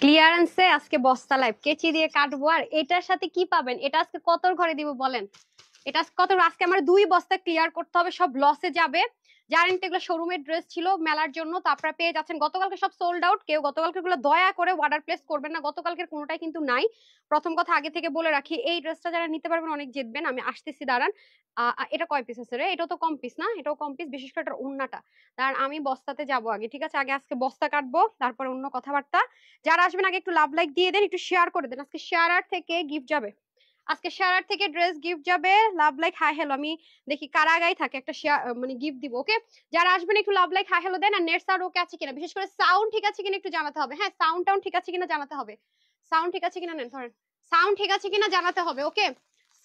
ক্লিয়ারেন্সে আজকে বস্তা লাইভ কেচি দিয়ে কাটবো। আর এটার সাথে কি পাবেন? এটা আজকে কত ঘরে দিব বলেন? এটা কত? আজকে আমার 2 বস্তা ক্লিয়ার করতে হবে, সব লসে যাবে। জানেন তো এগুলো শোরুমের ড্রেস ছিল মেলার জন্য, তো আপনারা পেয়ে যাচ্ছেন। গতকালকে সব সোল্ড আউট। কেউ গতকালকে গুলো দয়া করে অর্ডার প্লেস করবেন না, গতকালকের কোনোটাই কিন্তু নাই। প্রথম কথা আগে থেকে বলে রাখি, এই ড্রেসটা যারা নিতে পারবেন অনেক জিতবেন। আমি আসতেছি, দাঁড়ান। এটা কয় পিস আছে রে? এটাও তো কম পিস না? এটাও কম পিস, বিশেষ করে এটার ওন্নাটা। দাঁড়ান আমি বস্তাতে যাবো আগে, ঠিক আছে? আগে আজকে বস্তা কাটবো, তারপরে অন্য কথাবার্তা। যারা আসবেন আগে একটু লাভ লাইক দিয়ে দেন, একটু শেয়ার করে দেন। আজকে শেয়ার আর্ট থেকে গিফট যাবে, আজকে শেয়ার আর্ট থেকে ড্রেস গিফট যাবে। লাভ লাইক হাই হ্যালো, আমি দেখি কারা আগাই থাকে একটা শেয়ার মানে গিফট দিব। ওকে, যারা আসবেন একটু লাভ লাইক হাই হ্যালো দেন। আর নেট সাউন্ড ওকে আছে কিনা, বিশেষ করে সাউন্ড ঠিক আছে কিনা একটু জানাতে হবে। হ্যাঁ, সাউন্ড টাউন ঠিক আছে কিনা জানাতে হবে। সাউন্ড ঠিক আছে কিনা, নেন ধরেন। সাউন্ড ঠিক আছে কিনা জানাতে হবে। ওকে,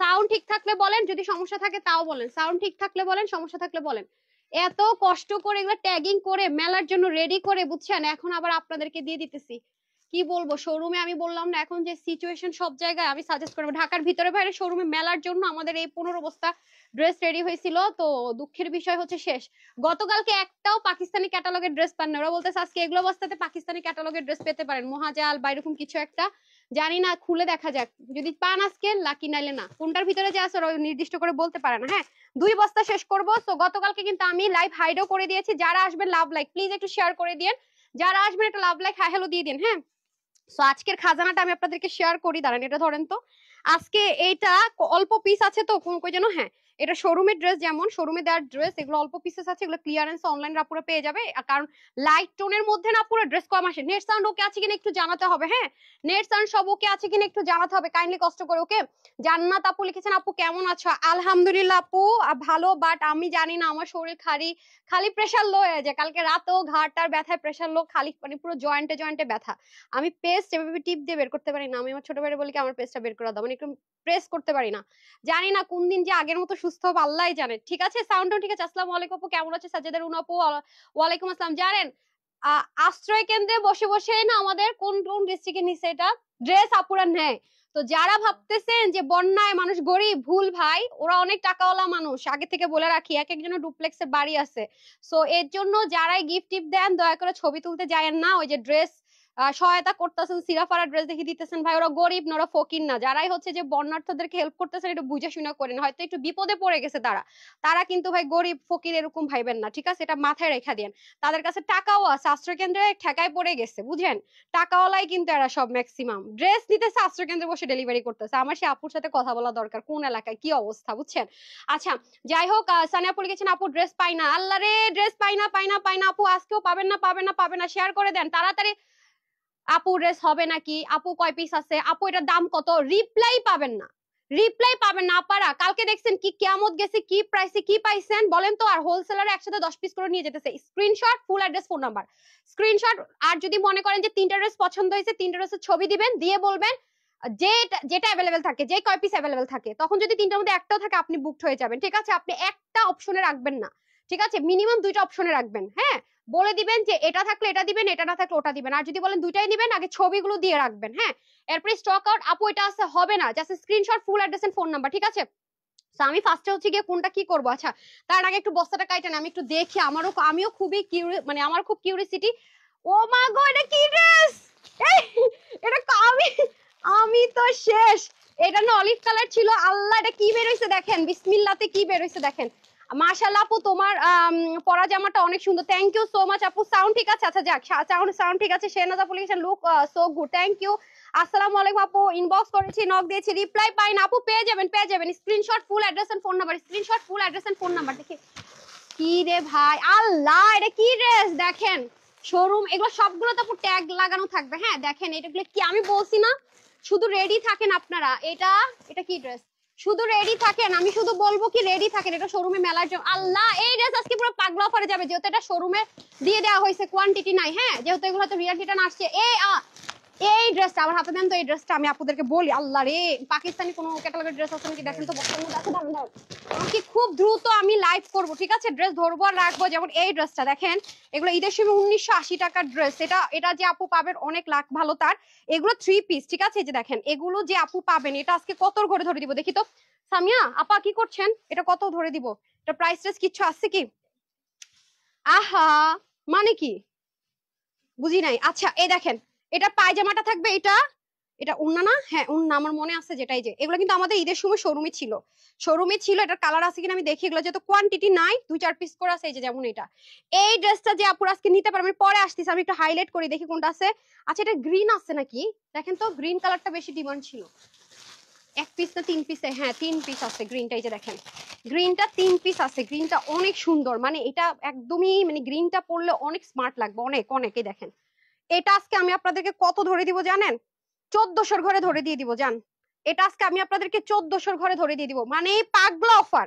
সাউন্ড ঠিক থাকলে বলেন, যদি সমস্যা থাকে তাও বলেন। সাউন্ড ঠিক থাকলে বলেন, সমস্যা থাকলে বলেন। এত কষ্ট করে এগুলো ট্যাগিং করে মেলার জন্য রেডি করে, বুঝছেন, এখন আবার আপনাদেরকে দিয়ে দিতেছি। কি বলবো, শোরুমে আমি বললাম না এখন যে সিচুয়েশন, সব জায়গায় আমি সাজেস্ট করবো ঢাকার ভিতরে বাইরে শোরুমে মেলার জন্য আমাদের এই 15 বস্তা ড্রেস রেডি হয়েছিল। তো দুঃখের বিষয় হচ্ছে শেষ। গতকালকে একটাও পাকিস্তানি ক্যাটালগের ড্রেস পান না। ওরা বলতেছে আজকে এগুলো বস্তাতে পাকিস্তানি ক্যাটালগের ড্রেস পেতে পারেন, মহাজাল বা এরকম কিছু একটা, জানি না, খুলে দেখা যাক। যদি পান আজকে লাকি, নাইলে না। কোনটার ভিতরে যে আছে ওরা নির্দিষ্ট করে বলতে পারে না। হ্যাঁ, 2 বস্তা শেষ করবো। তো গতকালকে কিন্তু আমি লাইভ হাইডও করে দিয়েছি। যারা আসবেন লাভ লাইক প্লিজ একটু শেয়ার করে দিন। যারা আসবেন একটা লাভ লাইক হাই হ্যালো দিয়ে দিন। হ্যাঁ, সো আজকের খাজানাটা আমি আপনাদেরকে শেয়ার করি, দাঁড়ান এটা ধরেন তো। আজকে এইটা অল্প পিস আছে তো কোন কই যেন, হ্যাঁ এটা শোরুমের ড্রেস, যেমন শোরুমে দেওয়ার ড্রেস, এগুলো অল্প পিসেস আছে, এগুলো ক্লিয়ারেন্স অনলাইন আপুরা পেয়ে যাবে। কারণ লাইট টোনের মধ্যে না পুরো ড্রেস কম আসে। নেট সাউন্ড ওকে আছে কিনা একটু জানাতে হবে। হ্যাঁ, নেট সাউন্ড সব ওকে আছে কিনা একটু জানাতে হবে, কাইন্ডলি কষ্ট করে। ওকে, জান্নাত আপু লিখেছেন আপু কেমন আছো? আলহামদুলিল্লাহ আপু ভালো, বাট আমি জানি না আমার শরীর খালি খালি প্রেশার লো হয়ে যায়। কালকে রাতেও ঘাড়টার ব্যথায় প্রেশার লো, খালি মানে পুরো জয়েন্টে জয়েন্টে ব্যথা। আমি পেস্ট এভাবে টিপ দিয়ে বের করতে পারি না। আমি আমার ছোট ভাইয়ের বলি কি আমার পেস্টটা বের করে দাও, মানে একটু প্রেস করতে পারি না। জানি না কোন দিন যে আগের মতো সুস্থ হবে আল্লাহই জানে। ঠিক আছে, সাউন্ডও ঠিক আছে। আসসালামু আলাইকুম আপু, কেমন আছে? সাজেদা রুনা আপু ওয়ালাইকুম আসসালাম। জানেন আশ্রয় কেন্দ্রে বসে বসে না আমাদের কোন কোন ডিস্ট্রিক্টের নিচে এটা ড্রেস আপুরা নেয়। তো যারা ভাবতেছেন যে বন্যায় মানুষ গরিব, ভুল ভাই, ওরা অনেক টাকাওয়ালা মানুষ। আগে থেকে বলে রাখি, এক একজনের ডুপ্লেক্সে বাড়ি আছে। সো এর জন্য যারাই গিফট টিপ দেন দয়া করে ছবি তুলতে যায়েন না। ওই যে ড্রেস সহায়তা করতেছেন, সিরাফারা ড্রেস দেখে দিতেছেন, ভাই ওরা গরিব না, ওরা ফকির না। যারাই হচ্ছে যে বন্যার্থদেরকে হেল্প করতেছেন একটু বুঝে শুনে করেন। হয়তো একটু বিপদে পড়ে গেছে তারা, তারা কিন্তু ভাই গরিব ফকির এরকম ভাইবেন না, ঠিক আছে? এটা মাথায় রেখা দেন। তাদের কাছে টাকাও আছে, আশ্রয় কেন্দ্রে ঠেকায় পড়ে গেছে, বুঝেন? টাকাওয়ালাই কিন্তু এরা সব ম্যাক্সিমাম ড্রেস নিতেছে, আশ্রয় কেন্দ্রে বসে ডেলিভারি করতেছে। আমার সে আপুর সাথে কথা বলা দরকার, কোন এলাকায় কি অবস্থা, বুঝছেন? আচ্ছা, যাই হোক, সানিয়া আপু লিখেছেন আপু ড্রেস পাই না। আল্লাহ রে, ড্রেস পাই না পাই না পাই না আপু, আজকেও পাবেন না পাবেন না পাবেন না। শেয়ার করে দেন তাড়াতাড়ি। আপু ড্রেস হবে নাকি? আপু কয় পিস আছে? আপু এটার দাম কত? রিপ্লাই পাবেন না, রিপ্লাই পাবেন না আপারা। কালকে দেখছেন কি কিয়ামত গেছে, কি প্রাইসে কি পাইছেন বলেন তো? আর হোলসেলারে একসাথে 10 পিস করে নিয়ে যেতেছে। Screenshot, full address, phone number, screenshot. আর যদি মনে করেন যে 3টা ড্রেস পছন্দ হয়েছে, 3টা ড্রেসের ছবি দিবেন, দিয়ে বলবেন যে যেটা অ্যাভেলেবেল থাকে, যে কয় পিস অ্যাভেলেবেল থাকে। তখন যদি 3টার মধ্যে একটাও থাকে আপনি বুকড হয়ে যাবেন, ঠিক আছে? আপনি একটা অপশনে রাখবেন না, ঠিক আছে? মিনিমাম 2টা অপশনে রাখবেন। হ্যাঁ, বলে দিবেন যে এটা থাকলে এটা দিবেন, এটা না থাকলে ওটা দিবেন। আর যদি বলেন দুইটাই নিবেন, আগে ছবিগুলো দিয়ে রাখবেন। হ্যাঁ, এরপরে স্টক আউট আপু এটা আছে হবে না, just screenshot, full address and phone number, ঠিক আছে? আমি ফার্স্টে হচ্ছে গিয়ে কোনটা কি করবো। আচ্ছা, তার আগে একটু বস্তাটা কাইটেন, আমি একটু দেখি। আমিও খুবই মানে আমার খুব কিউরিসিটি। ও মা গো, এটা কি ড্রেস? এটা আমি আমি তো শেষ। এটা না অলিভ কালার ছিল। আল্লাহ, এটা কি বের হইছে দেখেন, বিসমিল্লাতে কি বের হইছে দেখেন। মাশাআল্লাহ আপু, তোমার পরা জামাটা অনেক সুন্দর। থ্যাংক ইউ সো মাচ আপু। সাউন্ড ঠিক আছে? আচ্ছা যাক, সাউন্ড ঠিক আছে। শেহনাজ আপু লিখেছেন look so good, thank you. আসসালামু আলাইকুম আপু, ইনবক্স করেছি, নক দিয়েছি, রিপ্লাই পাই না আপু। পেয়ে যাবেন পেয়ে যাবেন। Screenshot, full address and phone number, screenshot, full address and phone number. দেখি কি রে ভাই, আল্লাহ এটা কি ড্রেস দেখেন। শোরুম এগুলো সবগুলো তো ট্যাগ লাগানো থাকবে। হ্যাঁ দেখেন, এটা কি আমি বলছি না, শুধু রেডি থাকেন আপনারা। এটা এটা কি ড্রেস, শুধু রেডি থাকেন। আমি শুধু বলবো কি রেডি থাকেন, এটা শোরুমে মেলার জন্য। আল্লাহ, এই ড্রেস আজকে পুরো পাগলা অফারে যাবে, যেহেতু এটা শোরুমে দিয়ে দেওয়া হয়েছে, কোয়ান্টিটি নাই। হ্যাঁ, যেহেতু এগুলো তো রিয়াল রিটার্ন আসছে। এই ড্রেসটা আমার হাতে দেন তো। এই ড্রেসটা আমি আপনাদেরকে বলি, আল্লাহ রে, পাকিস্তানি কোনো ক্যাটালগের ড্রেস আছে নাকি দেখেন তো। বক্সের মধ্যে আছে, দাঁড়ান দাঁড়ান, আমাকে খুব দ্রুত আমি লাইভ করব, ঠিক আছে? ড্রেস ধরবো আর রাখবো। যেমন এই ড্রেসটা দেখেন, এগুলো ঈদের সময় 1980 টাকার ড্রেস। এটা যে আপু পাবেন অনেক লাখ ভালো তার। এগুলো 3 পিস, ঠিক আছে? এই যে দেখেন, এগুলো যে আপু পাবেন, এটা আজকে কত ঘরে ধরে দিব দেখি তো। সামিয়া আপা কি করছেন? এটা কত ধরে দিব? এটা প্রাইস টেস কিছু আছে কি? আহা, মানে কি বুঝি নাই। আচ্ছা, এই দেখেন, এটা পায়জামাটা থাকবে এটা, এটা উন্না না, হ্যাঁ উন্না আমার মনে আছে যেটাই, যে এগুলো কিন্তু আমাদের ঈদের সময় শোরুমে ছিল, এটার কালার আছে কিনা আমি দেখি, এগুলো যেহেতু কোয়ান্টিটি নাই 2-4 পিস করে আছে, এই যে যেমন এটা, এই ড্রেসটা যে আপুরা আজকে নিতে পারবেন, পরে আসতেছে আমি একটু হাইলাইট করি দেখি কোনটা আছে। আচ্ছা এটা গ্রিন আছে নাকি, দেখেন তো গ্রিন কালারটা বেশি ডিমান্ড ছিল, এক পিস না 3 পিসে, হ্যাঁ 3 পিস আছে গ্রিনটা, এই যে দেখেন গ্রিনটা 3 পিস আছে, গ্রিনটা অনেক সুন্দর, মানে এটা একদমই মানে গ্রিনটা পরলে অনেক স্মার্ট লাগবে, অনেক অনেকই দেখেন। এটা আজকে আমি আপনাদেরকে কত ধরে দিব জানেন, 1400 ঘরে ধরে দিয়ে দিব জান, এটা আজকে আমি আপনাদেরকে 1400 ঘরে ধরে দিয়ে দিব, মানে পাগলা অফার।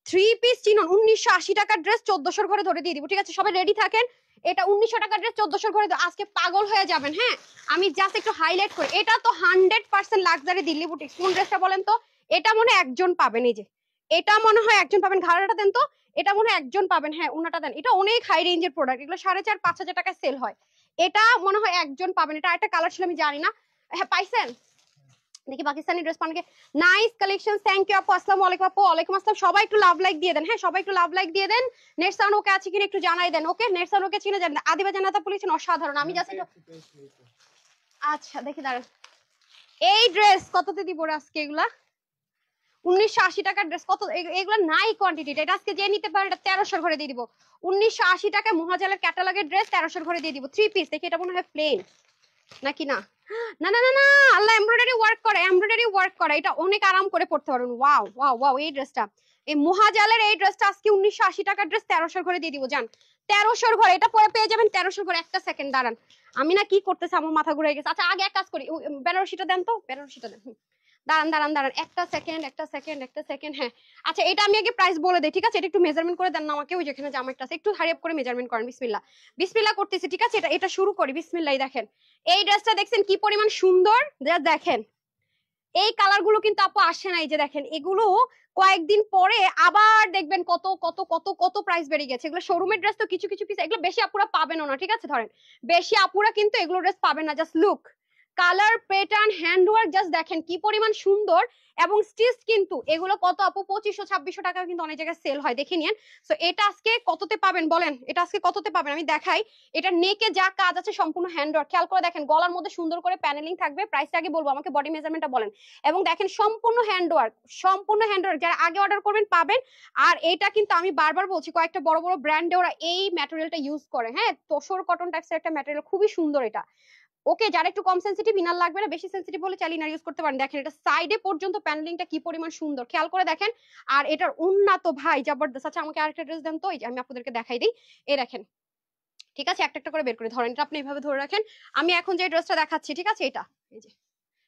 3 পিস চিনন 1980 টাকার ড্রেস 1400 ঘরে ধরে দিয়ে দিব, ঠিক আছে সবাই রেডি থাকেন। এটা 1900 টাকার ড্রেস 1400 ঘরে আজকে পাগল হয়ে যাবেন। হ্যাঁ আমি জাস্ট একটু হাইলাইট করি, এটা তো 100% লাক্সারি দিল্লি বুটিক। কোন ড্রেসটা বলেন তো, এটা মনে হয় একজন পাবেন, এই যে এটা মনে হয় একজন পাবেন, ঘাড়াটা দেন তো, এটা মনে হয় একজন পাবেন, হ্যাঁ উনাটা দেন, এটা অনেক হাই রেঞ্জের প্রোডাক্ট, এগুলো 4500-5000 টাকায় সেল হয়, এটা মনে হয় একজন পাবেন। এটা একটা কালার ছিল আমি জানি না, হ্যাঁ পাইছেন, দেখি পাকিস্তানি ড্রেস পানকে, নাইস কালেকশন, থ্যাংক ইউ আপু, আসসালামু আলাইকুম আপু। ওয়ালাইকুম আসসালাম, সবাই একটু লাভ লাইক দিয়ে দেন, হ্যাঁ সবাই একটু লাভ লাইক দিয়ে দেন। নেট সাউন্ড ওকে আছে কিনা একটু জানাই দেন, ওকে নেট সাউন্ড ওকে চিনে জানেন, আদিবা জানাতা বলেছেন অসাধারণ, আমি জাস্ট একটু, আচ্ছা দেখি দাঁড়ান, এই ড্রেস কততে দিব রে আজকে, এগুলা 1980 টাকার ড্রেস কত, এগুলো নাই কোয়ান্টিটি, এটা আজকে যে নিতে পারেন এটা 1300 ঘরে দিয়ে দিব, 1980 টাকায় মহাজালের ক্যাটালগের ড্রেস 1300 ঘরে দিয়ে দিব, 3 পিস। দেখি এটা মনে হয় প্লেন নাকি, না না না না না, আল্লাহ এমব্রয়ডারি ওয়ার্ক করে, এমব্রয়ডারি ওয়ার্ক করে, এটা অনেক আরাম করে পড়তে পারবেন। ওয়াও ওয়াও ওয়াও, এই ড্রেসটা, এই মহাজালের এই ড্রেসটা আজকে 1980 টাকার ড্রেস 1300 ঘরে দিয়ে দিব জান, 1300 ঘরে এটা পরে পেয়ে যাবেন 1300 ঘরে। একটা সেকেন্ড দাঁড়ান, আমি না কি করতেছি আমার মাথা ঘুরে গেছে। আচ্ছা আগে এক কাজ করি, বেনারসিটা দেন তো, বেনারসিটা দেন, দাঁড়ান দাঁড়ান দাঁড়ান, একটা সেকেন্ড একটা সেকেন্ড একটা সেকেন্ড, হ্যাঁ আচ্ছা এটা আমি আগে প্রাইস বলে দেই, ঠিক আছে এটা একটু মেজারমেন্ট করে দেন না আমাকে, ওই যেখানে জামা একটা আছে একটু হারি আপ করে মেজারমেন্ট করেন, বিসমিল্লাহ বিসমিল্লাহ করতেছি, ঠিক আছে এটা শুরু করি, বিসমিল্লাহ। দেখেন এই ড্রেসটা দেখছেন কি পরিমাণ সুন্দর, দেখেন এই কালার গুলো কিন্তু আপু আসে না, এই যে দেখেন এগুলো কয়েকদিন পরে আবার দেখবেন কত কত কত কত প্রাইস বেড়ে গেছে। এগুলো শোরুমের ড্রেস তো কিছু কিছু পিস, এগুলো বেশি আপুরা পাবেন না, ঠিক আছে ধরেন বেশি আপুরা কিন্তু এগুলো ড্রেস পাবেন না। Just look, colour pattern handwork just দেখেন কি পরিমাণ সুন্দর, এবং স্টিচ কিন্তু এগুলো কত আপু 2500-2600 টাকা কিন্তু অনেক জায়গায় সেল হয়, দেখে নিন। সো এটা আজকে কততে পাবেন বলেন, এটা আজকে কততে পাবেন আমি দেখাই। এটা নেকে যা কাজ আছে সম্পূর্ণ হ্যান্ডওয়ার্ক, খেয়াল করে দেখেন গলার মধ্যে সুন্দর করে প্যানেলিং থাকবে। প্রাইসটা আগে বলবো, আমাকে বডি মেজারমেন্টটা বলেন। এবং দেখেন সম্পূর্ণ হ্যান্ডওয়ার্ক, সম্পূর্ণ হ্যান্ডওয়ার্ক, যারা আগে অর্ডার করবেন পাবেন। আর এটা কিন্তু আমি বারবার বলছি, কয়েকটা বড় বড় ব্র্যান্ডে ওরা এই ম্যাটেরিয়ালটা ইউজ করে, হ্যাঁ তোসর কটন টাইপসের একটা ম্যাটেরিয়াল, খুবই সুন্দর এটা। ওকে যারা একটু কম সেনসিটিভ ইনার লাগবে না, বেশি সেনসিটিভ হলে চাইলে ইনার ইউজ করতে পারেন। দেখেন এটা সাইডে পর্যন্ত প্যানেলিংটা কি পরিমাণ সুন্দর, খেয়াল করে দেখেন। আর এটার উন্নত ভাই জবরদস্ত। আচ্ছা আমাকে আরেকটা ড্রেস দেন তো, এই যে আমি আপনাদেরকে দেখাই দিই, এই দেখেন ঠিক আছে একটা একটা করে বের করে ধরেন, এটা আপনি এভাবে ধরে রাখেন। আমি এখন যে ড্রেসটা দেখাচ্ছি, ঠিক আছে এটা এই যে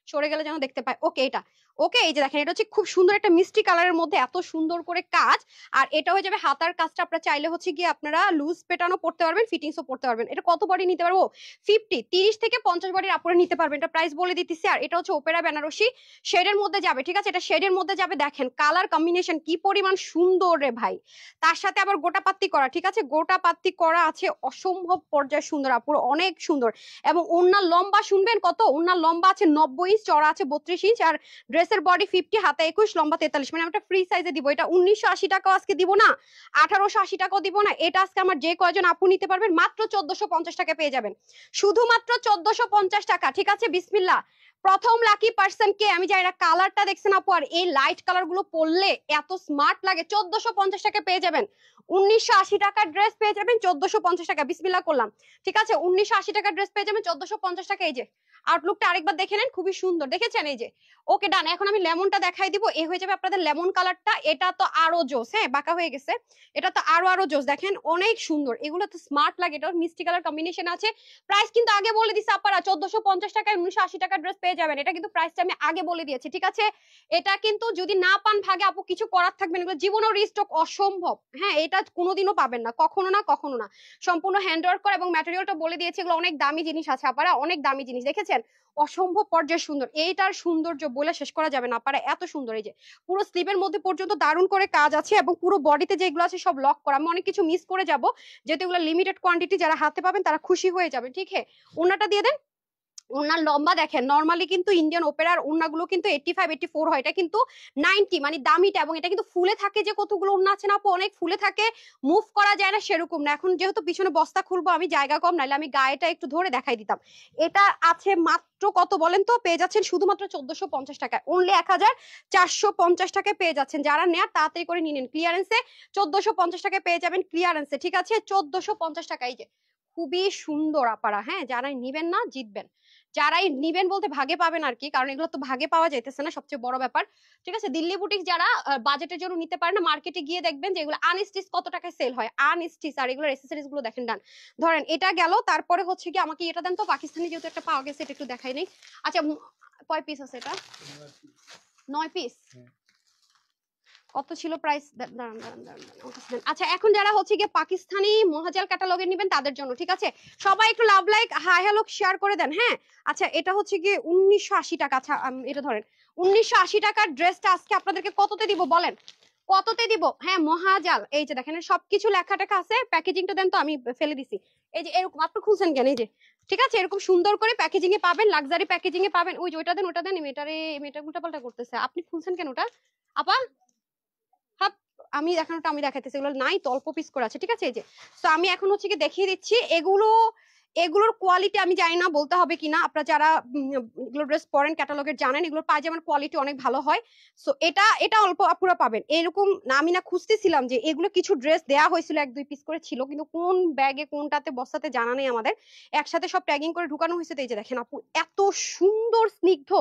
সরে গেলে যেন দেখতে পাই, ওকে এটা ওকে, এই যে দেখেন এটা হচ্ছে খুব সুন্দর একটা মিষ্টি কালারের মধ্যে এত সুন্দর করে কাজ। আর এটা হয়ে যাবে হাতার কাজটা, আপনারা চাইলে হচ্ছে গিয়ে আপনারা লুজ পেটানো পড়তে পারবেন, ফিটিংসও পড়তে পারবেন। এটা কত বডি নিতে পারবো, 30 থেকে 50 বডির আপুরে নিতে পারবেন, এটা প্রাইস বলে দিতেছি। আর এটা হচ্ছে ওপেরা বেনারসি শেডের মধ্যে যাবে, ঠিক আছে এটা শেডের মধ্যে যাবে। দেখেন কালার কম্বিনেশন কি পরিমাণ সুন্দর রে ভাই, তার সাথে আবার গোটা পাত্তি করা, ঠিক আছে গোটা পাত্তি করা আছে, অসম্ভব পর্যায়ে সুন্দর আপুর, অনেক সুন্দর। এবং ওনার লম্বা শুনবেন কত, ওনার লম্বা আছে 90 ইঞ্চ, চড়া আছে 32 ইঞ্চ, আর ড্রেসের বডি 50, হাতে 21, লম্বা 43, মানে আমরা ফ্রি সাইজে দিব। এটা 1980 টাকাও আজকে দিব না, 1880 টাকাও দিব না, এটা আজকে আমার যে কয়জন আপু নিতে পারবেন মাত্র 1450 টাকা পেয়ে যাবেন, শুধুমাত্র 1450 টাকা, ঠিক আছে বিসমিল্লাহ। প্রথম লাকি পার্সন কে আমি যাই, কালারটা দেখছেন আপু, আর এই লাইট কালার গুলো পরলে এত স্মার্ট লাগে, 1450 টাকা পেয়ে যাবেন। 1980 টাকার ড্রেস পেয়ে যাবেন 1450 টাকা, বিসমিল্লাহ করলাম, ঠিক আছে 1980 টাকার ড্রেস পেয়ে যাবেন 1450 টাকা। এই যে আউটলুকটা আরেকবার দেখে নেন, খুবই সুন্দর, দেখেছেন এই যে। ওকে ডান, এখন আমি লেমনটা দেখাই দিব, এই হয়ে যাবে আপনাদের লেমন কালারটা। এটা তো আরো জোস, হ্যাঁ বাঁকা হয়ে গেছে, এটা তো আরো জোস, দেখেন অনেক সুন্দর, এগুলো তো স্মার্ট লাগে, এটা মিষ্টি কালার কম্বিনেশন আছে। প্রাইস কিন্তু আগে বলে দিছি আপনারা, 1450 টাকায় 1980 টাকার ড্রেস পেয়ে যাবেন, এটা কিন্তু প্রাইসটা আমি আগে বলে দিয়েছি, ঠিক আছে। এটা কিন্তু যদি না পান ভাগে আপু কিছু করার থাকবে না, এগুলো জীবনেও রিস্টক অসম্ভব, হ্যাঁ এটা কোনোদিনও পাবেন না, কখনো না কখনো না। সম্পূর্ণ হ্যান্ডওয়ার্ক করা, এবং ম্যাটেরিয়ালটা বলে দিয়েছি, এগুলো অনেক দামি জিনিস আছে আপনারা, অনেক দামি জিনিস, দেখেছেন অসম্ভব পর্যায়ে সুন্দর। এইটার সৌন্দর্য বলে শেষ করা যাবে না আপনারা, এত সুন্দর। এই যে পুরো স্লিভের মধ্যে পর্যন্ত দারুণ করে কাজ আছে, এবং পুরো বডিতে যেগুলো আছে সব লক করা। আমি অনেক কিছু মিস করে যাব, যেহেতু এগুলো লিমিটেড কোয়ান্টিটি, যারা হাতে পাবেন তারা খুশি হয়ে যাবে, ঠিক আছে। ওনাটা দিয়ে দেন, ওনার লম্বা দেখেন, নরমালি কিন্তু ইন্ডিয়ান ওপেরার ওড়নাগুলো কিন্তু 85 84 হয়, এটা কিন্তু 90, মানে দামিটা। এবং এটা কিন্তু ফুলে থাকে, যে কতগুলো ওড়না আছে না আপু, অনেক ফুলে থাকে, মুভ করা যায় না সেরকম না। এখন যেহেতু পিছনে বস্তা খুলবো আমি, জায়গা কম, নাইলে আমি গায়েটা একটু ধরে দেখাই দিতাম। এটা আছে মাত্র কত বলেন তো, পেয়ে যাচ্ছেন শুধুমাত্র 1450 টাকায়, অনলি 1450 টাকায় পেয়ে যাচ্ছেন। যারা নেয়ার তাড়াতাড়ি করে নিয়ে নেন, ক্লিয়ারেন্সে 1450 টাকায় পেয়ে যাবেন, ক্লিয়ারেন্সে, ঠিক আছে, 1450 টাকা। এই যে খুবই সুন্দর আপারা, হ্যাঁ, যারা নিবেন না জিতবেন, যারাই নিবেন বলতে ভাগে পাবেন আর কি, কারণ এগুলো তো ভাগে পাওয়া যাইতেছে না, সবচেয়ে বড় ব্যাপার, ঠিক আছে। দিল্লি বুটিক যারা বাজেটের জন্য নিতে পারে না, মার্কেটে গিয়ে দেখবেন যে এগুলো আনস্টিচ কত টাকায় সেল হয়, আনস্টিচ। আর এগুলোর অ্যাকসেসরিজ গুলো দেখেন, ডান, ধরেন এটা গেল, তারপরে হচ্ছে কি আমাকে এটা দেন তো, পাকিস্তানি যেহেতু একটা পাওয়া গেছে, এটা একটু দেখাই নেই। আচ্ছা, কয় পিস আছে এটা? 9 পিস। কত ছিল প্রাইস? আচ্ছা, এখন যারা হচ্ছে গিয়ে পাকিস্তানি মহাজাল ক্যাটালগে নেবেন তাদের জন্য, ঠিক আছে, সবাই একটু love like hi hello share করে দেন, হ্যাঁ। আচ্ছা, এটা হচ্ছে গিয়ে 1980 টাকা। আচ্ছা, এটা ধরেন 1980 টাকার ড্রেসটা আজকে আপনাদেরকে কততে দিব বলেন, কততে দিব? হ্যাঁ, মহাজাল, এই যে দেখেন সবকিছু লেখা টেখা আছে, প্যাকেজিংটা দেন তো, আমি ফেলে দিছি। এই যে এরকম, আপনি খুলছেন কেন? এই যে, ঠিক আছে, এরকম সুন্দর করে প্যাকেজিং এ পাবেন, লাক্সারি প্যাকেজিং এ পাবেন। ওই যে ওটা দেন, ওটা দেন, মেয়েটা উল্টাপাল্টা করতেছে, আপনি খুলছেন কেন ওটা আপা? হাপ, আমি দেখানোটা আমি দেখাইতেছি, এগুলো নাই তো, অল্প পিস করে আছে, ঠিক আছে। এই যে, তো আমি এখন হচ্ছে কি দেখিয়ে দিচ্ছি এগুলো, এগুলোর কোয়ালিটি আমি জানি না বলতে হবে কিনা, আপনারা যারা এগুলো ড্রেস পরেন ক্যাটালগের জানেন, এগুলোর পায়জামার কোয়ালিটি অনেক ভালো হয়। সো এটা এটা অল্প আপুরা পাবেন এরকম না। আমি না খুঁজতেছিলাম যে এগুলো কিছু ড্রেস দেয়া হয়েছিল, 1 2 পিস করে ছিল, কিন্তু কোন ব্যাগে কোনটাতে বস্তাতে জানা নেই আমাদের, একসাথে সব ট্যাগিং করে ঢুকানো হয়েছে। তো এই যে দেখেন আপু, এত সুন্দর স্নিগ্ধ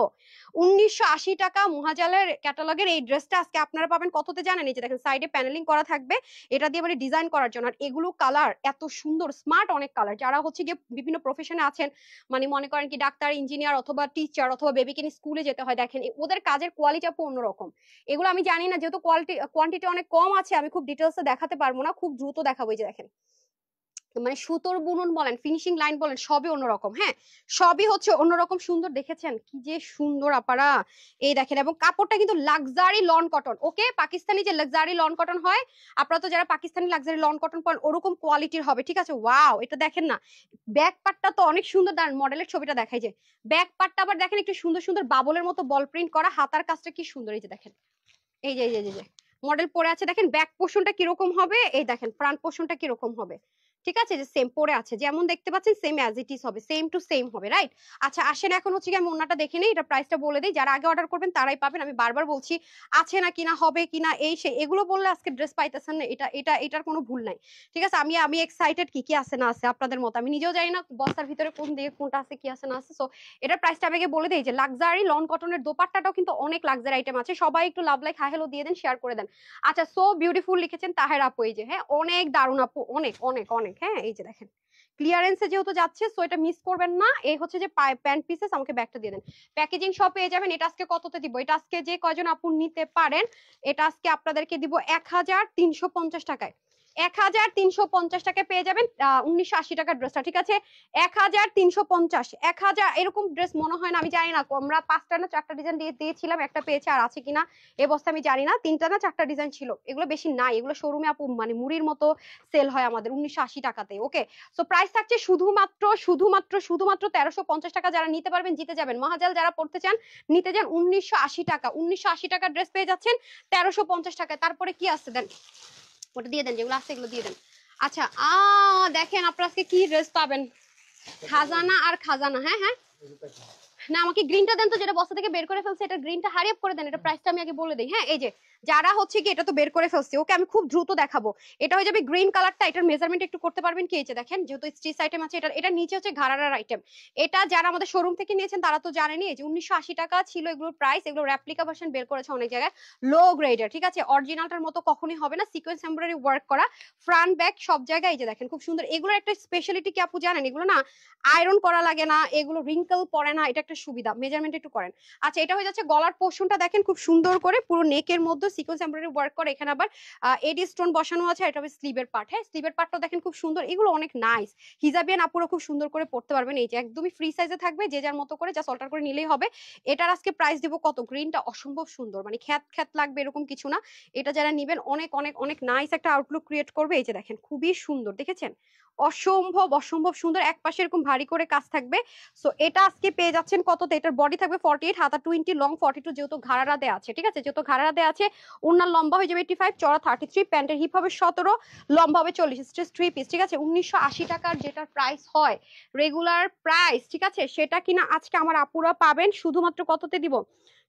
1980 টাকা মহাজালের ক্যাটালগের এই ড্রেসটা আজকে আপনারা পাবেন কততে জানেন? এই যে দেখেন সাইডে প্যানেলিং করা থাকবে, এটা দিয়ে মানে ডিজাইন করার জন্য। আর এগুলো কালার এত সুন্দর, স্মার্ট অনেক কালার। যারা হচ্ছে গিয়ে বিভিন্ন প্রফেশনে আছেন, মানে মনে করেন কি ডাক্তার, ইঞ্জিনিয়ার, অথবা টিচার, অথবা বেবিকে নিয়ে স্কুলে যেতে হয়, দেখেন ওদের কাজের কোয়ালিটি আপু অন্যরকম। এগুলো আমি জানি না, যেহেতু কোয়ান্টিটি অনেক কম আছে, আমি খুব ডিটেলসে দেখাতে পারবো না, খুব দ্রুত দেখাবো। এই যে দেখেন, মানে সুতোর বুনন বলেন, ফিনিশিং লাইন বলেন, সবই অন্যরকম, হ্যাঁ, সবই হচ্ছে অন্যরকম সুন্দর। দেখেছেন কি যে সুন্দর আপারা, এই দেখেন। এবং কাপড়টা কিন্তু লাক্সারি লন কটন, ওকে, পাকিস্তানি যে লাক্সারি লন কটন হয়, আপনারা তো যারা পাকিস্তানি লাক্সারি লন কটন পরেন ওরকম কোয়ালিটির হবে, ঠিক আছে। ওয়াও, এটা দেখেন না, ব্যাক পার্টটা তো অনেক সুন্দর, দাঁড়ান মডেলের ছবিটা দেখাই। যে ব্যাক পার্টটা আবার দেখেন একটু সুন্দর সুন্দর বাবলের মতো বল প্রিন্ট করা, হাতার কাজটা কি সুন্দর। এই যে দেখেন, এই যে এই যে এই যে মডেল পরে আছে, দেখেন ব্যাক পোর্শনটা কিরকম হবে, এই দেখেন ফ্রন্ট পোর্শনটা কিরকম হবে, ঠিক আছে, যে সেম পরে আছে, যেমন দেখতে পাচ্ছেন সেম অ্যাজ ইট ইজ হবে, সেম টু সেম হবে, রাইট। আচ্ছা, আসেন এখন হচ্ছে কি আমি ওন্নাটা দেখে নিই, এটা প্রাইসটা বলে দিই, যারা আগে অর্ডার করবেন তারাই পাবেন। আমি বারবার বলছি আছে না কিনা, হবে কিনা, এই সে এগুলো বললে আজকে ড্রেস পাইতেছেন না, এটার কোনো ভুল নাই, ঠিক আছে। আমি এক্সাইটেড কি কি আছে না আছে আপনাদের মতো, আমি নিজেও জানি না বস্তার ভিতরে কোন দিকে কোনটা আছে, কি আছে না আছে। সো এটার প্রাইসটা আগে বলে দিই, যে লাক্সারি লন কটনের দোপাট্টাটাও কিন্তু অনেক লাক্সারি আইটেম আছে। সবাই একটু লাভ লাইক হাই হ্যালো দিয়ে দেন, শেয়ার করে দেন। আচ্ছা, সো বিউটিফুল লিখেছেন তাহের আপু, এই যে, হ্যাঁ, অনেক দারুণ আপু, অনেক অনেক অনেক, হ্যাঁ, এই যে দেখেন ক্লিয়ারেন্সে যেহেতু যাচ্ছে, সো এটা মিস করবেন না। এই হচ্ছে যে প্যান্ট পিসেস, আমাকে ব্যাগটা দিয়ে দেন, প্যাকেজিং সব পেয়ে যাবেন। এটা আজকে কততে দিব? এটা আজকে যে কয়জন আপু নিতে পারেন, এটা আজকে আপনাদেরকে দিব 1350 টাকায়, 1350 টাকায় পেয়ে যাবেন 1980 টাকার ড্রেসটা, ঠিক আছে। 1350, 1000 এরকম ড্রেস মনে হয় না, আমি জানি না, আমরা 5টা না 4টা ডিজাইন দিয়েছিলাম, একটা পেয়েছে, আর আছে কিনা এই বস্তা আমি জানি না, 3টা না 4টা ডিজাইন ছিল, এগুলো বেশি নাই, এগুলো শোরুমে আপু মানে মুড়ির মতো সেল হয় আমাদের 1980 টাকাতে, ওকে। সো প্রাইস থাকছে শুধুমাত্র শুধুমাত্র শুধুমাত্র 1350 টাকা। যারা নিতে পারবেন জিতে যাবেন, মহাজাল যারা পড়তে চান নিতে যান, 1980 টাকা, 1980 টাকার ড্রেস পেয়ে যাচ্ছেন 1350 টাকায়। তারপরে কি আছে দেন, ওটা দিয়ে দেন, যেগুলো আছে এগুলো দিয়ে দেন। আচ্ছা, দেখেন আপনারা আজকে কি ড্রেস পাবেন, খাজানা আর খাজানা, হ্যাঁ হ্যাঁ, না আমাকে গ্রিনটা দেন তো, যেটা বস্তা থেকে বের করে ফেলছে, এটা গ্রিনটা হারি আপ করে দেন, এটা প্রাইসটা আমি আগে বলে দিই, হ্যাঁ। এই যে যারা হচ্ছে কি এটা তো বের করে ফেলছে, ওকে আমি খুব দ্রুত দেখাবো। এটা হয়ে যাবে গ্রিন কালারটা, এটার মেজারমেন্ট একটু করতে পারবেন কি? এই যে দেখেন, যেহেতু স্টিচ আইটেম আছে, এটা নিচে হচ্ছে ঘাড়ার আইটেম। এটা যারা আমাদের শোরুম থেকে নিয়েছেন তারা তো জানেনই, এই যে 1980 টাকা ছিল এগুলোর প্রাইস। এগুলো রেপ্লিকা ভার্সন বের করেছে অনেক জায়গায়, লো গ্রেডের, ঠিক আছে, অরিজিনালটার মতো কখনোই হবে না, সিকোয়েন্স এমব্রয়ডারি ওয়ার্ক করা, ফ্রন্ট ব্যাক সব জায়গায়। এই যে দেখেন খুব সুন্দর, এগুলোর একটা স্পেশালিটি কি আপু জানেন? এগুলো না আয়রন করা লাগে না, এগুলো রিঙ্কেল পড়ে না, এটা একটা একটা সুবিধা, মেজারমেন্ট একটু করেন। আচ্ছা এটা হয়ে যাচ্ছে গলার পোর্শনটা, দেখেন খুব সুন্দর করে পুরো নেকের মধ্যে সিকোয়েন্স এমব্রয়ডারি ওয়ার্ক করে, এখানে আবার এডি স্টোন বসানো আছে। এটা হবে স্লিভের পার্ট, হ্যাঁ স্লিভের পার্টটা দেখেন খুব সুন্দর, এগুলো অনেক নাইস, হিজাবিয়ান আপুরা খুব সুন্দর করে পড়তে পারবেন। এই যে একদমই ফ্রি সাইজে থাকবে, যে যার মতো করে জাস্ট অল্টার করে নিলেই হবে। এটার আজকে প্রাইস দিব কত, গ্রিনটা অসম্ভব সুন্দর, মানে খ্যাত খ্যাত লাগবে এরকম কিছু না। এটা যারা নিবেন অনেক অনেক অনেক নাইস একটা আউটলুক ক্রিয়েট করবে। এই যে দেখেন খুবই সুন্দর, দেখেছেন অসম্ভব অসম্ভব সুন্দর, এক পাশে এরকম ভারী করে কাজ থাকবে। সো এটা আজকে পেয়ে যাচ্ছেন কততে, এটার বডি থাকবে 48, হাতা 20, লং 42, যেহেতু ঘাড়া দেয়া আছে, ঠিক আছে যেহেতু ঘাড়া দেয়া আছে, ওনার লম্বা হয়ে যাবে 85, চড়া 33, প্যান্টের হিপ হবে 17, লম্বা হবে 40, স্ট্রেচ 3 পিস, ঠিক আছে 1980 টাকার যেটার প্রাইস হয় রেগুলার প্রাইস, ঠিক আছে সেটা কিনা আজকে আমার আপুরা পাবেন শুধুমাত্র কততে দিব,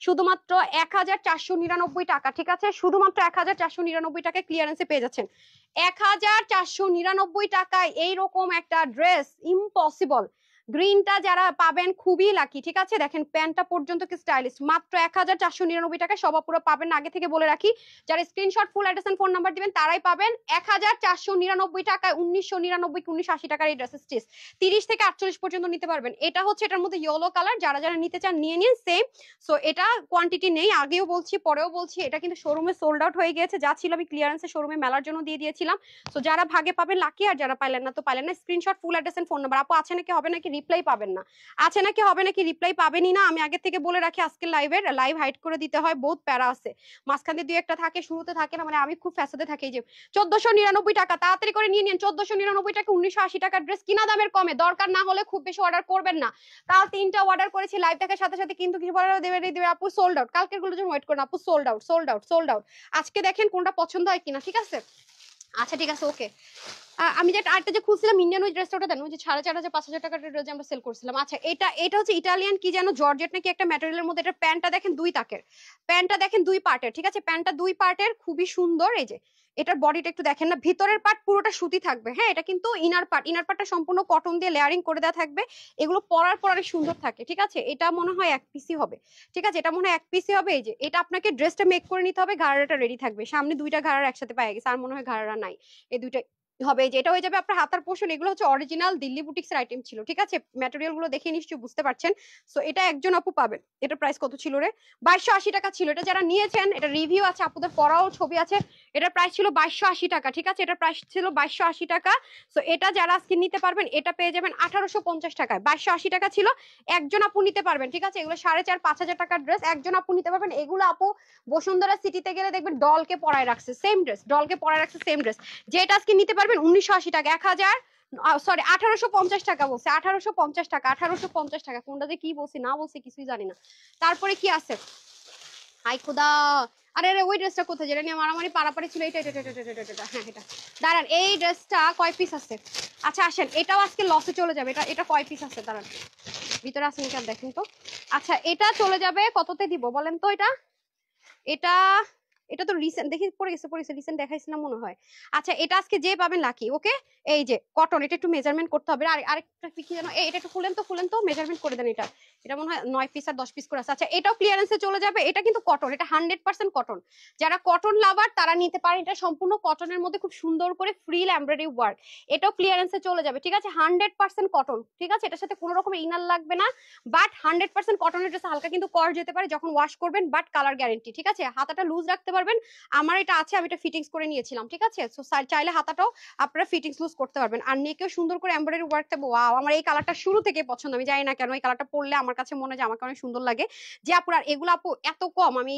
শুধুমাত্র 1499 টাকা, ঠিক আছে শুধুমাত্র 1499 টাকায় ক্লিয়ারেন্সে পেয়ে যাচ্ছেন। 1499 টাকায় এইরকম একটা ড্রেস ইম্পসিবল। গ্রিনটা যারা পাবেন খুবই লাকি, ঠিক আছে দেখেন প্যান্টটা পর্যন্ত কি স্টাইলিশ, মাত্র 1499 টাকায় সব আপুরা পাবেন না, আগে থেকে বলে রাখি। যারা screenshot full address and phone number দিবেন তারাই পাবেন 1499 টাকায় 1999 কি 1980 টাকার এই ড্রেসের স্টিচ 30 থেকে 48 পর্যন্ত নিতে পারবেন। এটা হচ্ছে এটার মধ্যে ইয়েলো কালার, যারা যারা নিতে চান নিয়ে নিন সেম। সো এটা কোয়ান্টিটি নেই, আগেও বলছি পরেও বলছি, এটা কিন্তু শোরুমে সোল্ড আউট হয়ে গিয়েছে, যা ছিল আমি ক্লিয়ারেন্সে শোরুমে মেলার জন্য দিয়ে দিয়েছিলাম। সো যারা ভাগে পাবেন লাকি, আর যারা পাইলেন না তো পাইলেন না। Screenshot full address and phone number. আপু আছে নাকি হবে নাকি রিপ্লাই পাবেন না, আছে নাকি হবে নাকি রিপ্লাই পাবেনই না, আমি আগে থেকে বলে রাখি আজকে লাইভের লাইভ হাইড করে দিতে হয়, বহুত প্যারা আছে, মাঝখানে দুই একটা থাকে শুরুতে থাকে না, মানে আমি খুব ফ্যাসাদে থাকি। যে 1499 টাকা তাড়াতাড়ি করে নিয়ে নিন, 1499 টাকা 1980 টাকার ড্রেস কিনা দামের কমে, দরকার না হলে খুব বেশি অর্ডার করবেন না। কাল 3টা অর্ডার করেছি লাইভ দেখার সাথে সাথে, কিন্তু কিছু বলার দেবে আপু সোল্ড আউট, কালকের গুলো জন্য ওয়েট করুন আপু, sold out sold out sold out. আজকে দেখেন কোনটা পছন্দ হয় কিনা, ঠিক আছে আচ্ছা ঠিক আছে ওকে। আমি যে আরেকটা যে খুঁজছিলাম ইন্ডিয়ান ওই ড্রেসটা, ওটা দেন ওই যে 4500 5000 টাকার ড্রেস আমরা সেল করছিলাম। আচ্ছা এটা হচ্ছে ইটালিয়ান কি যেন জর্জেট নাকি একটা ম্যাটেরিয়ালের মধ্যে, এটা প্যান্টটা দেখেন দুই তাকের, প্যান্টটা দেখেন দুই পার্টের, ঠিক আছে প্যান্টটা দুই পার্টের খুবই সুন্দর। এই যে এটার বডিটা একটু দেখেন না, ভিতরের পার্ট পুরোটা সুতি থাকবে, হ্যাঁ এটা কিন্তু ইনার পার্টটা সম্পূর্ণ কটন দিয়ে লেয়ারিং করে দেওয়া থাকবে, এগুলো পরার পর অনেক সুন্দর থাকে, ঠিক আছে এটা মনে হয় এক পিসই হবে, ঠিক আছে এটা মনে হয় এক পিসই হবে। এই যে এটা আপনাকে ড্রেসটা মেক করে নিতে হবে, ঘাড়াটা রেডি থাকবে, সামনে দুইটা ঘাড়া একসাথে পাওয়া গেছে, আর মনে হয় ঘাড়া নাই, এই দুইটা হবে। যেটা হয়ে যাবে আপনার হাতার পোর্শন, এগুলো হচ্ছে অরিজিনাল দিল্লি বুটিক্স এর আইটেম ছিল, ঠিক আছে ম্যাটেরিয়াল গুলো দেখে নিশ্চয়ই বুঝতে পারছেন। সো এটা একজন আপু পাবেন, এটা প্রাইস কত ছিল রে, 2280 টাকা ছিল। এটা যারা নিয়েছেন এটা রিভিউ আছে, আপুদের পরাও ছবি আছে, এটার প্রাইস ছিল 2280 টাকা, ঠিক আছে এটার প্রাইস ছিল 2280 টাকা। সো এটা যারা আজকে নিতে পারবেন এটা পেয়ে যাবেন 1850 টাকায়, 2280 টাকা ছিল, একজন আপু নিতে পারবেন, ঠিক আছে এগুলো 4500-5000 টাকার ড্রেস, একজন আপু নিতে পারবেন। এগুলো আপু বসুন্ধরা সিটিতে গেলে দেখবেন ডলকে পরায় রাখছে সেম ড্রেস, ডলকে পরায় রাখছে সেম ড্রেস, যেটা আজকে নিতে পারবেন 1980 টাকা, 1850 টাকা বলছে, 1850 টাকা, 1850 টাকা, কোনটা যে কি বলছি না বলছি কিছুই জানি না। তারপরে কি আছে, হাই খুদা, আরে আরে ওই ড্রেসটা কোথায়, যেটা নিয়ে মারামারি পারাপারি ছিল, এটা হ্যাঁ এটা দাঁড়ান, এই ড্রেসটা কয় পিস আছে, আচ্ছা আসেন এটাও আজকে লসে চলে যাবে, এটা কয় পিস আছে দাঁড়ান, ভিতরে আছে নাকি দেখেন তো। আচ্ছা এটা চলে যাবে কততে দিব বলেন তো, এটা এটা এটা তো রিসেন্ট দেখি পড়ে গেছে রিসেন্ট দেখাইছিলাম মনে হয়। আচ্ছা এটা আজকে যে পাবেন লাকি, ওকে এই যে কটন, এটা একটু মেজারমেন্ট করতে হবে, আর আরেকটা কি জানো, এটা একটু খুলেন তো মেজারমেন্ট করে দেন, এটা এটা মনে হয় 9 পিস আর 10 পিস করে আছে। আচ্ছা এটাও ক্লিয়ারেন্সে চলে যাবে, এটা কিন্তু কটন, এটা 100% কটন, যারা কটন লাভার তারা নিতে পারেন, এটা সম্পূর্ণ কটনের মধ্যে খুব সুন্দর করে ফ্রিল এমব্রয়ডারি ওয়ার্ক, এটাও ক্লিয়ারেন্সে চলে যাবে, ঠিক আছে 100% কটন, ঠিক আছে এটার সাথে কোনো রকমের ইনার লাগবে না, বাট 100% কটনের ড্রেস, হালকা কিন্তু কর যেতে পারে যখন ওয়াশ করবেন, বাট কালার গ্যারান্টি, ঠিক আছে হাতাটা লুজ রাখতে পারবেন, আমার এটা আছে আমি এটা ফিটিংস করে নিয়েছিলাম, ঠিক আছে সো চাইলে হাতাটাও আপনারা ফিটিংস লুজ করতে পারবেন, আর নেকেও সুন্দর করে এমব্রয়ডারি ওয়ার্ক থাকবে। ওয়াও আমার এই কালারটা শুরু থেকে পছন্দ, আমি জানি না কেন এই কালারটা পরলে আমার কাছে মনে হয় যে আমাকে অনেক সুন্দর লাগে। যে আপুর, আর এগুলো আপু এত কম, আমি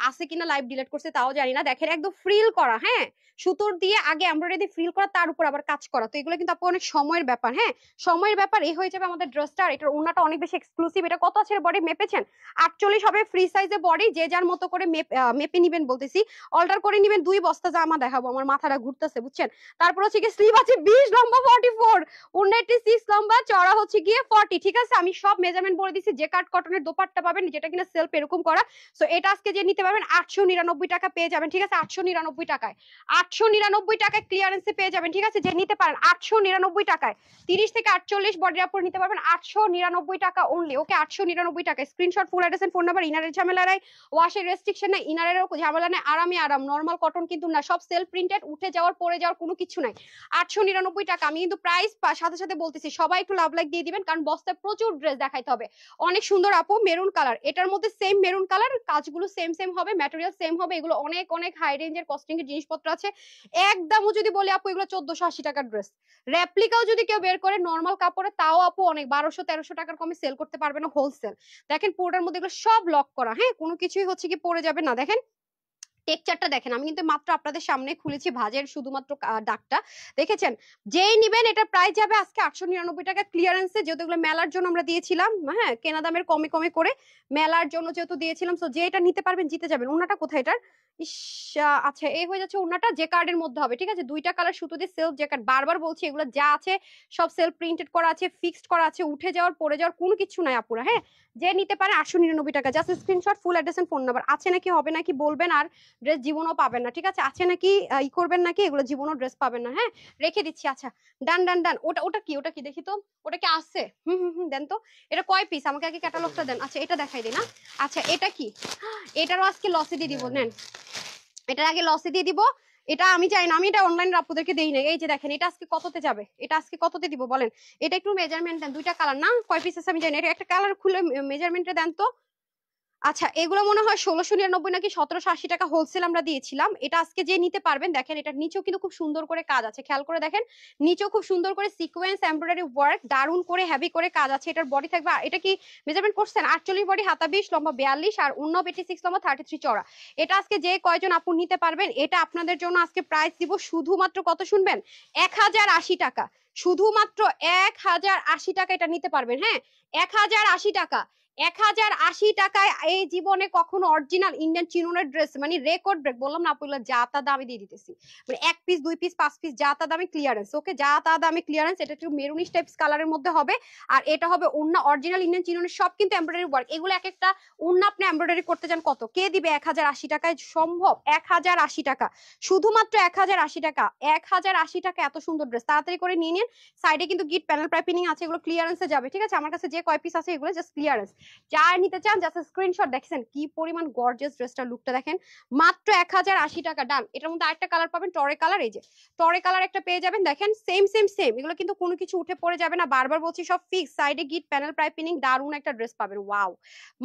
আছে কিনা লাইভ ডিলিট করছে তাও জানি না, দেখেন একদম ফ্রিল করা, হ্যাঁ সুতোর দিয়ে আগে এমব্রয়ডারি দিয়ে ফ্রিল করা, তার উপর আবার কাজ করা, তো এগুলো কিন্তু আপু অনেক সময়ের ব্যাপার, হ্যাঁ সময়ের ব্যাপার। এই হয়ে যাবে আমাদের ড্রেসটা, আর এটার ওড়নাটা অনেক বেশি এক্সক্লুসিভ, এটা কত আছে বডি মেপেছেন 48 হবে, ফ্রি সাইজে বডি, যে যার মতো করে মেপে নিবেন বলতেছি, অল্টার করে নিবেন, 2 বস্তা জামা দেখাবো, আমার মাথাটা ঘুরতেছে বুঝছেন। তারপর হচ্ছে কি স্লিভ আছে 20, লম্বা 44, 196 লম্বা, চড়া হচ্ছে গিয়ে 40, ঠিক আছে আমি সব মেজারমেন্ট বলে দিছি। যে কাট কটনের দোপাট্টা পাবেন যেটা কিনা সেলফ এরকম করা, সো এটা আজকে যে নিতে পারবেন 899 টাকা পেয়ে যাবেন, ঠিক আছে 899 টাকায়, 899 টাকায় ক্লিয়ারেন্সে পেয়ে যাবেন, ঠিক আছে যে নিতে পারেন 899 টাকায়, 30 থেকে 48 বডি আপর নিতে পারবেন 899 টাকা অনলি। ওকে 899 টাকায়। Screenshot, full address and phone number. ইনারের ঝামেলা নাই, ওয়াশের রেস্ট্রিকশন নাই, ইনারেরও ঝামেলা নাই, আরামই আরাম, নরমাল কটন কিন্তু না, সব সেলফ প্রিন্টেড, উঠে যাওয়ার পরে যাওয়ার কোনো কিছু নাই। 899 টাকা। আমি কিন্তু প্রাইস সাথে সাথে বলতেছি, সবাই একটু লাভ লাইক দিয়ে দিবেন, কারণ বস্তায় প্রচুর ড্রেস দেখাইতে হবে। অনেক সুন্দর আপু, মেরুন কালার, এটার মধ্যে সেম মেরুন কালার, কাজগুলো সেম সেম হবে, ম্যাটেরিয়াল সেম হবে, এগুলো অনেক অনেক হাই রেঞ্জের কস্টিং এর জিনিসপত্র আছে। একদমও যদি বলি আপু, এগুলো 1480 টাকার ড্রেস। রেপ্লিকাও যদি কেউ বের করে নরমাল কাপড়ে, তাও আপু অনেক 1200-1300 টাকার কমে সেল করতে পারবে না হোলসেল। দেখেন পুরোটার মধ্যে এগুলো সব লক করা, হ্যাঁ কোনো কিছুই হচ্ছে কি পরে যাবে না। দেখেন টেক্সচারটা দেখেন, আমি কিন্তু মাত্র আপনাদের সামনে খুলেছি ভাঁজের শুধুমাত্র দাগটা, দেখেছেন? যেই নিবেন এটার প্রাইস যাবে আজকে 899 টাকা ক্লিয়ারেন্সে, যেহেতু এগুলো মেলার জন্য আমরা দিয়েছিলাম, হ্যাঁ কেনা দামের কমে কমে করে মেলার জন্য যেহেতু দিয়েছিলাম, সো যে এটা নিতে পারবেন জিতে যাবেন। ওনাটা কোথায় এটার? ইস, আচ্ছা এই হয়ে যাচ্ছে ওনাটা, যে কার্ডের মধ্যে হবে, ঠিক আছে দুইটা কালার সুতো দিয়ে সেলফ জ্যাকেট, বারবার বলছি এগুলো যা আছে সব সেলফ প্রিন্টেড করা আছে, ফিক্সড করা আছে, উঠে যাওয়ার পরে যাওয়ার কোনো কিছু নাই আপুরা, হ্যাঁ যে নিতে পারে 899 টাকা। Just screenshot, full address and phone number, আছে নাকি হবে নাকি বলবেন, আর ড্রেস জীবনও পাবেন না, ঠিক আছে আছে নাকি ই করবেন নাকি, এগুলো জীবনও ড্রেস পাবেন না, হ্যাঁ রেখে দিচ্ছি। আচ্ছা ডান ডান ডান। ওটা ওটা কি, ওটা কি দেখি তো, ওটা কি আছে? দেন তো, এটা কয় পিস আমাকে আগে ক্যাটালগটা দেন। আচ্ছা এটা দেখাই দিই না। আচ্ছা এটা কি, এটারও আজকে লসে দিয়ে দিব, নেন এটার আগে লসে দিয়ে দিব। এটা আমি চাই না, আমি এটা অনলাইন আপুদেরকে দেই না। এই যে দেখেন এটা আজকে কততে যাবে, এটা আজকে কততে দিব বলেন? এটা একটু মেজারমেন্ট দেন, দুইটা কালার না, কয় পিস আছে আমি জানি না, এটা একটা কালার খুলে মেজারমেন্টে দেন তো। আচ্ছা এগুলো মনে হয় 1699 নাকি 1780 টাকা হোলসেল আমরা দিয়েছিলাম। এটা আজকে যে নিতে পারবেন, দেখেন এটার নিচেও কিন্তু খুব সুন্দর করে কাজ আছে, খেয়াল করে দেখেন নিচেও খুব সুন্দর করে সিকোয়েন্স এমব্রয়ডারি ওয়ার্ক, দারুন করে হেভি করে কাজ আছে। এটার বডি থাকবে, এটা কি মেজারমেন্ট করছেন? 48 বডি, হাতা 20, লম্বা 42, আর অন্য 86, লম্বা 33 চড়া। এটা আজকে যে কয়জন আপু নিতে পারবেন, এটা আপনাদের জন্য আজকে প্রাইস দিব শুধুমাত্র কত শুনবেন, 1080 টাকা, শুধুমাত্র 1080 টাকা এটা নিতে পারবেন, হ্যাঁ 1080 টাকা। 1080 টাকায় এই জীবনে কখনো অরিজিনাল ইন্ডিয়ান চিনোনের ড্রেস, মানে রেকর্ড ব্রেক, বললাম না আপুগুলো যা তা দামে দিয়ে দিতেছি, মানে 1 পিস 2 পিস 5 পিস যা তা দামে ক্লিয়ারেন্স। ওকে যা তা দামে ক্লিয়ারেন্স। এটা একটু মেরুনিশ টাইপস কালারের মধ্যে হবে, আর এটা হবে ওন্না অরিজিনাল ইন্ডিয়ান চিনোনের, সব কিন্তু এমব্রয়ডারি ওয়ার্ক। এগুলো এক একটা ওন্না আপনি এমব্রয়ডারি করতে চান কত, কে দিবে 1080 টাকায়? সম্ভব? 1080 টাকা, শুধুমাত্র 1080 টাকা, 1080 টাকা এত সুন্দর ড্রেস, তাড়াতাড়ি করে নিয়ে নিন। সাইডে কিন্তু গিট প্যানেল পাইপিং আছে, এগুলো ক্লিয়ারেন্সে যাবে, ঠিক আছে আমার কাছে যে কয় পিস আছে এগুলো জাস্ট ক্লিয়ারেন্স। যার নিতে চান জাস্ট স্ক্রিনশট। দেখছেন কি পরিমাণ গর্জিয়াস ড্রেসটার লুকটা দেখেন, মাত্র 1080 টাকা, ডান। এটার মধ্যে আরেকটা কালার পাবেন, টরে কালার, এই যে টরে কালার একটা পেয়ে যাবেন, দেখেন সেম সেম সেম, এগুলো কিন্তু কোনো কিছু উঠে পড়ে যাবে না, বারবার বলছি সব ফিক্স। সাইডে গিট প্যানেল পাইপিং, দারুন একটা ড্রেস পাবেন, ওয়াও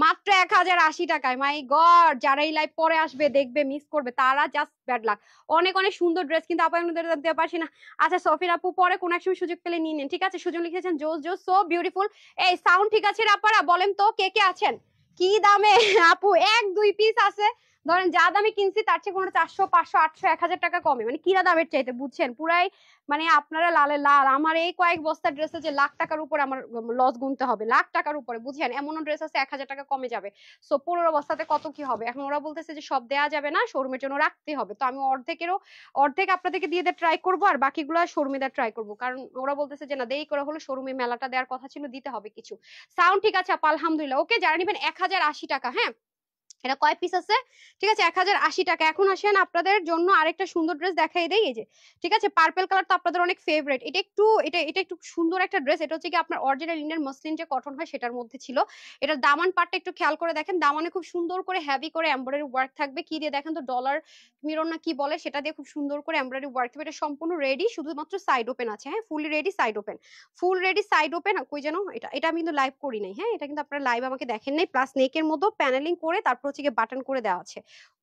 মাত্র 1080 টাকায়। মাই গড, যারা এই লাইভ পরে আসবে দেখবে মিস করবে, তারা জাস্ট ব্যাড লাক। অনেক অনেক সুন্দর ড্রেস কিন্তু আপনাদের দিতে পারছি না। আচ্ছা সফির আপু পরে কোন এক সময় সুযোগ পেলে নিয়ে নেন, ঠিক আছে? সুযোগ লিখেছেন জোস জোস, সো বিউটিফুল। এই সাউন্ড ঠিক আছে আপনারা বলেন তো কে কে আছেন? কি দামে আপু? 1 2 পিস আছে, ধরেন যা দামে কিনছি তার চেয়ে কোনো 400 500 800 1000 টাকা কমে, মানে কিরা দামের চাইতে, বুঝছেন? পুরাই মানে আপনারা লালে লাল। আমার এই কয়েক বস্তা ড্রেসে যে লাখ টাকার উপরে আমার লস গুনতে হবে, লাখ টাকার উপরে, বুঝছেন? এমনও ড্রেস আছে 1000 টাকা কমে যাবে। সো 15 বস্তাতে কত কি হবে? এখন ওরা বলতেছে যে সব দেয়া যাবে না, শোরুমের জন্য রাখতে হবে, তো আমি অর্ধেক আপনাদেরকে দিয়ে ট্রাই করবো, আর বাকিগুলো শোরুমে দেওয়ার ট্রাই করবো, কারণ ওরা বলতেছে যে না দেরি করে হলো, শোরুমে মেলাটা দেওয়ার কথা ছিল, দিতে হবে কিছু। সাউন্ড ঠিক আছে আপা? আলহামদুলিল্লাহ। ওকে যারা নিবেন 1080 টাকা, হ্যাঁ এটা কয় পিস আছে? ঠিক আছে 1080 টাকা। এখন আসেন আপনাদের জন্য আরেকটা সুন্দর ড্রেস দেখাই দেই, এই যে ঠিক আছে পার্পল কালার তো আপনাদের অনেক ফেভারিট। এটা একটু সুন্দর একটা ড্রেস, এটা হচ্ছে কি আপনার অরিজিনাল ইন্ডিয়ান মসলিন যে কটন হয় সেটার মধ্যে ছিল। এটার দামান পার্টটা একটু খেয়াল করে দেখেন, দামানে খুব সুন্দর করে হেভি করে এমব্রয়ডারি ওয়ার্ক থাকবে, কি দিয়ে দেখেন তো, ডলার মিরর না কি বলে সেটা দিয়ে খুব সুন্দর করে এমব্রয়ডারি ওয়ার্ক থাকবে। এটা সম্পূর্ণ রেডি, শুধুমাত্র সাইড ওপেন আছে, হ্যাঁ fully ready side open, full ready side open. কই যেন এটা আমি কিন্তু লাইভ করি নাই, হ্যাঁ এটা কিন্তু আপনারা লাইভ আমাকে দেখেন নাই। প্লাস নেকের মধ্যে প্যানেলিং করে তারপর হচ্ছে বাটন করে দেওয়া আছে,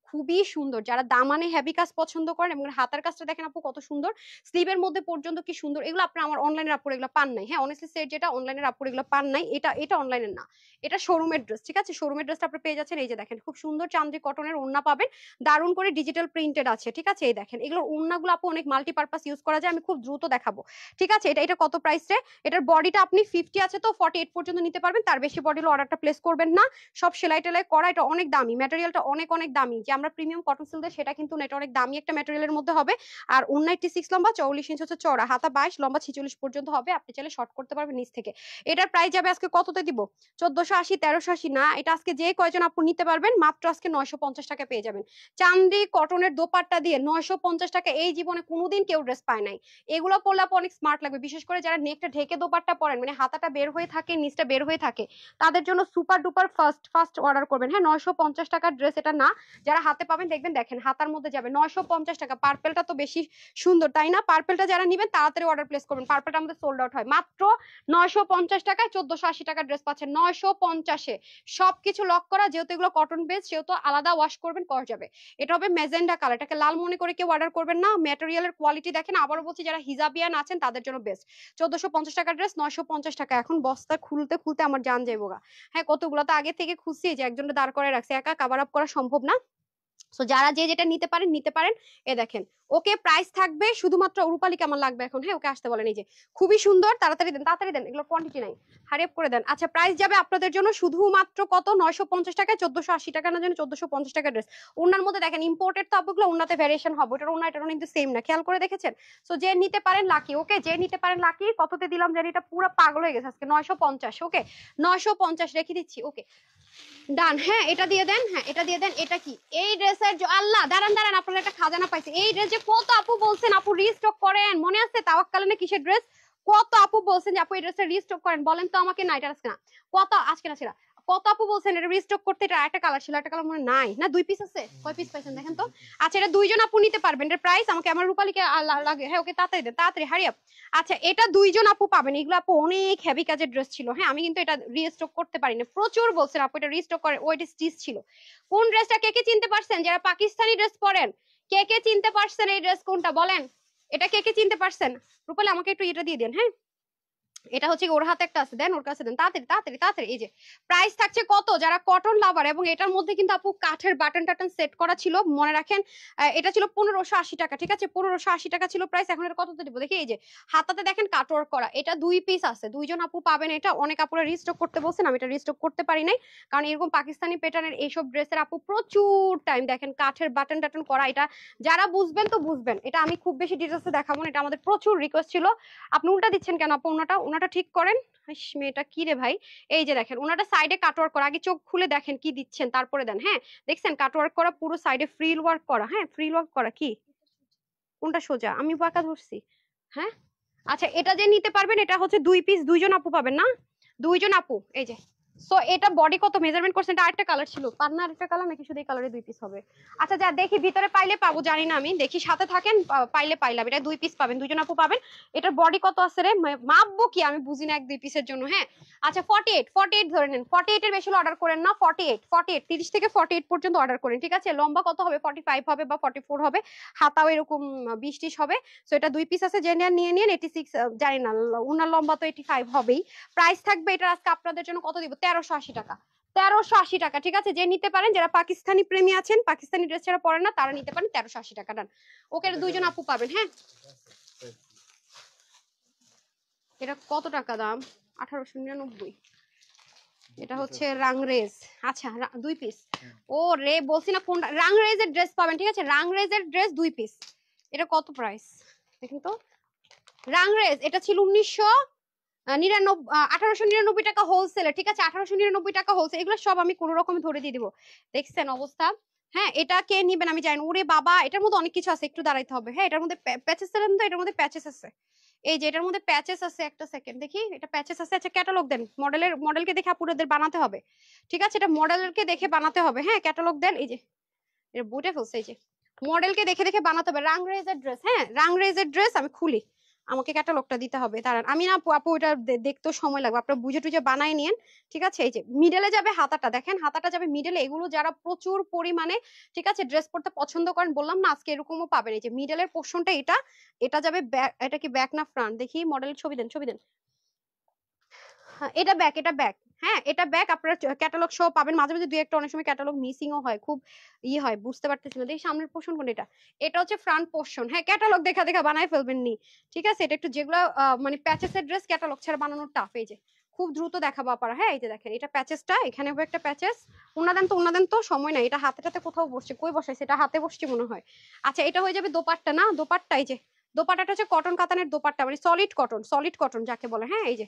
খুবই সুন্দর। যারা দামানে হেভি কাজ পছন্দ করেন, এবং হাতার কাজটা দেখেন আপু কত সুন্দর, স্লিভের মধ্যে পর্যন্ত কি সুন্দর। এগুলো আপনার আমার অনলাইনের আপুর এগুলো পান নাই, হ্যাঁ অনেস্টলি সেট যেটা অনলাইনের আপুর এগুলো পান নাই, এটা অনলাইনের না, এটা শোরুমের ড্রেস, ঠিক আছে? শোরুমের ড্রেসটা আপনি পেয়ে যাচ্ছেন, এই যে দেখেন খুব সুন্দর চান্দি কটনের ওড়না পাবেন, দারুন করে ডিজিটাল প্রিন্টেড আছে, ঠিক আছে? এই দেখেন এগুলোর ওড়নাগুলো আপু অনেক মাল্টিপারপাস ইউজ করা যায়, আমি খুব দ্রুত দেখাবো, ঠিক আছে? এটা কত প্রাইস রে? এটার বডিটা আপনি 50 আছে তো 48 পর্যন্ত নিতে পারবেন, তার বেশি বডি অর্ডারটা প্লেস করবেন না, সব সেলাই টেলাই করা, এটা অনেক দামি, ম্যাটেরিয়ালটা অনেক অনেক দামি, যে আমরা প্রিমিয়াম কটন সিল্ক দেয় সেটা কিন্তু এটা অনেক দামি একটা ম্যাটেরিয়ালের মধ্যে হবে। আর 196 লম্বা, 44 ইঞ্চি হচ্ছে চওড়া, হাতা 22, লম্বা 46 পর্যন্ত হবে। আপনি চাইলে শর্ট করতে পারবেন নিচ থেকে। এটার প্রাইস যাবে আজকে কততে দিব? 1480, 1380 না, এটা আজকে যে কয়জন আপু নিতে পারবেন মাত্র আজকে 950 টাকা পেয়ে যাবেন। চান্দি কটনের দোপাট্টা দিয়ে 950 টাকা, এই জীবনে কোনোদিন কেউ ড্রেস পায় নাই। এগুলো পরলে আপু অনেক স্মার্ট লাগবে, বিশেষ করে যারা নেকটা ঢেকে দোপাট্টা পরেন, মানে হাতাটা বের হয়ে থাকে নিচটা বের হয়ে থাকে, তাদের জন্য সুপার ডুপার ফার্স্ট অর্ডার করবেন। হ্যাঁ, 950 টাকার ড্রেস এটা না, যারা হাতে পাবেন দেখবেন, দেখেন হাতার মধ্যে যাবে 950 টাকা। পার্পেলটা তো বেশি সুন্দর তাই না? পার্পেলটা যারা নিবেন তাড়াতাড়ি অর্ডার প্লেস করবেন, পার্পেলটা আমাদের সোল্ড আউট হয়। মাত্র 950 টাকায় 1480 টাকার ড্রেস পাচ্ছেন। 950-এ সবকিছু লক করা, যেহেতু এগুলো কটন বেস সেহেতু আলাদা ওয়াশ করবেন করা যাবে। এটা হবে মেজেন্ডা কালার, এটাকে লাল মনে করে কেউ অর্ডার করবেন না। ম্যাটেরিয়ালের কোয়ালিটি দেখেন, আবারও বলছি যারা হিজাবিয়ান আছেন তাদের জন্য বেস্ট। 1450 টাকার ড্রেস 950 টাকা। এখন বস্তা খুলতে খুলতে আমার জান যাইবো গা। হ্যাঁ, কতগুলো তো আগে থেকে খুঁজছি, যে একজনের দাঁড় করে রাখছে, একা কাভার আপ করা সম্ভব না। সো যারা যে যেটা নিতে পারেন নিতে পারেন। এ দেখেন, ওকে প্রাইস থাকবে শুধুমাত্র রূপালী কেমন লাগবে এখন? হ্যাঁ, ওকে আসতে বলেন। এই যে খুবই সুন্দর, তাড়াতাড়ি দেন তাড়াতাড়ি দেন, এগুলো কোয়ান্টিটি নাই, হারি আপ করে দেন। আচ্ছা, প্রাইস যাবে আপনাদের জন্য শুধুমাত্র কত? 950 টাকায় 1480 টাকা না জানি 1450 টাকা ড্রেস। ওনার মধ্যে দেখেন ইম্পোর্টেড তো আপুগুলো, ওনাতে ভ্যারিয়েশন হবে, ওটার ওনা এটার কিন্তু সেম না, খেয়াল করে দেখেছেন? সো যে নিতে পারেন লাকি। ওকে, যে নিতে পারেন লাকি। কততে দিলাম জানি, এটা পুরো পাগল হয়ে গেছে আজকে। 950। ওকে, 950 রেখে দিচ্ছি। ওকে ডান। হ্যাঁ, এটা দিয়ে দেন, হ্যাঁ এটা দিয়ে দেন। এটা কি এই ড্রেসের আল্লাহ, দাঁড়ান দাঁড়ান, আপনারা একটা খাজানা পাইছে। এই ড্রেস যে কত আপু বলছেন আপু রিস্টক করেন, মনে আছে তাওয়াক্কালে কিসের ড্রেস? কত আপু বলছেন যে আপু এই ড্রেসটা রিস্টক করেন, বলেন তো আমাকে। না, এটা আজকে না, কত আজকে না ছিল, কত আপু বলছেন এটা রিস্টক করতে। এটা একটা কালার ছিল, একটা কালার মনে নাই না, 2 পিস আছে। কয় পিস পাইছেন দেখেন তো। আচ্ছা, এটা দুইজন আপু নিতে পারবেন। এর প্রাইস আমাকে আমার রূপালীকে লাগে। হ্যাঁ, ওকে তাড়াতাড়ি দেন, তাড়াতাড়ি হারি আপ। আচ্ছা, এটা দুইজন আপু পাবেন। এগুলো আপু অনেক হেভি কাজের ড্রেস ছিল। হ্যাঁ, আমি কিন্তু এটা রিস্টক করতে পারি না, প্রচুর বলছেন আপু এটা রিস্টক করে, ওইটা স্টিচ ছিল। কোন ড্রেসটা কে কে চিনতে পারছেন? যারা পাকিস্তানি ড্রেস পরেন, কে কে চিনতে পারছেন এই ড্রেস কোনটা বলেন? এটা কে কে চিনতে পারছেন? রূপালী আমাকে একটু এটা দিয়ে দেন। হ্যাঁ, এটা হচ্ছে ওর হাতে একটা আছে, দেন ওর কাছে দেন, তাড়াতাড়ি তাড়াতাড়ি তাড়াতাড়ি। এই যে প্রাইস থাকছে কত, যারা কটন লাভার, এবং এটার মধ্যে কিন্তু আপু কাঠের বাটন টাটন সেট করা ছিল, মনে রাখেন। এটা ছিল 1580 টাকা, ঠিক আছে? 1580 টাকা ছিল প্রাইস। এখন এটা কততে দিব দেখি। এই যে হাতাতে দেখেন কাটওয়ার্ক করা, এটা 2 পিস আছে, দুইজন আপু পাবেন। এটা অনেক আপুরা রিস্টক করতে বলছেন, আমি এটা রিস্টক করতে পারি নাই, কারণ এরকম পাকিস্তানি প্যাটার্নের এইসব ড্রেসের আপু প্রচুর টাইম দেখেন কাঠের বাটন টাটন করা। এটা যারা বুঝবেন তো বুঝবেন, এটা আমি খুব বেশি ডিটেলসে দেখাবো না, এটা আমাদের প্রচুর রিকোয়েস্ট ছিল। আপনি উল্টা দিচ্ছেন কেন আপু? ওনাটা ঠিক করেন। মেয়েটা কি রে ভাই। এই যে দেখেন ওনাটা সাইডে কাটওয়ার্ক করা, আগে চোখ খুলে দেখেন কি দিচ্ছেন তারপরে দেন। হ্যাঁ, দেখছেন কাটওয়ার্ক করা, পুরো সাইডে ফ্রিল ওয়ার্ক করা। হ্যাঁ, ফ্রিল ওয়ার্ক করা। কি কোনটা সোজা? আমি বাঁকা ধরছি। হ্যাঁ, আচ্ছা, এটা যে নিতে পারবেন এটা হচ্ছে 2 পিস, দুইজন আপু পাবেন না, দুইজন আপু। এই যে সো এটা বডি কত মেজারমেন্ট করছেন? এটা আরেকটা কালার ছিল, পার না আরেকটা কালার নাকি শুধু এই কালারে 2 পিস হবে? আচ্ছা, যা দেখি ভিতরে পাইলে পাবো, জানি না আমি, দেখি সাথে থাকেন, পাইলে পাইলাম। এটা 2 পিস পাবেন, দুইজন আপু পাবেন। এটার বডি কত আছে রে, মাপবো কি আমি, বুঝি না 1-2 পিসের জন্য। হ্যাঁ, আচ্ছা 48 ধরে নেন, 48 এর বেশি অর্ডার করেন না। 48 30 থেকে 48 পর্যন্ত অর্ডার করেন, ঠিক আছে? লম্বা কত হবে? 45 হবে বা 44 হবে, হাতাও এরকম 20-30 হবে। সো এটা 2 পিস আছে, যে নিয়ে নিন। 86 জানি না, উনার লম্বা তো 85 হবেই। প্রাইস থাকবে এটা আজকে আপনাদের জন্য কত দিব? 1380 টাকা। 1380 টাকা, ঠিক আছে? যে নিতে পারেন, যারা পাকিস্তানি প্রেমী আছেন, পাকিস্তানি ড্রেস ছাড়া পরেন না, তারা নিতে পারেন। 1380 টাকা ডান। ওকে, দুইজন আপু পাবেন। হ্যাঁ, এটা কত টাকা দাম? 1899। এটা হচ্ছে রাংরেজ। আচ্ছা, 2 পিস। ও রে, বলছি না কোন রাংরেজের ড্রেস পাবেন, ঠিক আছে? রাংরেজের ড্রেস 2 পিস। এটা কত প্রাইস দেখুন তো। রাংরেজ এটা ছিল 1899 টাকা হোলসেলে, ঠিক আছে? 1899 টাকা হোলসেল। এগুলো সব আমি কোনো রকমে ধরে দিয়ে দিব, দেখছেন অবস্থা। হ্যাঁ, এটা কে নিবেন আমি জানি। ওরে বাবা, এটার মধ্যে অনেক কিছু আছে, একটু দাঁড়াইতে হবে। হ্যাঁ, এটার মধ্যে প্যাচেস দেন তো, এটার মধ্যে প্যাচেস আছে। এই যে এটার মধ্যে প্যাচেস আছে, একটা সেকেন্ড দেখি, এটা প্যাচেস আছে। আচ্ছা, ক্যাটালগ দেন, মডেলকে দেখে আপুদের বানাতে হবে, ঠিক আছে? এটা মডেলকে দেখে বানাতে হবে। হ্যাঁ, ক্যাটালগ দেন। এই যে এটা বুটে ফেলছে, এই যে মডেলকে দেখে দেখে বানাতে হবে। রাংরেজের ড্রেস, হ্যাঁ রাংরেজের ড্রেস। আমি খুলি, আমাকে ক্যাটালগটা দিতে হবে, দাঁড়ান। আমি না আপু এটা দেখতেও সময় লাগবে, আপনারা বুঝে টুঝে বানাই নিন, ঠিক আছে? এই যে মিডলে যাবে হাতাটা, দেখেন হাতাটা যাবে মিডলে। এগুলো যারা প্রচুর পরিমাণে, ঠিক আছে, ড্রেস পরতে পছন্দ করেন, বললাম না আজকে এরকমও পাবেন। এই যে মিডলের পোর্শনটা, এটা যাবে ব্যাক। এটা কি ব্যাক না ফ্রন্ট? দেখি মডেলের ছবি দেন, ছবি দেন। এটা ব্যাক, এটা ব্যাক। হ্যাঁ, এটা ব্যাক। আপনারা ক্যাটালগ সহ পাবেন। মাঝে মাঝে 2-1টা অনেক সময় ক্যাটালগ মিসিংও হয়, খুব হয়, বুঝতে পারতেছি না। দেখি সামনের পোর্শন কোন? এটা হচ্ছে ফ্রন্ট পোর্শন। হ্যাঁ, ক্যাটালগ দেখা দেখা বানায় ফেলবেন নি, ঠিক আছে? এটা একটু যেগুলো মানে প্যাচেসের ড্রেস ক্যাটালগ ছাড়া বানানো টাফ। এই যে খুব দ্রুত দেখাবো আপারা। হ্যাঁ এই যে দেখেন এটা প্যাচেসটা, এখানে হবে একটা প্যাচেস। উন্না দেন তো সময় নাই, এটা হাতেটাতে কোথাও বসছে, কই বসাইছে, এটা হাতে বসছে মনে হয়। আচ্ছা এটা হয়ে যাবে দোপাট্টা না, দোপাট্টা এই যে দোপাট্টাটা হচ্ছে কটন কাতানের দোপাট্টা, মানে সলিড কটন যাকে বলে। হ্যাঁ এই যে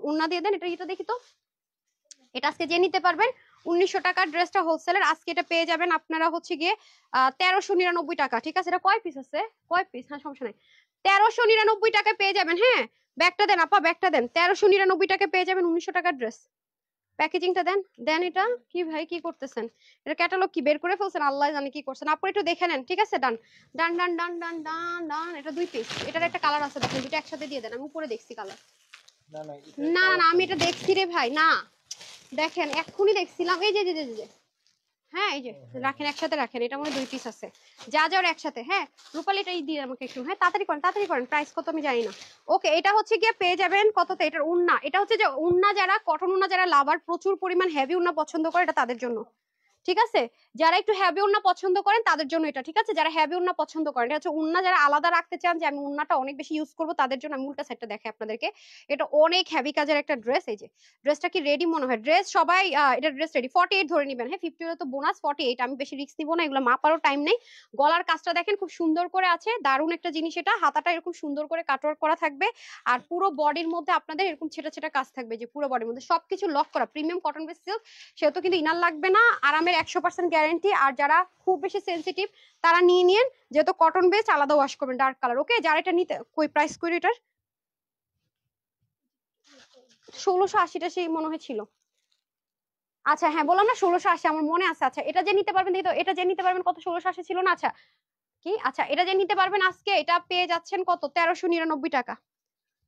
উন্না দিয়ে দেন, এটা দেখি তো। এটা আজকে যে নিতে পারবেন 1900 টাকার ড্রেসটা হোলসেলের, আজকে এটা পেয়ে যাবেন আপনারা হচ্ছে গিয়ে 1399 টাকা। ঠিক আছে, এটা কয় পিস আছে, কয় পিস, হ্যাঁ সমস্যা নাই, 1399 টাকায় পেয়ে যাবেন। হ্যাঁ ব্যাগটা দেন আপা, ব্যাগটা দেন, 1399 টাকায় পেয়ে যাবেন 1900 টাকার ড্রেস। প্যাকেজিংটা দেন দেন। এটা কি ভাই কি করতেছেন, এটা ক্যাটালগ কি বের করে ফেলছেন, আল্লাহ জানে কি করছেন। আপনি একটু দেখে নেন। ঠিক আছে ডান ডান ডান ডান ডান ডান ডান। এটা 2 পিস, এটার একটা কালার আছে দেখেন, দুটো একসাথে দিয়ে দেন। আমি উপরে দেখছি কালার। না না না আমি এটা দেখছি রে ভাই, না দেখেন এক্ষুনি দেখছিলাম। এই যে হ্যাঁ এই যে রাখেন, একসাথে রাখেন, এটা মনে 2 পিস আছে, যা যাওয়ার একসাথে। হ্যাঁ রূপালী এটাই দিয়ে আমাকে একটু, হ্যাঁ তাড়াতাড়ি করেন, প্রাইস কত আমি জানি না। ওকে এটা হচ্ছে গিয়ে পেয়ে যাবেন কততে, এটার উন্না, এটা হচ্ছে যে উন্না যারা কটন উন্না যারা লাভার, প্রচুর পরিমাণ হেভি উন্না পছন্দ করে, এটা তাদের জন্য। ঠিক আছে, যারা একটু হেভি উন্না পছন্দ করেন তাদের জন্য এটা। ঠিক আছে, যারা হেভি উন্না পছন্দ করেন, এটা হচ্ছে উন্না যারা আলাদা রাখতে চান যে আমি উন্নাটা অনেক বেশি ইউজ করব, তাদের জন্য। আমি উল্টা সাইডটা দেখে আপনাদেরকে, এটা অনেক হেভি কাজের একটা ড্রেস। এই যে ড্রেসটা কি রেডি মনে হয়, ড্রেস সবাই এটা ড্রেস রেডি। 48 ধরে নেবেন, হ্যাঁ 50 হলে তো বোনাস, 48 আমি বেশি রিস্ক নিব না, এগুলো মাপারও টাইম নেই। গলার কাজটা দেখেন খুব সুন্দর করে আছে, দারুণ একটা জিনিস এটা। হাতাটা এরকম সুন্দর করে কাটওয়ার্ক করা থাকবে, আর পুরো বডির মধ্যে আপনাদের এরকম ছেটা ছেটা কাজ থাকবে, যে পুরো বডির মধ্যে সবকিছু লক করা, প্রিমিয়াম কটন বেস সিল্ক, সেহেতু কিন্তু ইনার লাগবে না, আরামের 100% গ্যারান্টি। আর যারা খুব বেশি সেনসিটিভ তারা নিয়ে নিন, যেহেতু কটন বেস, আলাদা ওয়াশ করবেন ডার্ক কালার। ওকে যারা এটা নিতে, কই প্রাইস কই এটার, 1680টা সেই মনে হয় ছিল। আচ্ছা হ্যাঁ বললাম না 1680, আমার মনে আছে। আচ্ছা এটা যে নিতে পারবেন, দেখি তো এটা যে নিতে পারবেন কত, 1680 ছিল না। আচ্ছা কি, আচ্ছা এটা যে নিতে পারবেন আজকে, এটা পেয়ে যাচ্ছেন কত, 1399 টাকা।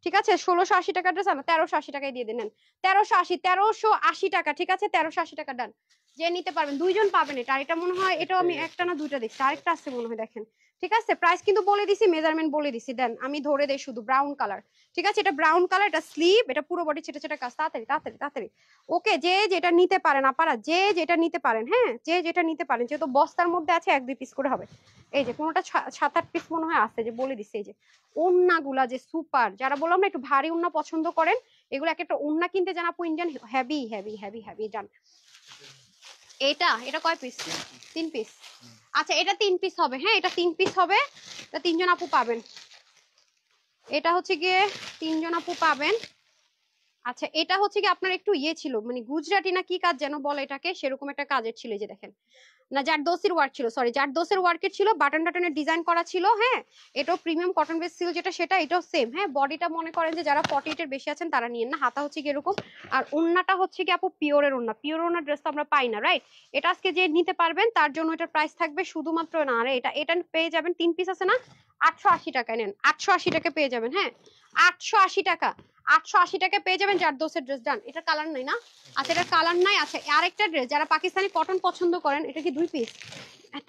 ঠিক আছে 1680 টাকা ড্রেস, আমরা 1380 টাকায় দিয়ে দেন। 1380 টাকা। ঠিক আছে 1380 টাকা ডান। যে নিতে পারবেন, দুইজন পাবেন এটা। আর এটা মনে হয়, এটাও আমি একটা না দুইটা দেখছি, আরেকটা আছে মনে হয় দেখেন। ঠিক আছে প্রাইস কিন্তু বলে দিছি, মেজারমেন্ট বলে দিছি, দেন আমি ধরে দেই শুধু। ব্রাউন কালার, ঠিক আছে এটা ব্রাউন কালার, এটা স্লিভ, এটা পুরো বডি ছেটা ছেটা কাজ। তাড়াতাড়ি তাড়াতাড়ি তাড়াতাড়ি। ওকে যে যেটা নিতে পারেন আপনারা, যে যেটা নিতে পারেন, হ্যাঁ যে যেটা নিতে পারেন, যেহেতু বস্তার মধ্যে আছে 1-2 পিস করে হবে। এই যে কোনোটা 7-8 পিস মনে হয় আছে, যে বলে দিছি। এই যে ওন্নাগুলা যে সুপার, যারা বললাম না একটু ভারী ওন্না পছন্দ করেন, এগুলো এক একটা ওন্না কিনতে জানা আপু, Indian heavy heavy heavy heavy জান। এটা এটা কয় পিস, 3 পিস। আচ্ছা এটা 3 পিস হবে, হ্যাঁ এটা 3 পিস হবে, এটা 3 জন আপু পাবেন। এটা হচ্ছে গিয়ে 3 জন আপু পাবেন। আচ্ছা এটা হচ্ছে কি আপনার একটু ইয়ে ছিল, মানে গুজরাটি না কি কাজ যেন বলে এটাকে, সেরকম একটা কাজের ছিল। এই যে দেখেন, না জারদোসির ওয়ার্ক ছিল, সরি জারদোসের ওয়ার্কের ছিল, বাটন টাটনের ডিজাইন করা ছিল। হ্যাঁ এটাও প্রিমিয়াম কটন বেস সিল্ক যেটা, সেটা এটাও সেম। হ্যাঁ বডিটা মনে করেন যে যারা 48 এর বেশি আছেন তারা নিয়েন না, হাতা হচ্ছে কি এরকম। আর ওন্নাটা হচ্ছে কি আপু পিওরের ওন্না, পিওর ওন্নার ড্রেস তো আমরা পাই না, রাইট। এটা আজকে যে নিতে পারবেন তার জন্য এটার প্রাইস থাকবে শুধুমাত্র, না আরে এটা এটা পেয়ে যাবেন 3 পিস আছে না, 880 টাকায় নেন, 880 টাকা পেয়ে যাবেন। হ্যাঁ 880 টাকা, 880 টাকা পেয়ে যাবেন জারদোসের ড্রেস। ডান, এটা কালার নাই না, আচ্ছা এটা কালার নাই। আচ্ছা আরেকটা ড্রেস, যারা পাকিস্তানি কটন পছন্দ করেন, এটা কি 2 পিস,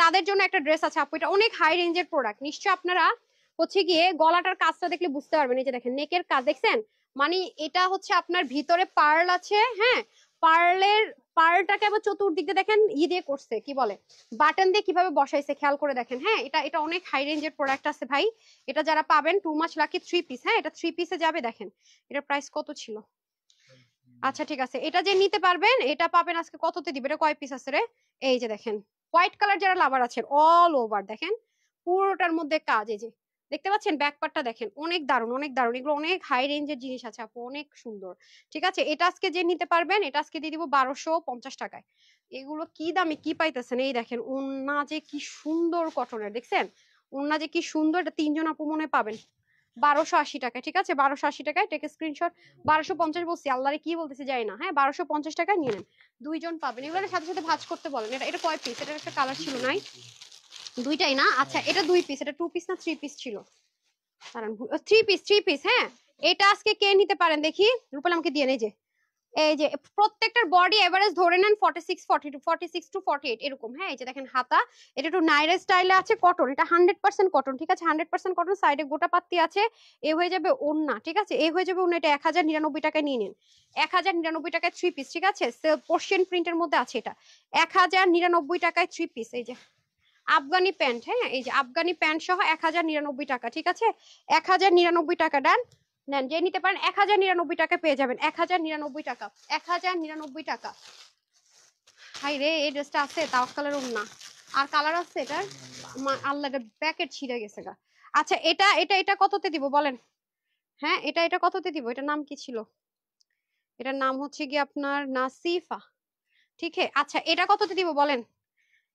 তাদের জন্য একটা ড্রেস আছে আপু, এটা অনেক হাই রেঞ্জের প্রোডাক্ট। নিশ্চয় আপনারা হচ্ছে গিয়ে গলাটার কাজটা দেখলে বুঝতে পারবেন। এই যে দেখেন নেকের কাজ দেখছেন, মানে এটা হচ্ছে আপনার ভিতরে পার্ল আছে। হ্যাঁ পার্লের পার্লটাকে আবার চতুর্দিকে দেখেন দিয়ে করছে, কি বলে বাটন দিয়ে কিভাবে বসাইছে, খেয়াল করে দেখেন। হ্যাঁ এটা এটা অনেক হাই রেঞ্জের প্রোডাক্ট আছে ভাই, এটা যারা পাবেন টু মাচ লাকি। 3 পিস, হ্যাঁ এটা 3 পিসে যাবে। দেখেন এটার প্রাইস কত ছিল। আচ্ছা ঠিক আছে, এটা যে নিতে পারবেন এটা পাবেন আজকে কততে দিবে, এটা কয় পিস আছে রে। এই যে দেখেন হোয়াইট কালার যারা লাভার আছেন, অল ওভার দেখেন পুরোটার মধ্যে কাজ। এই যে দেখতে পাচ্ছেন ব্যাক পার্টটা দেখেন, অনেক দারুণ অনেক দারুণ। এগুলো অনেক হাই রেঞ্জের জিনিস আছে আপু, অনেক সুন্দর। ঠিক আছে এটা আজকে যে নিতে পারবেন, এটা আজকে দিয়ে দিব 1250 টাকায়। এগুলো কি দামে কি পাইতেছেন। এই দেখেন ওন্না যে কি সুন্দর কটনের, দেখছেন ওন্না যে কি সুন্দর। এটা 3 জন আপু মনে পাবেন 1280 টাকায়। ঠিক আছে 1280 টাকায়, টেক স্ক্রিনশট। 1250 বলছি, আল্লাহরে কি বলতেছি যাই না। হ্যাঁ 1250 টাকায় নিয়ে নেন, 2 জন পাবেন। এগুলোর সাথে সাথে ভাঁজ করতে বলেন। এটা এটা কয় পিস, এটার একটা কালার ছিল নাই, দুইটাই না। আচ্ছা এটা 2 পিস, এটা 2 পিস না 3 পিস ছিল, কারণ 3 পিস 3 পিস। হ্যাঁ এটা আজকে কে নিতে পারেন দেখি, রূপাল আমাকে দিয়ে নেই। যে এই যে প্রত্যেকটার বডি এভারেজ ধরে নেন 46 42 46 টু 48 এরকম। হ্যাঁ এই যে দেখেন হাতা, এটা একটু নাইরা স্টাইলে আছে, কটন, এটা 100% কটন। ঠিক আছে 100% কটন, সাইডে গোটা পাত্তি আছে। এ হয়ে যাবে ওন্না, ঠিক আছে এ হয়ে যাবে ওন্না। এটা 1099 টাকায় নিয়ে নিন, 1099 টাকায় 3 পিস। ঠিক আছে পোর্শন প্রিন্টের মধ্যে আছে এটা, 1099 টাকায় 3 পিস। এই যে আফগানি প্যান্ট, হ্যাঁ এই যে আফগানি প্যান্ট সহ 1099 টাকা। ঠিক আছে 1099 টাকা ডান। নেন, যে নিতে পারেন 1099 টাকা পেয়ে যাবেন, 1099 টাকা, 1099 টাকা। হাই রে, এই ড্রেসটা আছে তাওয়াক্কালের ওন্না, আর কালার আছে এটার, আল্লাহ এটা প্যাকেট ছিঁড়ে গেছে গা। আচ্ছা এটা এটা এটা কততে দিব বলেন? হ্যাঁ এটা এটা কততে দিব? এটার নাম কি ছিল? এটার নাম হচ্ছে কি আপনার নাসিফা, ঠিক আছে। আচ্ছা এটা কততে দিব বলেন?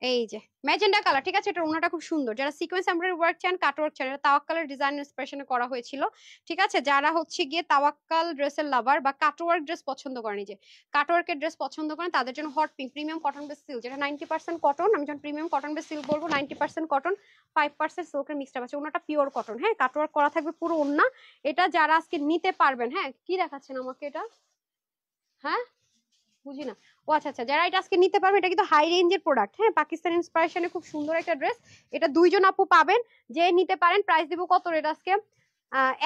এই যে ম্যাজেন্ডা কালার, ঠিক আছে। এটা ওনাটা খুব সুন্দর, যারা সিকোয়েন্স এমব্রয়ডারি ওয়ার্ক চান, কাট ওয়ার্ক চান, এটা তাওয়াক্কালের ডিজাইন ইন্সপিরেশনে করা হয়েছিল, ঠিক আছে। যারা হচ্ছে গিয়ে তাওয়াক্কাল ড্রেসের লাভার বা কাট ওয়ার্ক ড্রেস পছন্দ করেন, যে কাট ওয়ার্কের ড্রেস পছন্দ করেন, তাদের জন্য hot pink premium cotton base silk, যেটা 90% কটন, আমি যখন প্রিমিয়াম কটন বেস সিল্ক বলবো 90% কটন, 5% সিল্কের মিক্সড আছে। ওনাটা পিওর কটন, হ্যাঁ, কাট ওয়ার্ক করা থাকবে পুরো ওন্না। এটা যারা আজকে নিতে পারবেন, হ্যাঁ কি দেখাচ্ছেন আমাকে এটা, হ্যাঁ বুঝি না। ও আচ্ছা আচ্ছা, যারা এটা আজকে নিতে পারবে, এটা কিন্তু হাই রেঞ্জের প্রোডাক্ট, হ্যাঁ, পাকিস্তান ইন্সপিরেশনে খুব সুন্দর একটা ড্রেস। এটা দুইজন আপু পাবেন, যে নিতে পারেন। প্রাইস দিব কত রেট আজকে?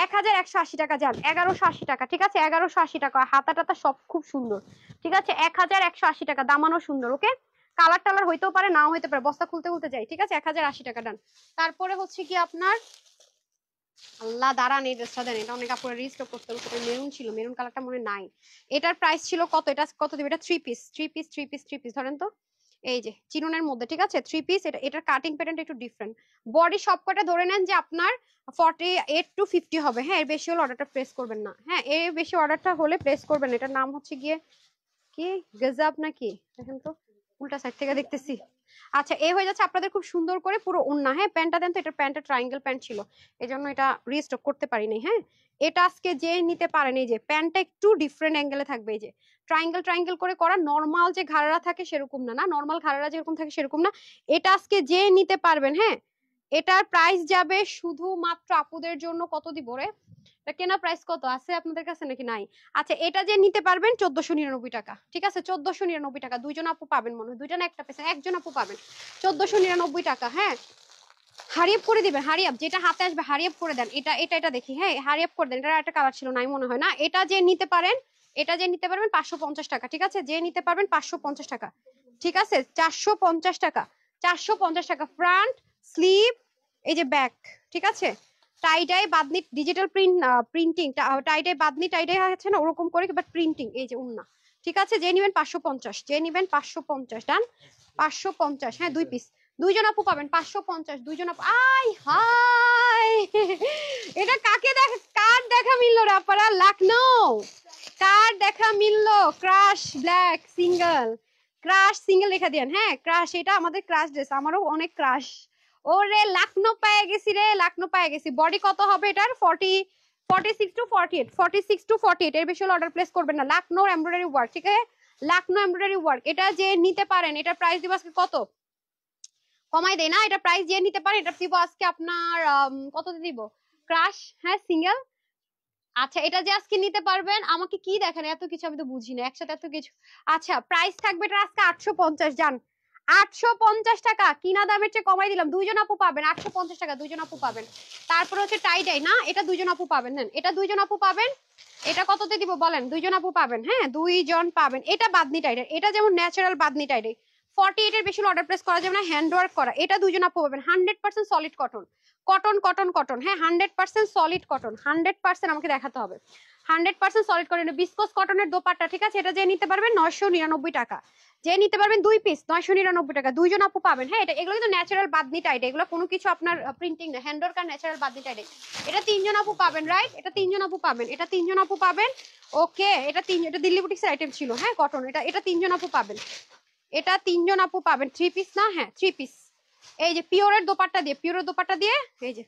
1180 টাকা, যান 1180 টাকা, ঠিক আছে, 1180 টাকা। হাতা টাতা সব খুব সুন্দর, ঠিক আছে, 1180 টাকা, দামানো সুন্দর। ওকে, কালার টালার হইতেও পারে, নাও হইতে পারে, বস্তা খুলতে খুলতে যাই, ঠিক আছে, 1080 টাকা ডান। তারপরে হচ্ছে কি আপনার, আল্লাহ দাঁড়ান, এই ড্রেসটা দেন, এটা অনেক আপুরা রিস্টক করতে হবে, এটা মেরুন ছিল, মেরুন কালারটা মনে নাই। এটার প্রাইস ছিল কত? এটা কত দিবে? এটা three piece, three piece, three piece, three piece ধরেন তো, এই যে চিননের মধ্যে, ঠিক আছে, থ্রি পিস। এটা এটার কাটিং প্যাটার্নটা একটু ডিফারেন্ট, বডি সবকটা ধরে নেন যে আপনার 48 to 50 হবে, হ্যাঁ, এর বেশি হলে অর্ডারটা প্লেস করবেন না, হ্যাঁ, এর বেশি অর্ডারটা হলে প্লেস করবেন। এটার নাম হচ্ছে গিয়ে কি, গজব নাকি, দেখেন তো, উল্টা সাইড থেকে দেখতেছি। আচ্ছা এই হয়ে যাচ্ছে আপনাদের খুব সুন্দর করে পুরো ওন্না, হ্যাঁ, প্যান্টটা দেন তো, এটা প্যান্টটা ট্রায়াঙ্গেল প্যান্ট ছিল, এই জন্য এটা রিস্টক করতে পারিনি, হ্যাঁ। এটা আজকে যে নিতে পারেন, এই যে প্যান্টটা একটু ডিফারেন্ট অ্যাঙ্গেলে থাকবে, এই যে ট্রায়াঙ্গেল ট্রায়াঙ্গেল করে করা, নর্মাল যে ঘাড়া থাকে সেরকম না, না নর্মাল ঘাড়া যেরকম থাকে সেরকম না। এটা আজকে যে নিতে পারবেন, হ্যাঁ, এটার প্রাইস যাবে শুধুমাত্র আপুদের জন্য, কত দিব রে, এটা কেনা প্রাইস কত আছে আপনাদের কাছে নাকি নাই? আচ্ছা এটা যে নিতে পারবেন 1499 টাকা, ঠিক আছে, 1499 টাকা। দুইজন আপু পাবেন, মনে হয় দুইজন, একটা পেছনে একজন আপু পাবেন, 1499 টাকা, হ্যাঁ। হারিয়াপ করে দিবেন, হারিয়াপ যেটা হাতে আসবে হারিয়াপ করে দেন। এটা এটা এটা দেখি, হ্যাঁ হারিয়াপ করে দেন। এটা একটা কালার ছিল নাই মনে হয়, না এটা যে নিতে পারেন, এটা যে নিতে পারবেন 550 টাকা, ঠিক আছে, যে নিতে পারবেন 550 টাকা, ঠিক আছে, 450 টাকা, 450 টাকা। ফ্রন্ট স্লিভ, এই যে ব্যাক, ঠিক আছে, টাই die Bamni digital print, printing টাই ডাই বাদনি টাই ডাই আছে না ওরকম করে, বাট প্রিন্টিং, এই যে উন্না, ঠিক আছে, যে নিবেন 550, যে নিবেন 550 ডান, 550, হ্যাঁ দুই পিস, দুইজন আপু পাবেন 550, দুইজন আপু। আই হাই, এটা কাকে দেখা, কার দেখা মিললো রে আপনারা, লখনৌ, কার দেখা মিললো? Crush black single, crush single লেখা দেন, হ্যাঁ ক্রাশ, এটা আমাদের ক্রাশ ড্রেস, আমারও অনেক ক্রাশ। ওরে লখনৌ পেয়ে গেছি রে, লখনৌ পেয়ে গেছি। বডি কত হবে এটার? 46 to 48, 46 to 48, এর বেশি হলে অর্ডার প্লেস করবেন না। লখনৌ এমব্রয়ডারি ওয়ার্ক, ঠিক আছে, লখনৌ এমব্রয়ডারি ওয়ার্ক। এটা যে নিতে পারেন, এটা প্রাইস দিব আজকে কত, কমাই দেয় না, এটা প্রাইস দিয়ে নিতে পারেন, এটা দিব আজকে আপনার কত দিব, ক্রাশ, হ্যাঁ সিঙ্গেল। আচ্ছা এটা যে আজকে নিতে পারবেন, আমাকে কি দেখেন এত কিছু, আমি তো বুঝি না একসাথে এত কিছু। আচ্ছা প্রাইস থাকবে এটা আজকে 850, জান 850 টাকা, কিনা দামের চেয়ে কমাই দিলাম। দুইজন আপু পাবেন 850 টাকা, দুইজন আপু পাবেন। তারপর হচ্ছে টাই ডাই, না এটা দুইজন আপু পাবেন, নেন এটা দুইজন আপু পাবেন। এটা কততে দিব বলেন? দুইজন আপু পাবেন, হ্যাঁ দুইজন পাবেন। এটা বাদনি টাই ডাই, এটা যেমন ন্যাচারাল বাদনি টাই ডাই, 48 এর বেশি অর্ডার প্লেস করা যাবে না, হ্যান্ড ওয়ার্ক করা। এটা দুইজন আপু পাবেন, 100% solid cotton, cotton cotton cotton, হ্যাঁ 100% সলিড কটন, 100% আমাকে দেখাতে হবে, 100% সলিড কটন, বিসকস কটনের দোপাট্টা, ঠিক আছে। এটা যে নিতে পারবেন 999 টাকা, যে নিতে পারবেন দুই পিস 999 টাকা, দুইজন আপু পাবেন, হ্যাঁ। এটা এগুলো কিন্তু ন্যাচারাল বাদনি টাইট, এগুলো কোনো কিছু আপনার প্রিন্টিং না, হ্যান্ড ওয়ার্ক আর ন্যাচারাল বাদনি টাইট। এটা তিনজন আপু পাবেন, রাইট, এটা তিনজন আপু পাবেন, এটা তিনজন আপু পাবেন, ওকে। এটা এটা দিল্লি বুটিক্সের আইটেম ছিল, হ্যাঁ কটন, এটা এটা তিনজন আপু পাবেন, এটা তিনজন আপু পাবেন। থ্রি পিস না, হ্যাঁ থ্রি পিস, এই যে পিওরের দোপাট্টা দিয়ে, পিওরের দোপাট্টা দিয়ে, এই যে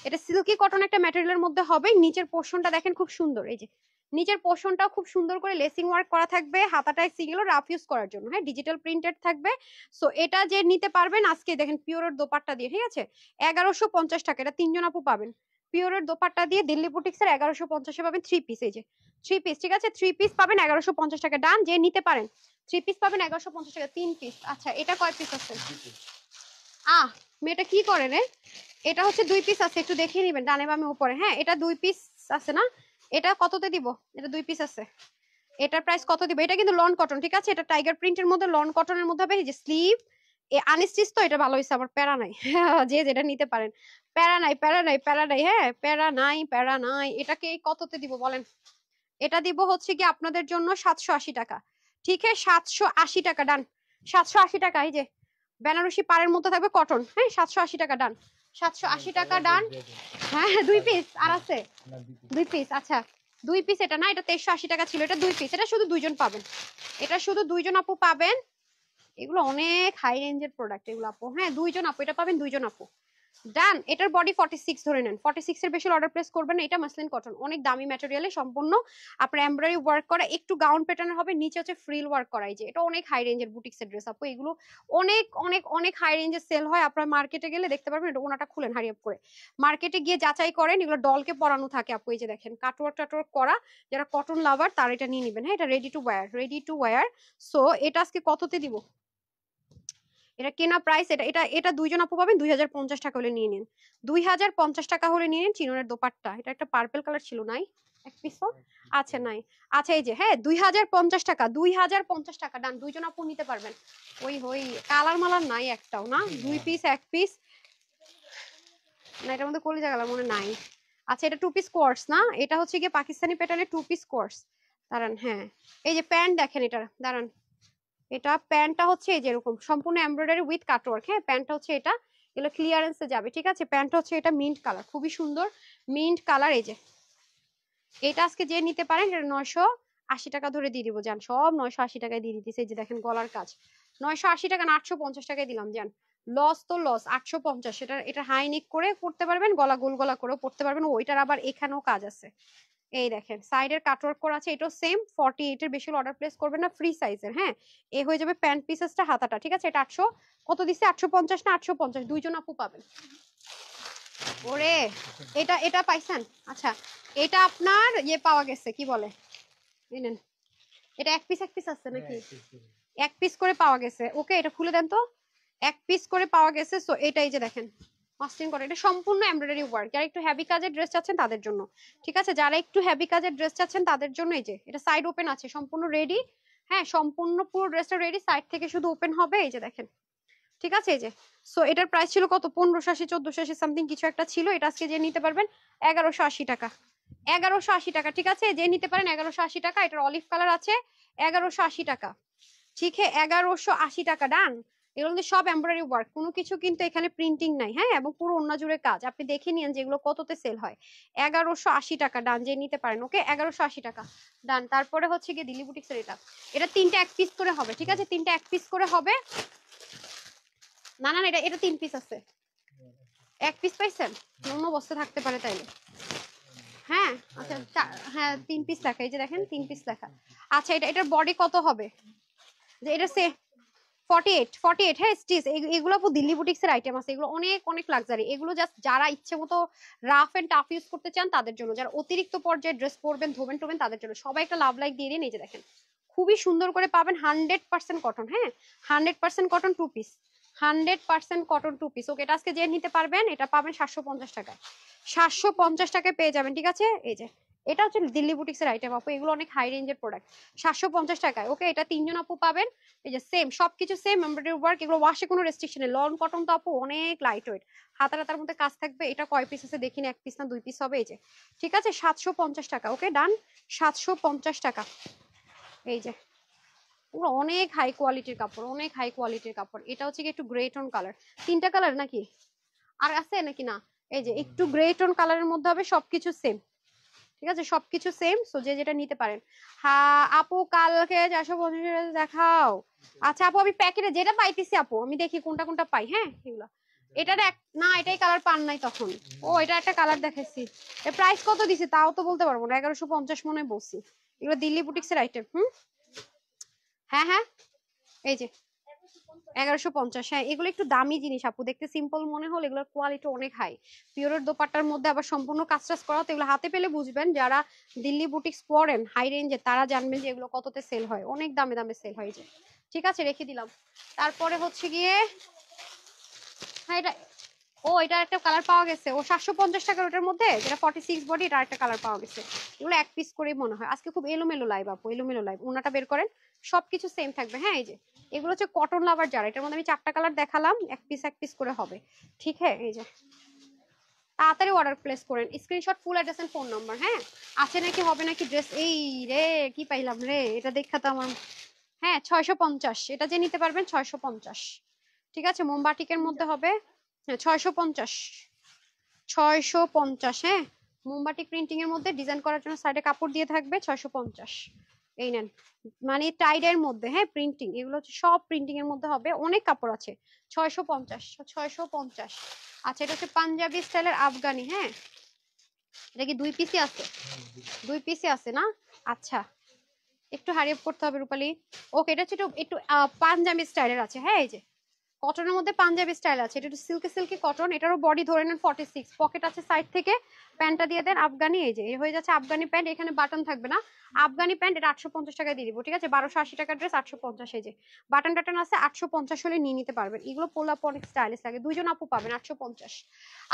এটা সিল্কি কটন একটা ম্যাটেরিয়ালের মধ্যে হবে। নিচের পোর্শনটা দেখেন খুব সুন্দর, এই যে নিচের পোর্শনটাও খুব সুন্দর করে লেসিং ওয়ার্ক করা থাকবে, হাতাটায় সিঙ্গেল রাফ ইউজ করার জন্য, হ্যাঁ ডিজিটাল প্রিন্টেড থাকবে। সো এটা যে নিতে পারবেন আজকে দেখেন পিওরের দোপাট্টা দিয়ে, ঠিক আছে, 1150 টাকা, এটা তিনজন আপু পাবেন। পিওরের দোপাট্টা দিয়ে দিল্লি বুটিক্সের 1150-এ পাবেন থ্রি পিস, এই যে থ্রি পিস, ঠিক আছে, থ্রি পিস পাবেন 1150 টাকা, ডান, যে নিতে পারেন থ্রি পিস পাবেন 1150 টাকা, তিন পিস। আচ্ছা এটা কয় পিস আছে? মেয়েটা কি করে রে, এটা হচ্ছে দুই পিস আছে, একটু দেখে নিবেন ডানে বামে উপরে, হ্যাঁ এটা দুই পিস আছে না, এটা কততে দিব? এটা দুই পিস আছে, এটার প্রাইস কত দিব? এটা কিন্তু লন কটন, ঠিক আছে, এটা টাইগার প্রিন্টের মধ্যে লন কটনের মধ্যে হবে, এই যে স্লিভ, আনস্টিচ তো এটা ভালো হয়েছে, আমার প্যারা নাই। যে যেটা নিতে পারেন, প্যারা নাই প্যারা নাই প্যারা নাই, হ্যাঁ প্যারা নাই প্যারা নাই। এটাকে কততে দিব বলেন? এটা দিব হচ্ছে কি আপনাদের জন্য 780 টাকা। ঠিক আছে 780 টাকা ডান। 780 টাকা। এই যে বেনারসি পাড়ের মধ্যে থাকবে কটন, হ্যাঁ 780 টাকা ডান। 780 টাকা ডান। হ্যাঁ 2 পিস আর আছে, 2 পিস। আচ্ছা 2 পিস এটা না, এটা 2380 টাকা ছিল, এটা 2 পিস। এটা শুধু দুইজন পাবেন, এটা শুধু দুইজন আপু পাবেন। এগুলো অনেক হাই রেঞ্জের প্রোডাক্ট এগুলো আপু, হ্যাঁ দুইজন আপু, এটা পাবেন দুইজন আপু। ডান। এটার বডি 46 ধরে নেন, 46 এর বেশি অর্ডার প্লেস করবেন না। এটা মাসলিন কটন, অনেক দামি ম্যাটেরিয়ালে সম্পূর্ণ আপনার এমব্রয়ডারি ওয়ার্ক করা, একটু গাউন প্যাটার্নের হবে, নিচে হচ্ছে ফ্রিল ওয়ার্ক করা। এই যে এটা অনেক হাই রেঞ্জের বুটিক্স এর ড্রেস আপু, এগুলো অনেক অনেক অনেক হাই রেঞ্জে সেল হয়। আপনারা মার্কেটে গেলে দেখতে পারবেন। এটা ওনাটা খুলেন হারি আপ করে, মার্কেটে গিয়ে যাচাই করেন, এগুলো ডলকে পরানো থাকে আপু। এই যে দেখেন কাটওয়ার্ক টাটওয়ার্ক করা, যারা কটন লাভার তারা এটা নিয়ে নেবেন। হ্যাঁ এটা ready to wire, ready to wire. So এটা আজকে কততে দিব? এটা কেনা প্রাইস, এটা এটা এটা দুইজন আপু পাবেন 2050 টাকা হলে নিয়ে নিন। 2050 টাকা হলে নিয়ে নিন। চিননের দোপাট্টা, এটা একটা পার্পল কালার ছিল, নাই এক পিস? আচ্ছা নাই। আচ্ছা এই যে হ্যাঁ 2050 টাকা, 2050 টাকা ডান। দুইজন আপু নিতে পারবেন। ওই হই কালার মালার নাই একটাও না, 2 পিস 1 পিস না, এটার মধ্যে কলিজা কালার মনে নাই। আচ্ছা এটা 2 পিস কোর্স না, এটা হচ্ছে গিয়ে পাকিস্তানি প্যাটার্নের 2 পিস কোর্স। দাঁড়ান হ্যাঁ এই যে প্যান্ট দেখেন এটা, দাঁড়ান এটা প্যান্টটা হচ্ছে এই যে এরকম সম্পূর্ণ এমব্রয়ডারি উইথ কাটওয়ার্ক। হ্যাঁ প্যান্টটা হচ্ছে এটা, এগুলো ক্লিয়ারেন্সে যাবে। ঠিক আছে প্যান্টটা হচ্ছে এটা মিন্ট কালার, খুবই সুন্দর মিন্ট কালার। এই যে এটা আজকে যে নিতে পারেন এটা 980 টাকা ধরে দিয়ে দিব জান, সব 980 টাকায় দিয়ে দিতেছে। এই যে দেখেন গলার কাজ 980 টাকা না 850 টাকায় দিলাম জান। লস তো লস, 850। সেটা এটা হাই নেক করে পড়তে পারবেন, গলা গোল গলা করেও পড়তে পারবেন। ওইটার আবার এখানেও কাজ আছে। এই দেখেন সাইডের কাটওয়ার্ক করা আছে, এটাও সেম 48 এর বেশি অর্ডার প্লেস করবেন না, ফ্রি সাইজের। হ্যাঁ এ হয়ে যাবে প্যান্ট পিসেসটা হাতাটা। ঠিক আছে এটা 800 কত দিচ্ছে, 850 না 850, দুইজন আপু পাবেন। ওরে এটা এটা পাইছেন? আচ্ছা এটা আপনার ইয়ে পাওয়া গেছে, কি বলে নেন, এটা এক পিস আছে নাকি? এক পিস করে পাওয়া গেছে। ওকে এটা খুলে দেন তো, এক পিস করে পাওয়া গেছে। সো এটাই যে দেখেন মাস্টিং করে, এটা সম্পূর্ণ এমব্রয়ডারি ওয়ার্ক। যারা একটু হেভি কাজের ড্রেস চাচ্ছেন তাদের জন্য। ঠিক আছে যারা একটু হেভি কাজের ড্রেস চাচ্ছেন তাদের জন্য এই যে এটা সাইড ওপেন আছে, সম্পূর্ণ রেডি। হ্যাঁ সম্পূর্ণ পুরো ড্রেসটা রেডি, সাইড থেকে শুধু ওপেন হবে। এই যে দেখেন ঠিক আছে এই যে। সো এটার প্রাইস ছিল কত, 1580 1480 সামথিং কিছু একটা ছিল। এটা আজকে যে নিতে পারবেন 1180 টাকা, 1180 টাকা। ঠিক আছে যে নিতে পারেন 1180 টাকা। এটার অলিভ কালার আছে, 1180 টাকা। ঠিক আছে 1180 টাকা ডান। এগুলো কিন্তু সব এমব্রয়ডারি ওয়ার্ক, কোনো কিছু কিন্তু এখানে প্রিন্টিং নাই। হ্যাঁ এবং পুরো ওন্না জুড়ে কাজ, আপনি দেখে নিন যেগুলো কততে সেল হয়। 1180 টাকা ডান, যে নিতে পারেন। ওকে 1180 টাকা ডান। তারপরে হচ্ছে গিয়ে দিল্লি বুটিক্সের এটা, এটা তিনটা এক পিস করে হবে। ঠিক আছে তিনটা এক পিস করে হবে। না না এটা এটা 3 পিস আছে, এক পিস পাইছেন, অন্য বস্তা থাকতে পারে তাইলে। হ্যাঁ আচ্ছা হ্যাঁ 3 পিস লেখা, এই যে দেখেন 3 পিস লেখা। আচ্ছা এটা এটার বডি কত হবে, যে এটা সে 48 48। হ্যাঁ স্টিচ এগুলো আপু দিল্লি বুটিক্সের আইটেম আছে, এগুলো অনেক অনেক লাক্সারি। এগুলো জাস্ট যারা ইচ্ছে মতো রাফ এন্ড টাফ ইউজ করতে চান তাদের জন্য, যারা অতিরিক্ত পর্যায়ে ড্রেস পরবেন ধোবেন টোবেন তাদের জন্য। সবাই একটা লাভ লাইক দিয়ে দিন। এই যে দেখেন খুবই সুন্দর করে পাবেন 100% কটন। হ্যাঁ 100% কটন 2 পিস, 100% কটন 2 পিস। ওকে এটা আজকে যে নিতে পারবেন এটা পাবেন 750 টাকায়, 750 টাকায় পেয়ে যাবেন। ঠিক আছে এই যে এটা হচ্ছে দিল্লি বুটিক্সের আইটেম আপু, এগুলো অনেক হাই রেঞ্জের প্রোডাক্ট, 750 টাকায়। ওকে এটা তিনজন আপু পাবেন। এই যে সেম সবকিছু সেম এমব্রয়ডারি ওয়ার্ক, এগুলো ওয়াশে কোনো রেস্ট্রিকশন নেই। লন কটন তো আপু অনেক লাইট ওয়েট, হাতার হাতার মধ্যে কাজ থাকবে। এটা কয় পিস আছে দেখিনি, এক পিস না 2 পিস হবে। এই যে ঠিক আছে 750 টাকা। ওকে ডান 750 টাকা। এই যে পুরো অনেক হাই কোয়ালিটির কাপড়, অনেক হাই কোয়ালিটির কাপড়। এটা হচ্ছে কি একটু গ্রে টোন কালার, তিনটা কালার নাকি আর আছে নাকি না, এই যে একটু গ্রে টোন কালারের মধ্যে হবে, সবকিছু সেম। ঠিক আছে সবকিছু সেম। সো যে যেটা নিতে পারেন। হ্যাঁ আপু কালকে 450 দেখাও। আচ্ছা আপু আমি প্যাকেটে যেটা পাইতেছি আপু আমি দেখি কোনটা কোনটা পাই। হ্যাঁ এগুলো এটা না এটাই কালার পান নাই তখন। ও এটা একটা কালার দেখাইছি, এর প্রাইস কত দিছে তাও তো বলতে পারবো না, 1150 মনে হয় বলছি। এগুলো দিল্লি বুটিক্সের আইটেম। হ্যাঁ হ্যাঁ এই যে 1150। হ্যাঁ এগুলো একটু দামি জিনিস আপু, দেখতে সিম্পল মনে হল, এগুলোর কোয়ালিটি অনেক হাই। পিওরের দোপাট্টার মধ্যে আবার সম্পূর্ণ কাজ টাজ করা, তো এগুলো হাতে পেলে বুঝবেন। যারা দিল্লি বুটিক্স পরেন হাই রেঞ্জে তারা জানবেন যে এগুলো কততে সেল হয়, অনেক দামে দামে সেল হয় যে। ঠিক আছে রেখে দিলাম। তারপরে হচ্ছে গিয়ে হ্যাঁ এটা ও এটা একটা কালার পাওয়া গেছে, ও 750 টাকার ওটার মধ্যে যেটা 46 বডি, এটা একটা কালার পাওয়া গেছে। এগুলো এক পিস করেই মনে হয়। আজকে খুব এলোমেলো লাইভ আপু, এলোমেলো লাইভ। ওনাটা বের করেন, সবকিছু সেম থাকবে। হ্যাঁ এই যে এগুলো হচ্ছে কটন লাভার যারা, এটার মধ্যে আমি 4টা কালার দেখালাম, এক পিস করে হবে। ঠিক হ্যাঁ, এই যে তাড়াতাড়ি অর্ডার প্লেস করেন, screenshot, full address and phone number. হ্যাঁ আছে নাকি, হবে নাকি ড্রেস। এই রে কি পাইলাম রে, এটা দেখা তো আমার। হ্যাঁ 650, এটা যে নিতে পারবেন 650। ঠিক আছে, মোমবাটিকের মধ্যে হবে। হ্যাঁ 650, 650। হ্যাঁ মোমবাটি প্রিন্টিং এর মধ্যে ডিজাইন করার জন্য সাইডে কাপড় দিয়ে থাকবে, 650। এই নেন, মানে টাইডের মধ্যে। হ্যাঁ প্রিন্টিং, এগুলো হচ্ছে সব প্রিন্টিং এর মধ্যে হবে, অনেক কাপড় আছে। 650, 650। আচ্ছা এটা হচ্ছে পাঞ্জাবি স্টাইলের আফগানি। হ্যাঁ এটা কি 2 পিসই আছে? 2 পিসই আছে না? আচ্ছা একটু হারি আপ করতে হবে রূপালী। ওকে এটা হচ্ছে একটু একটু পাঞ্জাবি স্টাইলের আছে। হ্যাঁ এই যে কটনের মধ্যে পাঞ্জাবি স্টাইল আছে, এটা একটু সিল্কি সিল্কি কটন, এটারও বডি ধরে নেন 46, পকেট আছে সাইড থেকে, প্যান্টটা দিয়ে দেন আফগানি। এই যে এই হয়ে যাচ্ছে আফগানি প্যান্ট, এখানে বাটন থাকবে না। আফগানি প্যান্ট, এটা 850 টাকায় দিয়ে দিব। ঠিক আছে 1280 টাকার ড্রেস 850। এই যে বাটন টাটন আছে, 850 হলে নিয়ে নিতে পারবেন। এগুলো পোলাপ অনেক স্টাইলিশ লাগে, দুইজন আপু পাবেন 850।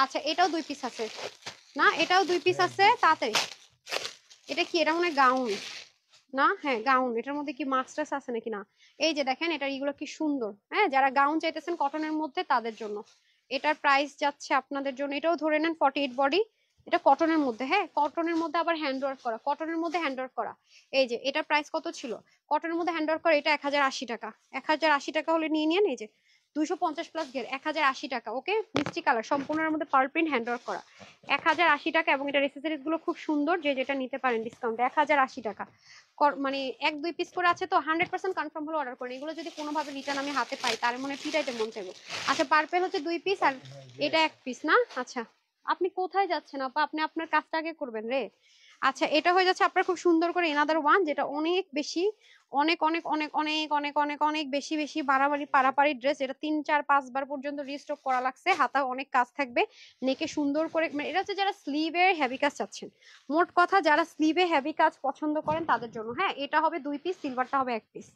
আচ্ছা এটাও 2 পিস আছে না, এটাও 2 পিস আছে তাড়াতাড়ি। এটা কি, এটা মনে হয় গাউন না? হ্যাঁ গাউন, এটার মধ্যে কি মাস্টার্স আছে নাকি না। এই যে দেখেন এটা, এগুলো কি সুন্দর। হ্যাঁ যারা গাউন চাইতেছেন কটনের মধ্যে তাদের জন্য এটার প্রাইস যাচ্ছে আপনাদের জন্য, এটাও ধরে নেন 48 বডি। এটা কটনের মধ্যে, হ্যাঁ কটনের মধ্যে আবার হ্যান্ডওয়ার্ক করা, কটনের মধ্যে হ্যান্ডওয়ার্ক করা। এই যে এটার প্রাইস কত ছিল, কটনের মধ্যে হ্যান্ডওয়ার্ক করা, এটা 1080 টাকা। 1080 টাকা হলে নিয়ে নিন। এই যে 250 প্লাস ঘের, 1080 টাকা। ওকে মিষ্টি কালার, সম্পূর্ণের মধ্যে পার্ল প্রিন্ট হ্যান্ডওয়ার্ক করা, 1080 টাকা। এবং এটার এক্সেসরিজ গুলো খুব সুন্দর, যে যেটা নিতে পারেন ডিসকাউন্ট 1080 টাকা। মানে 1-2 পিস করে আছে তো 100% কনফার্ম হলে অর্ডার করেন। এগুলো যদি কোনোভাবে রিটার্ন আমি হাতে পাই তার মনে পিটাইতে মন চাইবো। আচ্ছা পার্পেল হচ্ছে 2 পিস আর এটা 1 পিস না। আচ্ছা আপনি কোথায় যাচ্ছেন আপা, আপনি আপনার কাজটা আগে করবেন রে। আচ্ছা এটা হয়ে যাচ্ছে আপনার খুব সুন্দর করে এনাদার ওয়ান, যেটা অনেক বেশি, অনেক অনেক অনেক অনেক অনেক অনেক অনেক বেশি বেশি বাড়াবাড়ি পারাপাড়ি ড্রেস। এটা 3-4-5 বার পর্যন্ত রিস্টক করা লাগছে, হাতা অনেক কাজ থাকবে, নেকে সুন্দর করে। মানে এটা হচ্ছে যারা স্লিভের হেভি কাজ চাচ্ছেন, মোট কথা যারা স্লিভে হেভি কাজ পছন্দ করেন তাদের জন্য। হ্যাঁ এটা হবে 2 পিস, সিলভারটা হবে 1 পিস।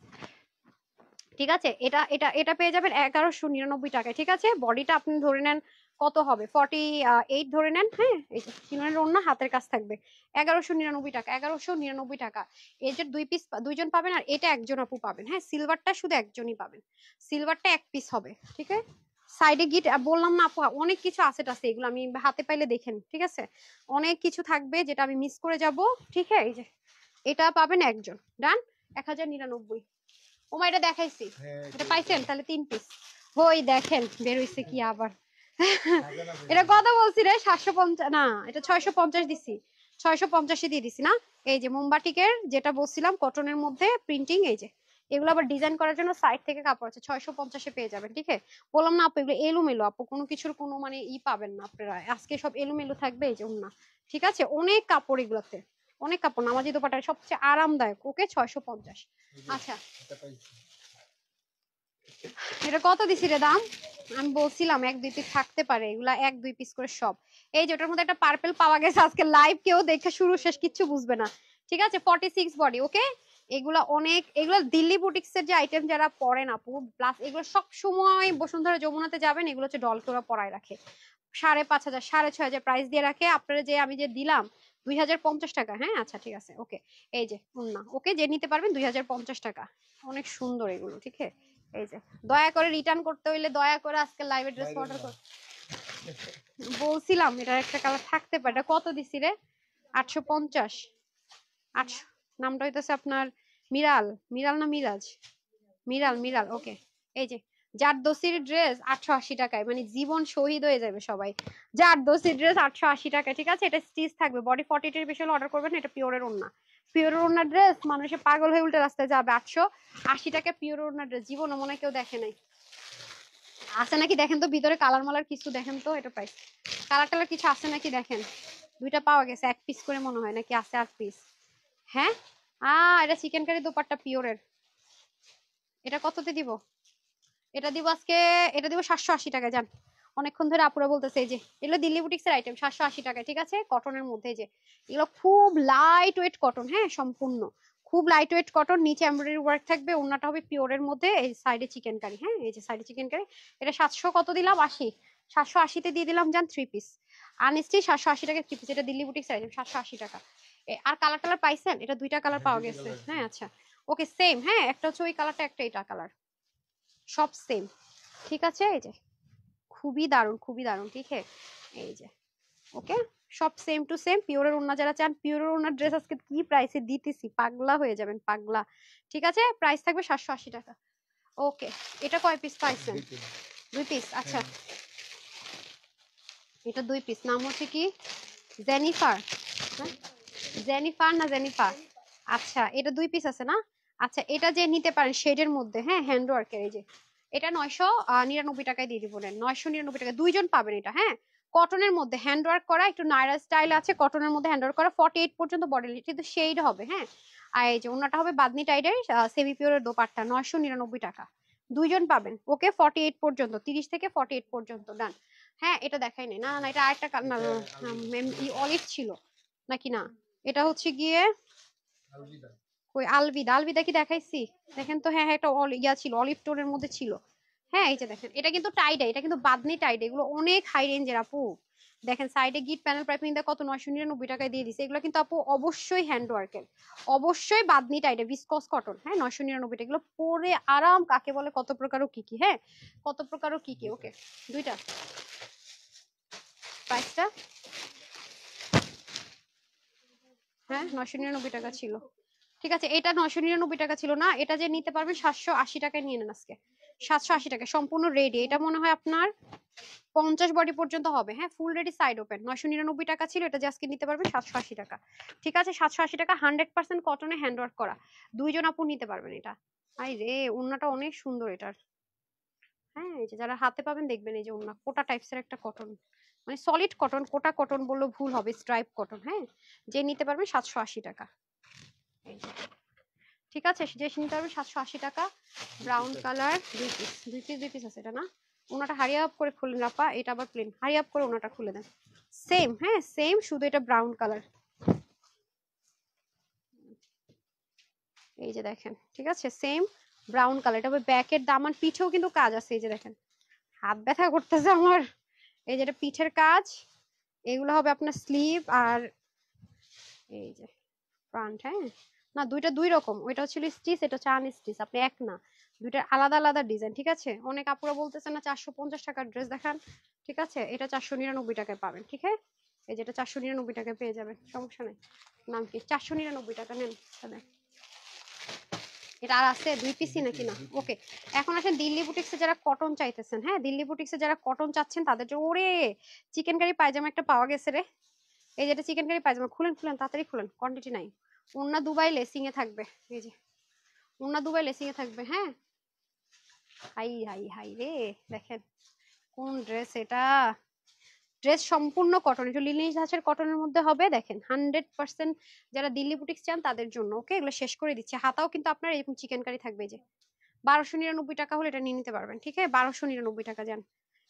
ঠিক আছে এটা এটা এটা পেয়ে যাবেন 1199 টাকায়। ঠিক আছে বডিটা আপনি ধরে নেন কত হবে, 48 ধরে নেন। হ্যাঁ এই যে চিননের ওড়না, হাতের কাজ থাকবে, 1199 টাকা, 1199 টাকা। এই যে 2 পিস দুইজন পাবেন, আর এটা একজন আপু পাবেন। হ্যাঁ সিলভারটা শুধু একজনই পাবেন, সিলভারটা 1 পিস হবে। ঠিক আছে সাইডে গিট বললাম না আপু, অনেক কিছু আছে টাছে, এগুলো আমি হাতে পাইলে দেখেন। ঠিক আছে অনেক কিছু থাকবে যেটা আমি মিস করে যাব। ঠিক আছে এই যে এটা পাবেন একজন, ডান 1099। ওমা এটা দেখাইছি, এটা পাইছেন তাহলে 3 পিস। ওই দেখেন বের হইছে কি আবার। এটা কত বলছি রে, 750 না, এটা 650 দিছি, 650 দিয়ে দিছি না। এই যে মোমবাটিকের যেটা বলছিলাম কটনের মধ্যে প্রিন্টিং, এই যে এগুলো আবার ডিজাইন করার জন্য সাইড থেকে কাপড় আছে, 650 পেয়ে যাবেন। ঠিক আছে বললাম না আপু, এগুলো এলোমেলো আপু, কোনো কিছুর কোনো মানে পাবেন না আপনারা, আজকে সব এলোমেলো থাকবে। এই যে না ঠিক আছে অনেক কাপড় এগুলোতে, অনেক কাপড়, নামাজি দোপাটার সবচেয়ে আরামদায়ক। ওকে 650। আচ্ছা এটা কত দিছি রে দাম, আমি বলছিলাম 1-2 পিস থাকতে পারে, এগুলা 1-2 পিস করে সব। এই যে ওটার মধ্যে একটা পার্পল পাওয়া গেছে, আজকে লাইভ কেউ দেখে শুরু শেষ কিচ্ছু বুঝবে না। ঠিক আছে 46 বডি। ওকে এগুলা অনেক, এগুলো দিল্লি বুটিক্সের যে আইটেম যারা পরেন আপু, প্লাস এগুলো সব সময় বসুন্ধরা যমুনাতে যাবেন, এগুলো হচ্ছে ডলকে ওরা পরায় রাখে 5,500 6,500 প্রাইস দিয়ে রাখে। আপনারা যে আমি যে দিলাম 2050 টাকা। হ্যাঁ আচ্ছা ঠিক আছে ওকে। এই যে না ওকে যে নিতে পারবেন 2050 টাকা, অনেক সুন্দর এগুলো। ঠিক আছে এই যে দয়া করে রিটার্ন করতে হইলে দয়া করে আজকে লাইভে ড্রেস অর্ডার কর। বলছিলাম এটার একটা কালার থাকতে পারে। এটা কত দিছি রে, 850। 800 নামটা হইতেছে আপনার মিরাল, মিরাল না মিরাজ, মিরাল, মিরাল। ওকে এই যে জারদোসির ড্রেস 880 টাকায়, মানে জীবন শহীদ হয়ে যাবে সবাই। জারদোসির ড্রেস 880 টাকায়। ঠিক আছে এটা স্টিচ থাকবে, বডি 42 এর বেশি অর্ডার করবেন। এটা পিওরের ওন্না, পিওরের ওন্না ড্রেস মানুষে পাগল হয়ে উল্টে রাস্তায় যাবে। 880 টাকা পিওর ওন্না ড্রেস, জীবন মনে কেউ দেখে নাই। আছে নাকি দেখেন তো ভিতরে, কালার মালার কিছু দেখেন তো, এটা প্রাইস কালার টালার কিছু আছে নাকি দেখেন। 2টা পাওয়া গেছে 1 পিস করে মনে হয়, নাকি আছে 8 পিস। হ্যাঁ এটা চিকেন কারি দোপাট্টা পিওরের। এটা কততে দিব, এটা দিব আজকে, এটা দিব 780 টাকায়। যান অনেকক্ষণ ধরে আপুরা বলতেছে। এই যে এগুলো দিল্লি বুটিক্সের আইটেম 780 টাকায়। ঠিক আছে কটনের মধ্যে, যে এগুলো খুব লাইট ওয়েট কটন। হ্যাঁ সম্পূর্ণ খুব লাইট ওয়েট কটন, নিচে এমব্রয়ডারি ওয়ার্ক থাকবে, ওন্নাটা হবে পিওরের মধ্যে, এই সাইডে চিকেন কারি। হ্যাঁ এই যে সাইডে চিকেন কারি। এটা 700 কত দিলাম, 80। 780 দিয়ে দিলাম জান 3 পিস আনস্টি, 780 টাকা 3 পিস। এটা দিল্লি বুটিক সাইজ 780 টাকা। আর কালার টালার পাইছেন? এটা দুইটা কালার পাওয়া গেছে। হ্যাঁ আচ্ছা ওকে সেম। হ্যাঁ একটা হচ্ছে ওই কালারটা, একটা এটা কালার, সব সেম। ঠিক আছে এই যে খুবই দারুন, খুবই দারুন। ঠিক আছে এই যে ওকে সব সেম টু সেম। পিওরের ওন্না যারা চান, পিওরের ওন্নার ড্রেস আজকে কি প্রাইসে দিতেছি, পাগলা হয়ে যাবেন পাগলা। ঠিক আছে প্রাইস থাকবে 780 টাকা। ওকে এটা কয় পিস পাইছেন? 2 পিস। আচ্ছা এটা 2 পিস। নাম হচ্ছে কি জেনিফার? হ্যাঁ জেনিফার না জেনিফার? আচ্ছা এটা 2 পিস আছে না? আচ্ছা এটা যে নিতে পারেন শেডের মধ্যে, হ্যাঁ হ্যান্ড ওয়ার্কের, এই যে এটা 999 টাকায় দিয়ে দিব। 999 টাকা দুইজন পাবেন এটা। হ্যাঁ কটনের মধ্যে হ্যান্ড ওয়ার্ক করা, একটু নায়রা স্টাইল আছে, কটনের মধ্যে হ্যান্ড ওয়ার্ক করা, 48 পর্যন্ত বডি, কিন্তু শেড হবে। হ্যাঁ আর এই যে ওনাটা হবে বাদনি টাইডের সেমি পিওরের দোপাট্টা, 999 টাকা দুইজন পাবেন। ওকে 48 পর্যন্ত, 30 থেকে 48 পর্যন্ত। ডান। হ্যাঁ এটা দেখাই নাই, না না এটা আরেকটা অলিভ ছিল নাকি না, এটা হচ্ছে গিয়ে কই আলবিদা। আলবিদা কি দেখাইছি? দেখেন তো। হ্যাঁ হ্যাঁ একটা ইয়া ছিল, অলিভ টোনের মধ্যে ছিল। হ্যাঁ এই যে দেখেন এটা কিন্তু টাইড, এটা কিন্তু বাদনি টাইড, এগুলো অনেক হাই রেঞ্জের আপু। দেখেন সাইডে গিট প্যানেল পাইপিং দা কত 999 টাকায় দিয়ে দিছে। এগুলো কিন্তু আপু অবশ্যই হ্যান্ড ওয়ার্কের, অবশ্যই বাদনি টাইডে ভিসকস কটন। হ্যাঁ 999 এগুলো পরে আরাম কাকে বলে, কত প্রকারও কি কি। হ্যাঁ কত প্রকারও কি কি। ওকে দুইটা প্রাইসটা হ্যাঁ 999 টাকা ছিল। ঠিক আছে এটা 999 টাকা ছিল না, এটা যে নিতে পারবেন 780 টাকায় নিয়ে নেন আজকে। 780 টাকা সম্পূর্ণ রেডি। এটা মনে হয় আপনার 50 বডি পর্যন্ত হবে। হ্যাঁ ফুল রেডি সাইড ওপেন। 999 টাকা ছিল, এটা যে আজকে নিতে পারবেন 780 টাকা। ঠিক আছে 780 টাকা 100% কটনে হ্যান্ড ওয়ার্ক করা, দুইজন আপু নিতে পারবেন এটা। আই রে ওন্নাটা অনেক সুন্দর এটার। হ্যাঁ এই যে যারা হাতে পাবেন দেখবেন, এই যে ওন্না কোটা টাইপসের একটা কটন, মানে সলিড কটন, কোটা কটন বললেও ভুল হবে, স্ট্রাইপ কটন। হ্যাঁ যে নিতে পারবেন 780 টাকা। এই যে ঠিক আছে যে নিতে পারবেন 780 টাকা। Brown colour 2 piece, 2 piece 2 piece আছে এটা না। ওনাটা হারি আপ করে খুলেন রাপা, এটা আবার প্লেন, হারি আপ করে ওনাটা খুলে দেন। সেম হ্যাঁ সেম, শুধু এটা ব্রাউন কালার। এই যে দেখেন ঠিক আছে সেম ব্রাউন কালার। এটা ব্যাকের দামান পিঠেও কিন্তু কাজ আছে। এই যে দেখেন হাত ব্যথা করতেছে আমার। এই যে এটা পিঠের কাজ, এগুলো হবে আপনার স্লিভ আর এই যে ফ্রন্ট। হ্যাঁ না দুইটা দুই রকম, ওইটা হচ্ছে স্টিচ, এটা হচ্ছে আনস্টিচ, আপনি এক না, দুইটার আলাদা আলাদা ডিজাইন। ঠিক আছে অনেক আপুরা বলতেছেন না 450 টাকার ড্রেস দেখান। ঠিক আছে এটা 499 টাকায় পাবেন। ঠিক আছে এই যেটা 499 টাকায় পেয়ে যাবেন, সমস্যা নেই। নাম কি 499 টাকা নেন তাহলে। এটা আর আছে 2 পিসই নাকি না? ওকে এখন আসেন দিল্লি বুটিক্সে যারা কটন চাইতেছেন। হ্যাঁ দিল্লি বুটিক্সে যারা কটন চাচ্ছেন তাদের জন্য, ওরে চিকেন কারি পায়জামা একটা পাওয়া গেছে রে। এই যেটা চিকেন কারি পায়জামা, খুলেন খুলেন তাড়াতাড়ি খুলেন, কোয়ান্টিটি নাই। ওন্না দুবাই লেসিং এ থাকবে, এই যে ওন্না দুবাই লেসিং এ থাকবে। হ্যাঁ হাই হাই হাই রে দেখেন কোন ড্রেস এটা, ড্রেস সম্পূর্ণ কটন, একটু লিনেন ধাঁচের কটনের মধ্যে হবে। দেখেন 100% যারা দিল্লি বুটিক্স চান তাদের জন্য। ওকে এগুলো শেষ করে দিচ্ছে। হাতাও কিন্তু আপনার এরকম চিকেন কারি থাকবে। যে 1299 টাকা হলে এটা নিয়ে নিতে পারবেন। ঠিক আছে 1299 টাকা যান।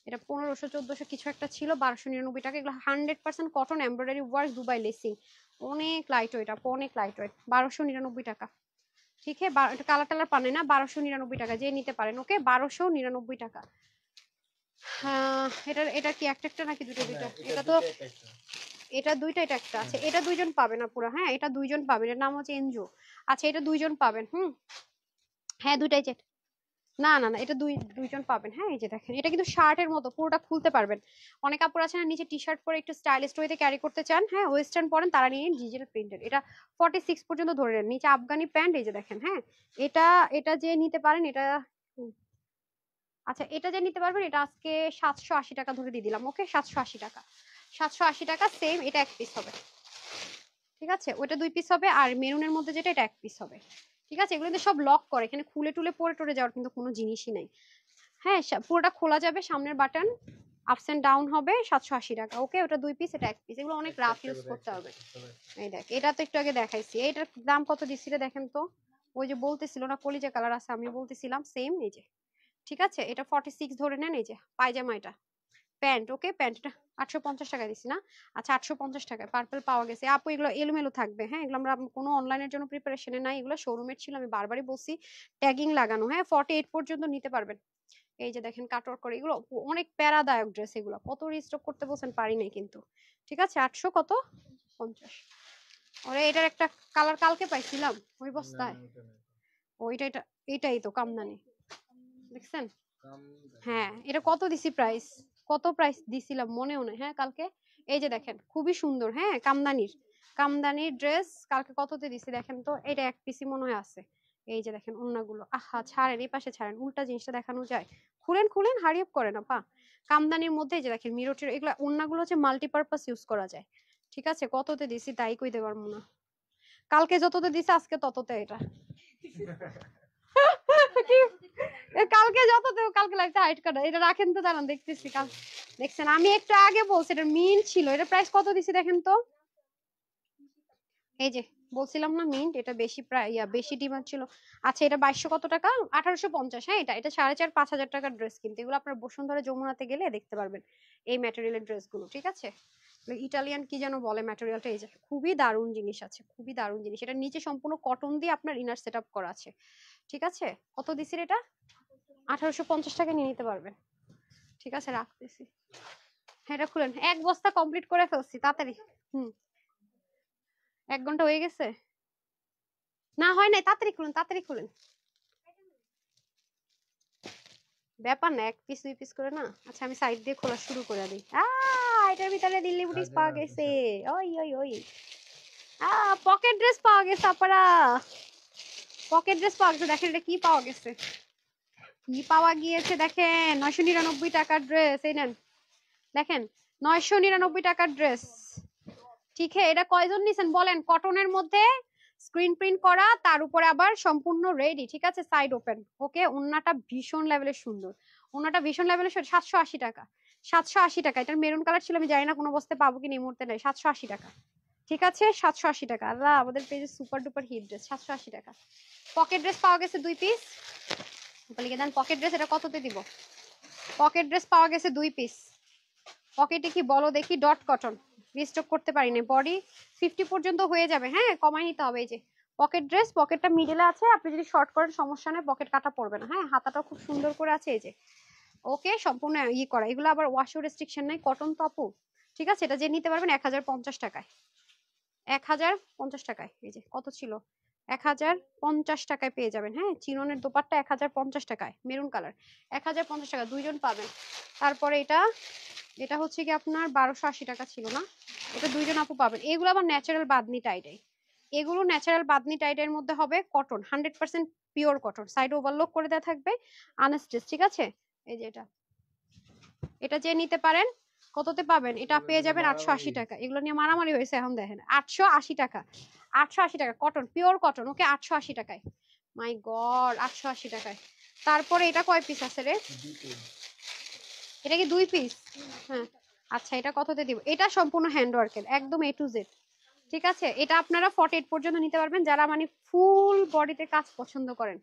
এটা 1500 1400 কিছু একটা ছিল, 1299 টাকা। এগুলো 100% কটন এমব্রয়ডারি ওয়ার্ক দুবাই লেসিং, অনেক লাইট ওয়েট আপু, অনেক লাইট ওয়েট। 1299 টাকা। ঠিক আছে এটা কালার টালার পানে না, 1299 টাকা যে নিতে পারেন। ওকে 1299 টাকা। হ্যাঁ এটা এটা কি একটা একটা নাকি দুটো দুইটা? এটা তো এটা দুইটা, এটা একটা আছে। এটা দুইজন পাবেন না পুরো। হ্যাঁ এটা দুইজন পাবেন, এর নাম হচ্ছে এনজো। আচ্ছা এটা দুইজন পাবেন। হ্যাঁ দুইটাই চেট। না না না এটা দুইজন পাবেন। হ্যাঁ এই যে দেখেন এটা কিন্তু শার্টের মতো পুরোটা খুলতে পারবেন। অনেক কাপড় আছে না নিচে টি শার্ট পরে একটু স্টাইলিশ ওয়েতে ক্যারি করতে চান, হ্যাঁ ওয়েস্টার্ন পরেন, তারা নিয়ে ডিজিটাল প্রিন্টেড। এটা 46 পর্যন্ত ধরে নেন, নিচে আফগানি প্যান্ট। এই যে দেখেন হ্যাঁ এটা এটা যে নিতে পারেন এটা আচ্ছা এটা যে নিতে পারবেন এটা আজকে 780 টাকা ধরে দিয়ে দিলাম। ওকে 780 টাকা, 780 টাকা সেম। এটা এক পিস হবে। ঠিক আছে ওটা 2 পিস হবে, আর মেরুনের মধ্যে যেটা এটা এক পিস হবে। ঠিক আছে এগুলো কিন্তু সব লক করে, এখানে খুলে টুলে পরে টরে যাওয়ার কিন্তু কোনো জিনিসই নাই। হ্যাঁ পুরোটা খোলা যাবে, সামনের বাটন আপস এন্ড ডাউন হবে। 780 টাকা। ওকে ওটা 2 পিস, এটা এক পিস। এগুলো অনেক রাফ ইউজ করতে হবে। এই দেখ এটা তো একটু আগে দেখাইছি, এটার দাম কত দিছিল দেখেন তো। ওই যে বলতেছিল না কলিজা কালার আছে, আমি বলতেছিলাম সেম। এই যে ঠিক আছে এটা 46 ধরে নেন। এই যে পায়জামা এটা প্যান্ট, ওকে প্যান্ট এটা 850 টাকা দিছি না? আচ্ছা 850 টাকায় পার্পল পাওয়া গেছে। আপু এগুলো এলোমেলো থাকবে, হ্যাঁ এগুলো আমরা কোনো অনলাইনের জন্য প্রিপারেশনে নাই, এগুলো শোরুমের ছিল, আমি বারবারই বলছি ট্যাগিং লাগানো, হ্যাঁ 48 পর্যন্ত নিতে পারবেন। এই যে দেখেন কাটওয়ার্ক করে, এগুলো অনেক প্যারাদায়ক ড্রেস, এগুলো কত রিস্টক করতে বলছেন পারি নাই কিন্তু। ঠিক আছে 800 কত 50। ওরে এটার একটা কালার কালকে পাইছিলাম ওই বস্তায়, ওইটা এটা এটাই তো কামদানি দেখছেন। হ্যাঁ এটা কত দিছি প্রাইস, কত প্রাইস দিছিলাম মনেও নেই, হ্যাঁ কালকে। এই যে দেখেন খুবই সুন্দর, হ্যাঁ কামদানির ড্রেস কালকে কততে দিছি দেখেন তো, এটা এক পিসি মনে হয় আছে। এই যে দেখেন ওন্নাগুলো, আহা ছাড়েন এই পাশে ছাড়েন, উল্টা জিনিসটা দেখানো যায়, খুলেন খুলেন হারি আপ করেন আপা। কামদানির মধ্যে এই যে দেখেন মিরর এগুলো ওন্নাগুলো হচ্ছে মাল্টিপারপাস ইউজ করা যায়। ঠিক আছে কততে দিছি তাই কইতে পারবো না, কালকে যততে দিছে আজকে তততে এটা কালকে যততে, কালকে লাইফে হাইট কাটা এটা রাখেন তো দাঁড়ান দেখতেছি কাল। দেখছেন আমি একটু আগে বলছি এটা মিন্ট ছিল, এটা প্রাইস কত দিছি দেখেন তো। এই যে বলছিলাম না মিন্ট, এটা বেশি প্রায় বেশি ডিমান্ড ছিল। আচ্ছা এটা 2200 কত টাকা, 1850, হ্যাঁ এটা 4500-5000 টাকার ড্রেস, কিন্তু এগুলো আপনার বসুন্ধরা যমুনাতে গেলে দেখতে পারবেন এই ম্যাটেরিয়ালের ড্রেসগুলো। ঠিক আছে ইটালিয়ান কি যেন বলে ম্যাটেরিয়ালটা, এই যে খুবই দারুণ জিনিস আছে, খুবই দারুণ জিনিস, এটা নিচে সম্পূর্ণ কটন দিয়ে আপনার ইনার সেট আপ করা আছে। ঠিক আছে কত দিছির এটা, 1850 টাকা নিয়ে নিতে পারবেন। ঠিক আছে রাখতেছি, হ্যাঁ এটা খুলেন, এক বস্তা কমপ্লিট করে ফেলছি তাড়াতাড়ি। হুম 1 ঘন্টা হয়ে গেছে, না হয় নাই, তাড়াতাড়ি খুলেন তাড়াতাড়ি খুলেন, ব্যাপার না এক পিস 2 পিস করে না। আচ্ছা আমি সাইড দিয়ে খোলা শুরু করে দিই। এটার ভিতরে দিল্লি বুটিস পাওয়া গেছে, ওই ওই ওই পকেট ড্রেস পাওয়া গেছে আপনারা, পকেট ড্রেস পাওয়া গেছে। দেখেন এটা কি পাওয়া গেছে, কি পাওয়া গিয়েছে দেখেন, 999 টাকার ড্রেস, এই নেন দেখেন 999 টাকার ড্রেস। ঠিক আছে এটা কয়জন নিছেন বলেন, কটনের মধ্যে স্ক্রিন প্রিন্ট করা, তার উপরে আবার সম্পূর্ণ রেডি। ঠিক আছে সাইড ওপেন, ওকে ওন্নাটা ভীষণ লেভেলের সুন্দর, ওন্নাটা ভীষণ লেভেলের 780 টাকা, 780 টাকা। এটার মেরুন কালার ছিল, আমি জানি না কোনো বস্তায় পাবো কিনা এই মুহূর্তে নাই, 780 টাকা। ঠিক আছে 780 টাকা, আল্লাহ আমাদের পেজে সুপার ডুপার হিট ড্রেস 780 টাকা। পকেট ড্রেস পাওয়া গেছে 2 পিস, লিখে দেন পকেট ড্রেস, এটা কততে দিব। পকেট ড্রেস পাওয়া গেছে 2 পিস, পকেটে কি বলো দেখি, ডট কটন, রিস্টক করতে পারিনি, বডি 50 পর্যন্ত হয়ে যাবে, হ্যাঁ কমাই নিতে হবে। এই যে পকেট ড্রেস, পকেটটা মিডলে আছে, আপনি যদি শর্ট করেন সমস্যা নেই, পকেট কাটা পড়বে না, হ্যাঁ হাতাটা খুব সুন্দর করে আছে। এই যে ওকে সম্পূর্ণ করা, এগুলো আবার ওয়াশও রেস্ট্রিকশন নাই, কটন তো আপু। ঠিক আছে এটা যে নিতে পারবেন 1050 টাকায়, 1050 টাকায়। এই যে কত ছিল, 1050 টাকায় পেয়ে যাবেন, হ্যাঁ চিননের দোপাট্টা 1050 টাকায়, মেরুন কালার 1050 টাকা, দুইজন পাবেন। তারপরে এটা এটা হচ্ছে কি আপনার 1280 টাকা ছিল না, এটা দুইজন আপু পাবেন। এগুলো আবার ন্যাচারাল বাদনি টাইডাই, এগুলো ন্যাচারাল বাদনি টাইডের মধ্যে হবে, cotton 100% pure cotton, side overlock করে দেওয়া থাকবে আনস্টিচ। ঠিক আছে এই যে এটা, এটা যে নিতে পারেন কততে পাবেন, এটা পেয়ে যাবেন 880 টাকা। এগুলো নিয়ে মারামারি হয়েছে এখন দেখেন, 880 টাকা, 880 টাকা কটন, পিওর কটন, ওকে 880 টাকায়, মাই গড 880 টাকায়। তারপরে এটা কয় পিস আছে রে, এটা কি 2 পিস, হ্যাঁ আচ্ছা এটা কততে দিব, এটা সম্পূর্ণ হ্যান্ডওয়ার্কের একদম A to Z। ঠিক আছে এটা আপনারা 48 পর্যন্ত নিতে পারবেন, যারা মানে ফুল বডিতে কাজ পছন্দ করেন।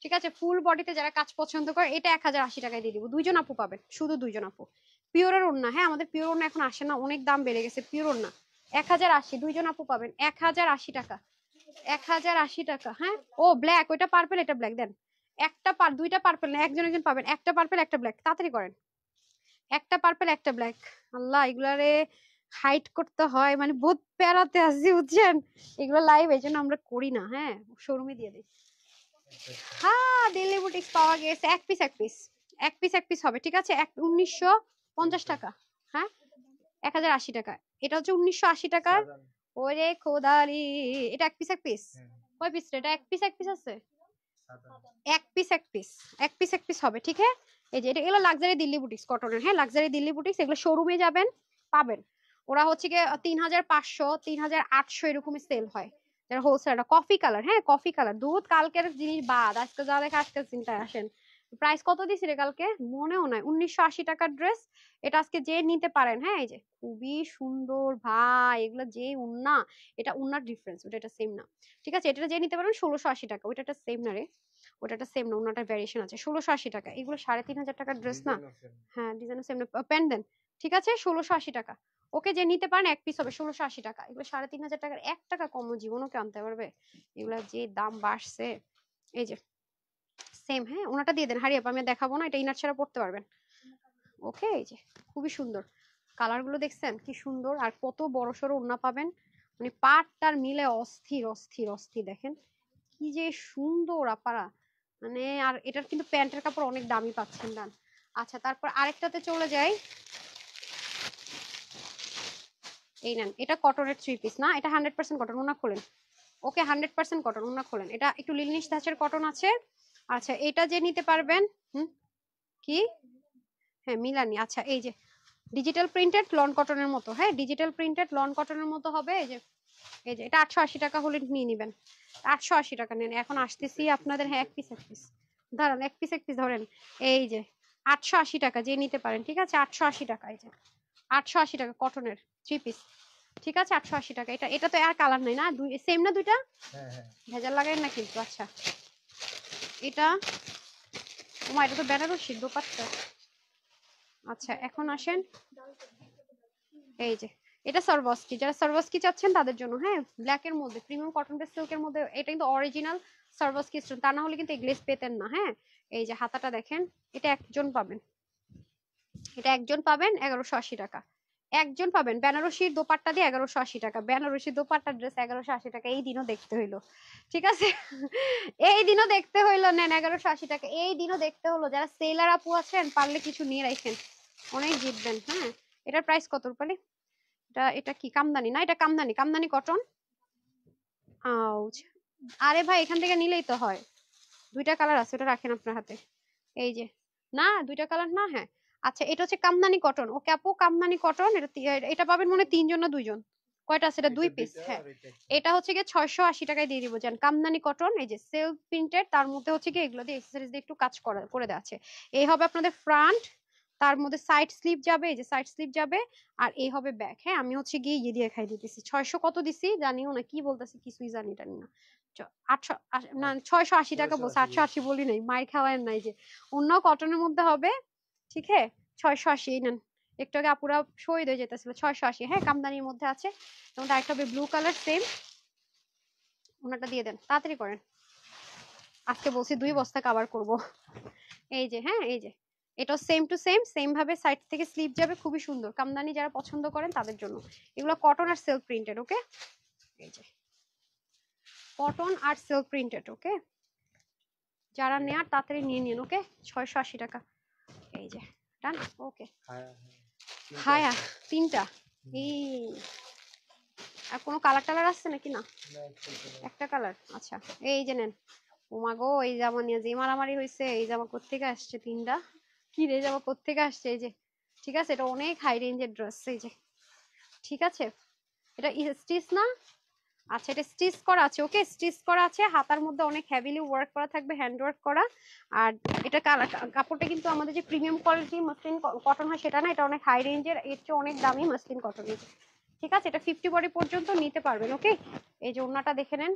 ঠিক আছে ফুল বডিতে যারা কাজ পছন্দ করে, এটা 1080 টাকায় দিয়ে দিব, দুইজন আপু পাবেন, শুধু দুইজন আপু। পিওরের ওড়না, হ্যাঁ আমাদের পিওর ওড়না এখন আসে না, অনেক দাম বেড়ে গেছে, পিওর ওড়না 1080, দুইজন আপু পাবেন 1080 টাকা, 1080 টাকা। হ্যাঁ ও ব্ল্যাক, ওইটা পার্পল এটা ব্ল্যাক দেন, দুইটা পার্পল না, একজন একজন পাবেন, একটা পার্পল একটা ব্ল্যাক, তাড়াতাড়ি করেন, একটা পার্পল একটা ব্ল্যাক। আল্লাহ এগুলারে হাইট করতে হয়, মানে বহুত প্যারাতে আসছি বুঝছেন, এগুলো লাইভ এই জন্য আমরা করি না, হ্যাঁ শোরুমে দিয়ে দিই। হ্যাঁ দিল্লি বুটিক্স পাওয়া গেছে, এক পিস এক পিস, এক পিস হবে। ঠিক আছে 1950 টাকা, হ্যাঁ 1080 টাকা, এটা হচ্ছে 1980 টাকার। ওরে খোদারি, এটা এক পিস এক পিস, কয় পিস এটা, এক পিস এক পিস আছে, এক পিস এক পিস, এক পিস এক পিস হবে। ঠিক আছে এই যে এটা, এগুলো লাক্সারি দিল্লি বুটিক্স কটনের, হ্যাঁ লাক্সারি দিল্লি বুটিক্স, এগুলো শোরুমে যাবেন পাবেন, ওরা হচ্ছে গিয়ে 3500 3800 এরকমই সেল হয়, যারা হোলসেলার। কফি কালার, হ্যাঁ কফি কালার, দুধ কালকের জিনিস বাদ, আজকে যা দেখে আজকে চিন্তায় আসেন। প্রাইস কত দিছি রে কালকে মনেও নাই, 1980 টাকার ড্রেস, এটা আজকে যে নিতে পারেন। হ্যাঁ এই যে খুবই সুন্দর ভাই, এগুলো যে উন্না, এটা উন্নার ডিফারেন্স, ওটা এটা সেম না। ঠিক আছে এটা যে নিতে পারেন 1680 টাকা, ওইটা একটা সেম না রে, ওটা একটা সেম না, ওনাটার ভ্যারিয়েশন আছে। 1680 টাকা, এগুলো 3500 টাকার ড্রেস না, হ্যাঁ ডিজাইন সেম না। প্যান্ট দেন, ঠিক আছে 1680 টাকা। ওকে, যে নিতে পারেন এক পিস হবে 1680 টাকা। এগুলো 3500 টাকার 1 টাকা কমও জীবনও কেউ আনতে পারবে। এগুলা যে দাম বাড়ছে। এই যে সেম, হ্যাঁ ওনাটা দিয়ে দেন হারি আপা, আমি দেখাবো না, এটা ইনার ছাড়া পড়তে পারবেন। ওকে, এই যে খুবই সুন্দর কালার গুলো দেখছেন কি সুন্দর, আর কত বড় সড়ো ওড়না পাবেন, মানে পাটটার মিলে অস্থির অস্থির অস্থির, দেখেন কি যে সুন্দর আপারা, মানে আর এটার কিন্তু প্যান্টের কাপড় অনেক দামি পাচ্ছেন ডান। আচ্ছা তারপর আরেকটাতে চলে যাই, এই নেন, এটা কটনের 3 পিস না, এটা 100% কটন, ওনা খোলেন। ওকে 100% কটন, ওনা খোলেন, এটা একটু লিলনিশ ধাঁচের কটন আছে। আচ্ছা এটা যে নিতে পারবেন, কি, হ্যাঁ মিলানি, আচ্ছা এই যে ডিজিটাল প্রিন্টেড লন কটনের মতো, হ্যাঁ ডিজিটাল প্রিন্টেড লন কটনের মতো হবে। এই যে এটা 880 টাকা হলে নিয়ে নিবেন, 880 টাকা নেন। এখন আসতেছি আপনাদের, হ্যাঁ এক পিস দাঁড়ান, এক পিস ধরেন। এই যে 880 টাকা যে নিতে পারেন, ঠিক আছে 880 টাকা, এই যে 880 টাকা কটনের 3 পিস, ঠিক আছে 880 টাকা। এটা তো আর কালার নাই না, দুই সেম না দুইটা, ভেজাল লাগাই না কিন্তু। আচ্ছা এটা, ওমা এটা তো বেনারসি দোপাট্টা। আচ্ছা এখন আসেন, এই যে এটা সারভাস্কি, যারা সারভাস্কি চাচ্ছেন তাদের জন্য, হ্যাঁ ব্ল্যাক এর মধ্যে প্রিমিয়াম কটন বেস সিল্কের মধ্যে, এটা কিন্তু অরিজিনাল সারভাস্কি স্টোন, তা না হলে কিন্তু এই গ্লেজ পেতেন না। হ্যাঁ এই যে হাতাটা দেখেন, এটা একজন পাবেন, এটা একজন পাবেন 1180 টাকা, একজন পাবেন। বেনারসির দোপাট্টা দিয়ে 1180 টাকা, বেনারসি দোপাট্টা ড্রেস 1180 টাকা, এই দিনও দেখতে হইলো, ঠিক আছে এই দিনও দেখতে হইলো, নেন 1180 টাকা, এই দিনও দেখতে হলো। যারা সেলার আপু আছেন পারলে কিছু নিয়ে রাখেন, অনেক জিতবেন। হ্যাঁ এটার প্রাইস কত রুপালি? এটা কি কামদানি না, এটা কামদানি, কামদানি কটন। আউচ, আরে ভাই এখান থেকে নিলেই তো হয়, দুইটা কালার আছে, ওটা রাখেন আপনার হাতে। এই যে না দুইটা কালার না, হ্যাঁ আচ্ছা এটা হচ্ছে কামদানি কটন। ওকে আপু কামদানি কটন, এটা পাবেন মনে 3 জন না 2 জন, কয়টা আছে এটা 2 পিস। হ্যাঁ এটা হচ্ছে গিয়ে 680 টাকায় দিয়ে দিব জান, কামদানি কটন, এই যে সেলফ প্রিন্টেড, তার মধ্যে হচ্ছে গিয়ে এগুলো দিয়ে অ্যাকসেসরিজ দিয়ে একটু কাজ করে দেওয়া আছে। এই হবে আপনাদের ফ্রন্ট, তার মধ্যে সাইড স্লিপ যাবে, এই যে সাইড স্লিপ যাবে, আর এই হবে ব্যাক। হ্যাঁ আমি হচ্ছে গিয়ে ইয়ে দিয়ে খাই দিতেছি, 600 কত দিছি জানিও না, কি বলতেছি কিছুই জানি না, 800 না 680 টাকা বলছে, 880 বলি নাই, মাইর খাওয়ায় নাই। যে অন্য কটনের মধ্যে হবে, ঠিক আছে 680 নেন। একটু আগে আপুরা শহীদ হয়ে যেতেছিল, 680, হ্যাঁ কামদানির মধ্যে আছে। এবং আরেকটা হবে ব্লু কালার সেম, ওনাটা দিয়ে দেন তাড়াতাড়ি করেন, আজকে বলছি 2 বস্তা কভার করব। এই যে হ্যাঁ এই যে এটা সেম টু সেম ভাবে সাইড থেকে স্লিপ যাবে, খুবই সুন্দর, কামদানি যারা পছন্দ করেন তাদের জন্য। এগুলো কটন আর সিল্ক প্রিন্টেড, ওকে এই যে কটন আর সিল্ক প্রিন্টেড, ওকে যারা নেয়ার তাড়াতাড়ি নিয়ে নিন। ওকে 680 টাকা, এই যে ডান। ওকে হায়া 3টা, এই আর কোনো কালার টালার আসছে নাকি? না একটা কালার, আচ্ছা এই যে নেন। ওমা গো এই জামা নিয়ে যে মারামারি হয়েছে, এই জামা কোত্থেকে আসছে 3টা, কি রে জামা কোত্থেকে আসছে? এই যে ঠিক আছে এটা অনেক হাই রেঞ্জের ড্রেস, এই যে ঠিক আছে এটা স্টিচ না, আচ্ছা এটা স্টিচ করা আছে, ওকে স্টিচ করা আছে, হাতার মধ্যে অনেক হেভিলি ওয়ার্ক করা থাকবে, হ্যান্ড ওয়ার্ক করা। আর এটা কাপড়টা কিন্তু আমাদের যে প্রিমিয়াম কোয়ালিটি মসলিন কটন হয় সেটা না, এটা অনেক হাই রেঞ্জের, এর চেয়ে অনেক দামি মসলিন কটন, ঠিক আছে এটা 50 বডি পর্যন্ত নিতে পারবেন। ওকে এই যে ওন্নাটা দেখে নেন,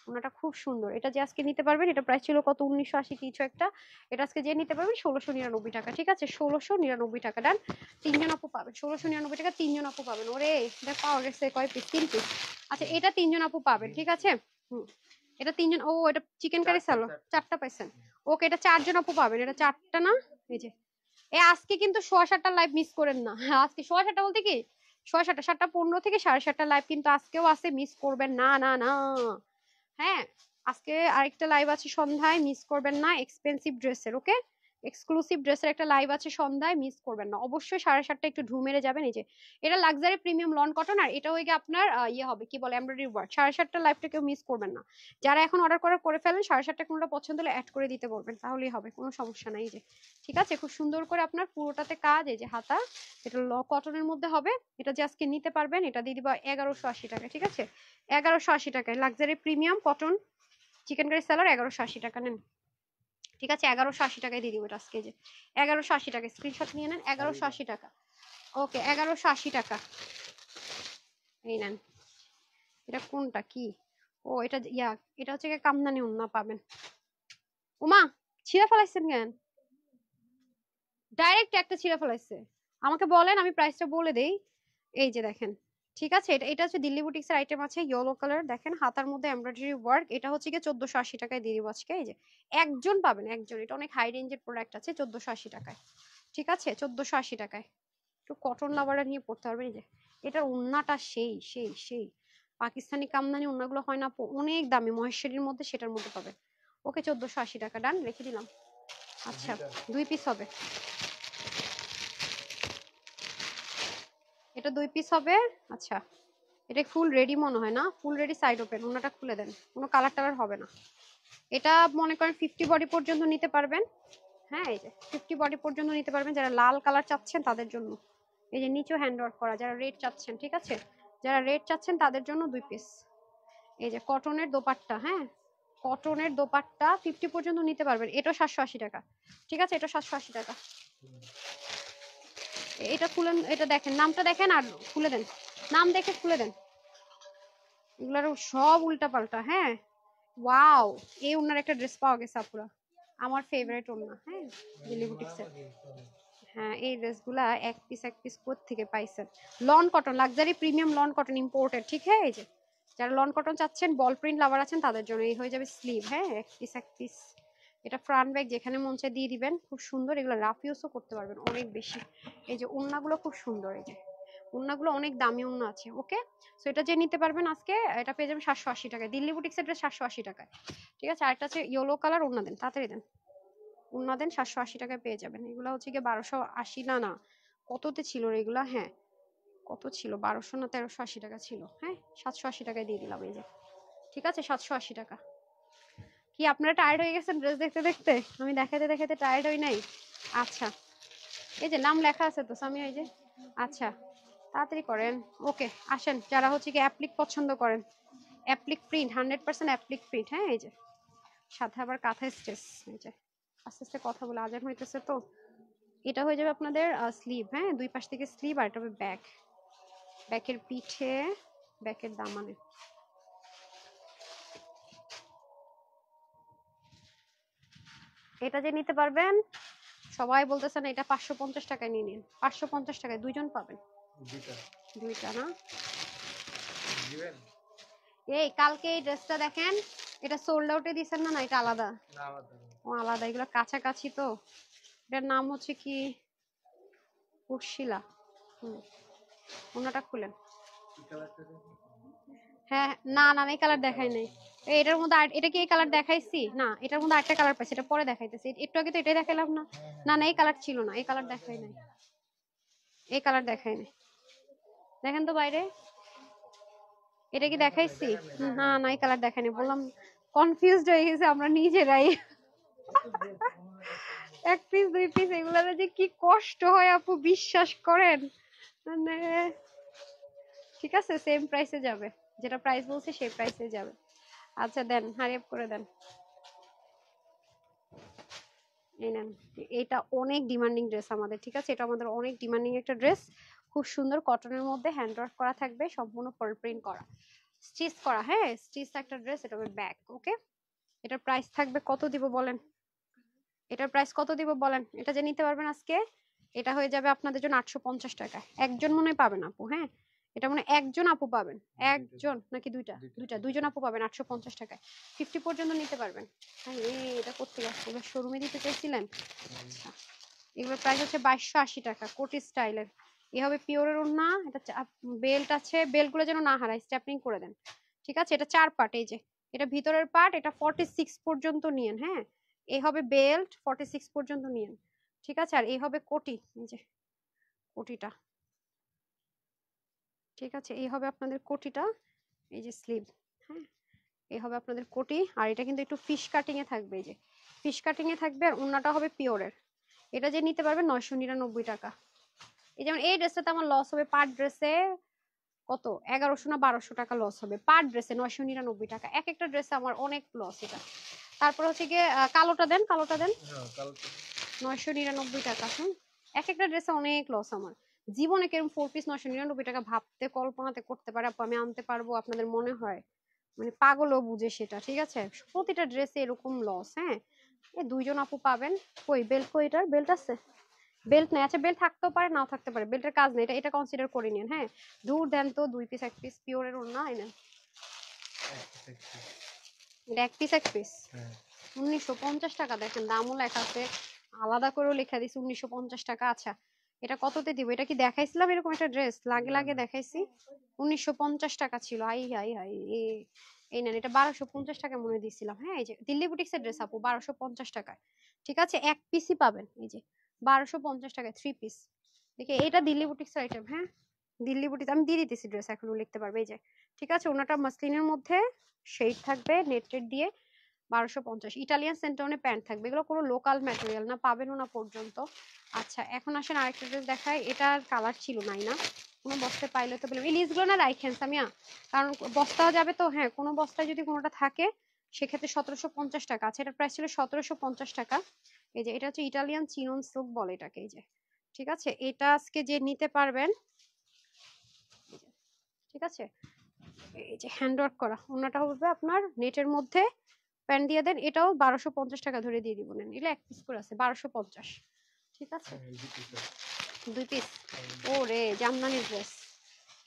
ওন্নাটা খুব সুন্দর, এটা যে আজকে নিতে পারবেন, এটা প্রাইস ছিল কত 1980 কিছু একটা, এটা আজকে যে নিতে পারবেন 1699 টাকা, ঠিক আছে 1699 টাকা ডান। 3 জন আপু পাবেন 1699 টাকা, 3 জন আপু পাবেন। ওরে এটা পাওয়া গেছে কয় পিস? 3 পিস। আচ্ছা এটা 3 জন আপু পাবেন, ঠিক আছে এটা 3 জন। ও এটা চিকেন কারি সালো 4টা পাইছেন, ওকে এটা 4 জন আপু পাবেন, এটা 4টা না। এই যে আজকে কিন্তু 7:30 লাইভ মিস করেন না, আজকে 7:30 বলতে কি 7:30 7:15 থেকে 7:30 লাইভ কিন্তু আজকেও আছে, মিস করবেন না না না। হ্যাঁ আজকে আরেকটা লাইভ আছে সন্ধ্যায়, মিস করবেন না, এক্সপেন্সিভ ড্রেসের, ওকে এক্সক্লুসিভ ড্রেসের একটা লাইভ আছে সন্ধ্যায়, মিস করবেন না অবশ্যই। 7:30 একটু ঢু মেরে যাবেন। এই যে এটা লাক্সারি প্রিমিয়াম লন কটন, আর এটা হয়ে গিয়ে আপনার ইয়ে হবে কি বলে এমব্রয়ডারি ওয়ার্ক। 7:30 লাইভটা কেউ মিস করবেন না, যারা এখন অর্ডার করে ফেলেন 7:30 কোনটা পছন্দ হলে অ্যাড করে দিতে বলবেন, তাহলেই হবে, কোনো সমস্যা নাই। এই যে ঠিক আছে খুব সুন্দর করে আপনার পুরোটাতে কাজ, এই যে হাতা, এটা ল কটনের মধ্যে হবে। এটা যে আজকে নিতে পারবেন এটা দিয়ে দিব 1180 টাকা, ঠিক আছে 1180 টাকায় luxury premium cotton chikankari salwar 1180 টাকা নেন, ঠিক আছে 1180 টাকায় দিয়ে দিব এটা আজকে। যে 1180 টাকা স্ক্রিনশট নিয়ে নেন, 1180 টাকা, ওকে 1180 টাকা এই নেন। এটা কোনটা কি? ও এটা এটা হচ্ছে কামদানি ওন্না পাবেন। ওমা ছিঁড়া ফেলাইছেন কেন? ডাইরেক্ট একটা ছিঁড়া ফেলাইছে, আমাকে বলেন, আমি প্রাইসটা বলে দেই। এই যে দেখেন, ঠিক আছে, এটা হচ্ছে দিল্লি বুটিক্স এর আইটেম আছে, ইয়েলো কালার, দেখেন হাতার মধ্যে এমব্রয়ডারি ওয়ার্ক। এটা হচ্ছে কি 1480 টাকায় দিয়ে দিব আজকে। এই যে একজন পাবেন, একজন। এটা অনেক হাই রেঞ্জের প্রোডাক্ট আছে, 1480 টাকায়। ঠিক আছে, 1480 টাকায়। একটু কটন লাভারটা নিয়ে পড়তে পারবেন। এই যে এটার ওন্নাটা সেই সেই সেই পাকিস্তানি কামদানি ওন্নাগুলো হয় না, অনেক দামি, মহেশ্বরীর মধ্যে, সেটার মধ্যে পাবে। ওকে, 1480 টাকা, ডান, রেখে দিলাম। আচ্ছা, 2 পিস হবে, এটা 2 পিস হবে। আচ্ছা, এটা ফুল রেডি মনে হয় না, ফুল রেডি, সাইড ওপেন, ওনাটা খুলে দেন, কোনো কালার টালার হবে না। এটা মনে করেন 50 বডি পর্যন্ত নিতে পারবেন। হ্যাঁ, এই যে 50 বডি পর্যন্ত নিতে পারবেন, যারা লাল কালার চাচ্ছেন তাদের জন্য। এই যে নিচেও হ্যান্ড ওয়ার্ক করা, যারা রেড চাচ্ছেন, ঠিক আছে, যারা রেড চাচ্ছেন তাদের জন্য 2 পিস। এই যে কটনের দোপাট্টা, হ্যাঁ, কটনের দোপাট্টা 50 পর্যন্ত নিতে পারবেন। এটা 780 টাকা। ঠিক আছে, এটা 780 টাকা। এটা খুলেন, এটা দেখেন, নামটা দেখেন আর খুলে দেন, নাম দেখে খুলে দেন। এগুলার সব উল্টা পাল্টা। হ্যাঁ, ওয়াও, এই ওনার একটা ড্রেস পাওয়া গেছে আপুরা, আমার ফেভারিট ওনা। হ্যাঁ, দিল্লি বুটিক্সের। হ্যাঁ, এই ড্রেসগুলা এক পিস থেকে পাইছেন। Loan cotton, luxury premium loan cotton, imported. ঠিক হ্যাঁ, এই যে যারা লন কটন চাচ্ছেন, বল প্রিন্ট লাভার আছেন তাদের জন্য এই হয়ে যাবে স্লিভ। হ্যাঁ, এক পিস। এটা ফ্রন্ট ব্যাগ যেখানে মন চায় দিয়ে দিবেন, খুব সুন্দর। এগুলো রাফ ইউজও করতে পারবেন অনেক বেশি। এই যে ওন্নাগুলো খুব সুন্দর, এই যে ওন্নাগুলো অনেক দামি ওন্না আছে। ওকে, সো এটা যে নিতে পারবেন আজকে, এটা পেয়ে যাবেন 780 টাকায়। দিল্লি বুটিক্স এর ড্রেস 780 টাকায়। ঠিক আছে, আরেকটা আছে ইয়েলো কালার, ওন্না দেন, তাড়াতাড়ি দেন, ওন্না দেন, 780 টাকায় পেয়ে যাবেন। এগুলো হচ্ছে গিয়ে 1280, না না, কততে ছিল এগুলা? হ্যাঁ, কত ছিল, 1200 না 1380 টাকা ছিল। হ্যাঁ, 780 টাকায় দিয়ে দিলাম। এই যে ঠিক আছে, 780 টাকা। কি আপনারা টায়ার্ড হয়ে গেছেন ড্রেস দেখতে দেখতে? আমি দেখাতে দেখাতে টায়ার্ড হই নাই? আচ্ছা, এই যে নাম লেখা আছে তো সামিয়া, এই যে। আচ্ছা, তাড়াতাড়ি করেন। ওকে, আসেন, যারা হচ্ছে কি অ্যাপ্লিক পছন্দ করেন, অ্যাপ্লিক প্রিন্ট, 100% অ্যাপ্লিক প্রিন্ট। হ্যাঁ, এই যে সাথে আবার কাঁথা স্টেচ। এই যে আস্তে আস্তে কথা বলে আজান হইতেছে তো। এটা হয়ে যাবে আপনাদের স্লিভ। হ্যাঁ, দুই পাশ থেকে স্লিভ, আর এটা হবে ব্যাক, ব্যাকের পিঠে, ব্যাকের দামানে। এটা যে নিতে পারবেন, সবাই বলতেছেন এটা 550 টাকায় নিয়ে নিন। 550 টাকায় দুইজন পাবেন। দুইটা না, এই কালকে এই ড্রেসটা দেখেন, এটা সোল্ড আউটে দিছেন না? না, এটা আলাদা। ও আলাদা, এগুলো কাছাকাছি তো। এটার নাম হচ্ছে কি, উর্শিলা। ওনাটা খুলেন। হ্যাঁ, না না, এই কালার দেখাই নাই। এটার মধ্যে এটা কি এই কালার দেখাইছি? না, এটার মধ্যে আরেকটা কালার পাইছি, এটা পরে দেখাইতেছি। একটু আগে তো এটাই দেখাইলাম না। না না, এই কালার ছিল না, এই কালার দেখাই নাই, এই কালার দেখাই নাই। দেখেন তো বাইরে, এটা কি দেখাইছি? না না, এই কালার দেখাই নাই, বললাম কনফিউজড হয়ে গেছে আমরা নিজেরাই। এক পিস 2 পিস এগুলাতে যে কি কষ্ট হয় আপু, বিশ্বাস করেন। মানে ঠিক আছে, সেম প্রাইসে যাবে, যেটা প্রাইস বলছে সেই প্রাইসে যাবে। আচ্ছা দেন, হারিয়ে করে দেন। এই নেন, এটা অনেক ডিমান্ডিং ড্রেস আমাদের। ঠিক আছে, এটা আমাদের অনেক ডিমান্ডিং একটা ড্রেস, খুব সুন্দর কটনের মধ্যে হ্যান্ড ওয়ার্ক করা থাকবে, সম্পূর্ণ ফল প্রিন্ট করা, স্টিচ করা। হ্যাঁ, স্টিচ একটা ড্রেস, এটা হবে ব্যাক। ওকে, এটার প্রাইস থাকবে কত দিব বলেন? এটার প্রাইস কত দিব বলেন? এটা যে নিতে পারবেন আজকে, এটা হয়ে যাবে আপনাদের জন্য 850 টাকা। একজন মনে হয় পাবেন আপু। হ্যাঁ, এটা মনে একজন আপু পাবেন, একজন নাকি দুইটা? দুইজন আপু পাবেন 850 টাকায়। 50 পর্যন্ত নিতে পারবেন। হ্যাঁ, এটা করতে গেছে, এবার শোরুমে দিতে চাইছিলেন। আচ্ছা, এগুলোর প্রাইস হচ্ছে 2280 টাকা, কোটি স্টাইলের। এ হবে পিওরের ওড়না। এটা বেল্ট আছে, বেল্ট গুলো যেন না হারায়, স্ট্যাপলিং করে দেন। ঠিক আছে, এটা 4 পার্ট। এই যে এটা ভিতরের পার্ট, এটা 46 পর্যন্ত নিয়েন। হ্যাঁ, এই হবে বেল্ট, 46 পর্যন্ত নিয়েন। ঠিক আছে, আর এই হবে কোটি, এই যে কোটিটা। ঠিক আছে, এই হবে আপনাদের কোটিটা। এই যে স্লিভ। হ্যাঁ, এই হবে আপনাদের কোটি। আর এটা কিন্তু একটু ফিশ কাটিং এ থাকবে, এই যে ফিশ কাটিং এ থাকবে। আর ওড়নাটা হবে পিওরের। এটা যে নিতে পারবেন 999 টাকা। এই যেমন এই ড্রেসটাতে আমার লস হবে পার ড্রেসে কত, 1100 না 1200 টাকা লস হবে পার ড্রেসে। 999 টাকা, এক একটা ড্রেসে আমার অনেক লস এটা। তারপর হচ্ছে গিয়ে কালোটা দেন, কালোটা দেন, 999 টাকা। এক একটা ড্রেসে অনেক লস আমার। জীবনে কেরম 4 পিস 999 টাকা ভাবতে কল্পনাতে করতে পারে আপু আমি আনতে পারবো? আপনাদের মনে হয় মানে পাগলও বুঝে সেটা। ঠিক আছে, প্রতিটা ড্রেসে এরকম লস। হ্যাঁ, এই দুইজন আপু পাবেন। কই বেল্ট, কই এটার বেল্ট আছে? বেল্ট নেই, আচ্ছা বেল্ট থাকতেও পারে নাও থাকতে পারে, বেল্টের কাজ নেই, এটা এটা কনসিডার করে নিন। হ্যাঁ দূর দেন তো, 2 পিস 1 পিস পিওরের ওড়না এনে, এটা 1 পিস 1 পিস 1950 টাকা। দেখেন দামও লেখা আছে, আলাদা করেও লেখা দিছি 1950 টাকা। আচ্ছা এটা কততে দিব? এটা কি দেখাইছিলাম এরকম একটা ড্রেস? লাগে লাগে দেখাইছি, 1950 টাকা ছিল। আই হাই হাই, এই নেন, এটা 1250 টাকা মনে দিছিলাম। হ্যাঁ এই যে দিল্লি বুটিক্সের ড্রেস আপু, 1250 টাকায়। ঠিক আছে, 1 পিসই পাবেন, এই যে 1250 টাকায় 3 পিস। দেখে এটা দিল্লি বুটিক্সের আইটেম। হ্যাঁ দিল্লি বুটিক্স, আমি দিয়ে দিতেছি ড্রেস, এখনো লিখতে পারবে। এই যে ঠিক আছে, ওনাটা মাসলিনের মধ্যে শেড থাকবে নেটেড দিয়ে, 1250। ইটালিয়ান সেন্টোনে প্যান্ট থাকবে, এগুলো কোনো লোকাল ম্যাটেরিয়াল না, পাবেনও না পর্যন্ত। আচ্ছা এখন আসেন আরেকটা ড্রেস দেখাই, এটার কালার ছিল নাই না, কোনো বস্তায় পাইলে তো বললাম এই লিস্টগুলো না রাইখেন সামিয়া, কারণ বস্তাও যাবে তো। হ্যাঁ কোনো বস্তায় যদি কোনোটা থাকে সেক্ষেত্রে 1750 টাকা আছে, এটার প্রাইস ছিল 1750 টাকা। এই যে এটা হচ্ছে ইটালিয়ান চিনন সিল্ক বলে এটাকে। এই যে ঠিক আছে, এটা আজকে যে নিতে পারবেন, ঠিক আছে এই যে হ্যান্ড ওয়ার্ক করা, ওনাটা হবে আপনার নেটের মধ্যে, প্যান্ট দিয়ে দেন, এটাও 1250 টাকা ধরে দিয়ে দিব। নেন এগুলো 1 পিস করে আছে 1250। ঠিক আছে 2 পিস। ওরে জামদানি ড্রেস,